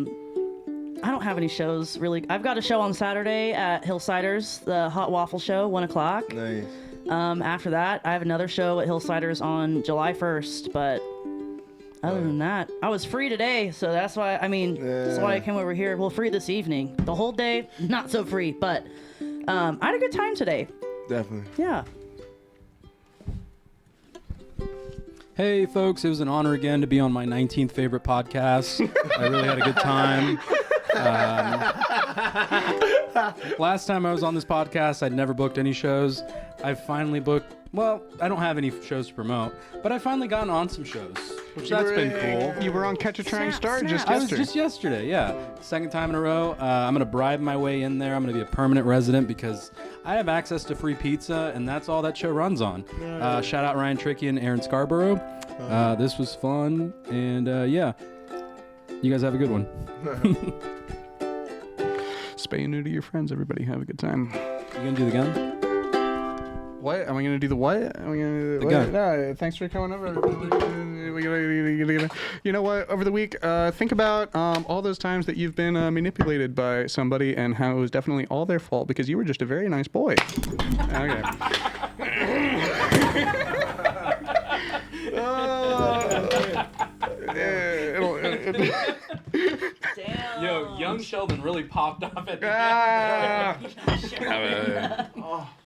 A: I don't have any shows really. I've got a show on Saturday at Hillsiders, the Hot Waffle Show, 1 o'clock.
C: Nice.
A: After that, I have another show at Hillsiders on July 1st, but Other than that, I was free today, so that's why. I mean, that's why I came over here. Well, free this evening. The whole day, not so free, but I had a good time today.
C: Definitely.
A: Yeah.
D: Hey, folks, it was an honor again to be on my 19th favorite podcast. I really had a good time. Last time I was on this podcast, I'd never booked any shows. I've finally booked, well, I don't have any shows to promote, but I've finally gotten on some shows, which that's been cool.
B: You were on Catch a Trying Star just
D: I was
B: yesterday.
D: just yesterday, yeah. Second time in a row. I'm going to bribe my way in there. I'm going to be a permanent resident because I have access to free pizza, and that's all that show runs on. Shout out Ryan Tricky and Aaron Scarborough. This was fun, and yeah. You guys have a good one.
B: Spay and neuter your friends, everybody. Have a good time.
D: You going to do the gun?
B: What? Am I going to do the what? Am I going to do
D: The gun.
B: No, thanks for coming over. You know what? Over the week, think about all those times that you've been manipulated by somebody and how it was definitely all their fault because you were just a very nice boy. Okay.
A: Damn.
D: Yo, young Sheldon really popped off at the end.
B: Ah.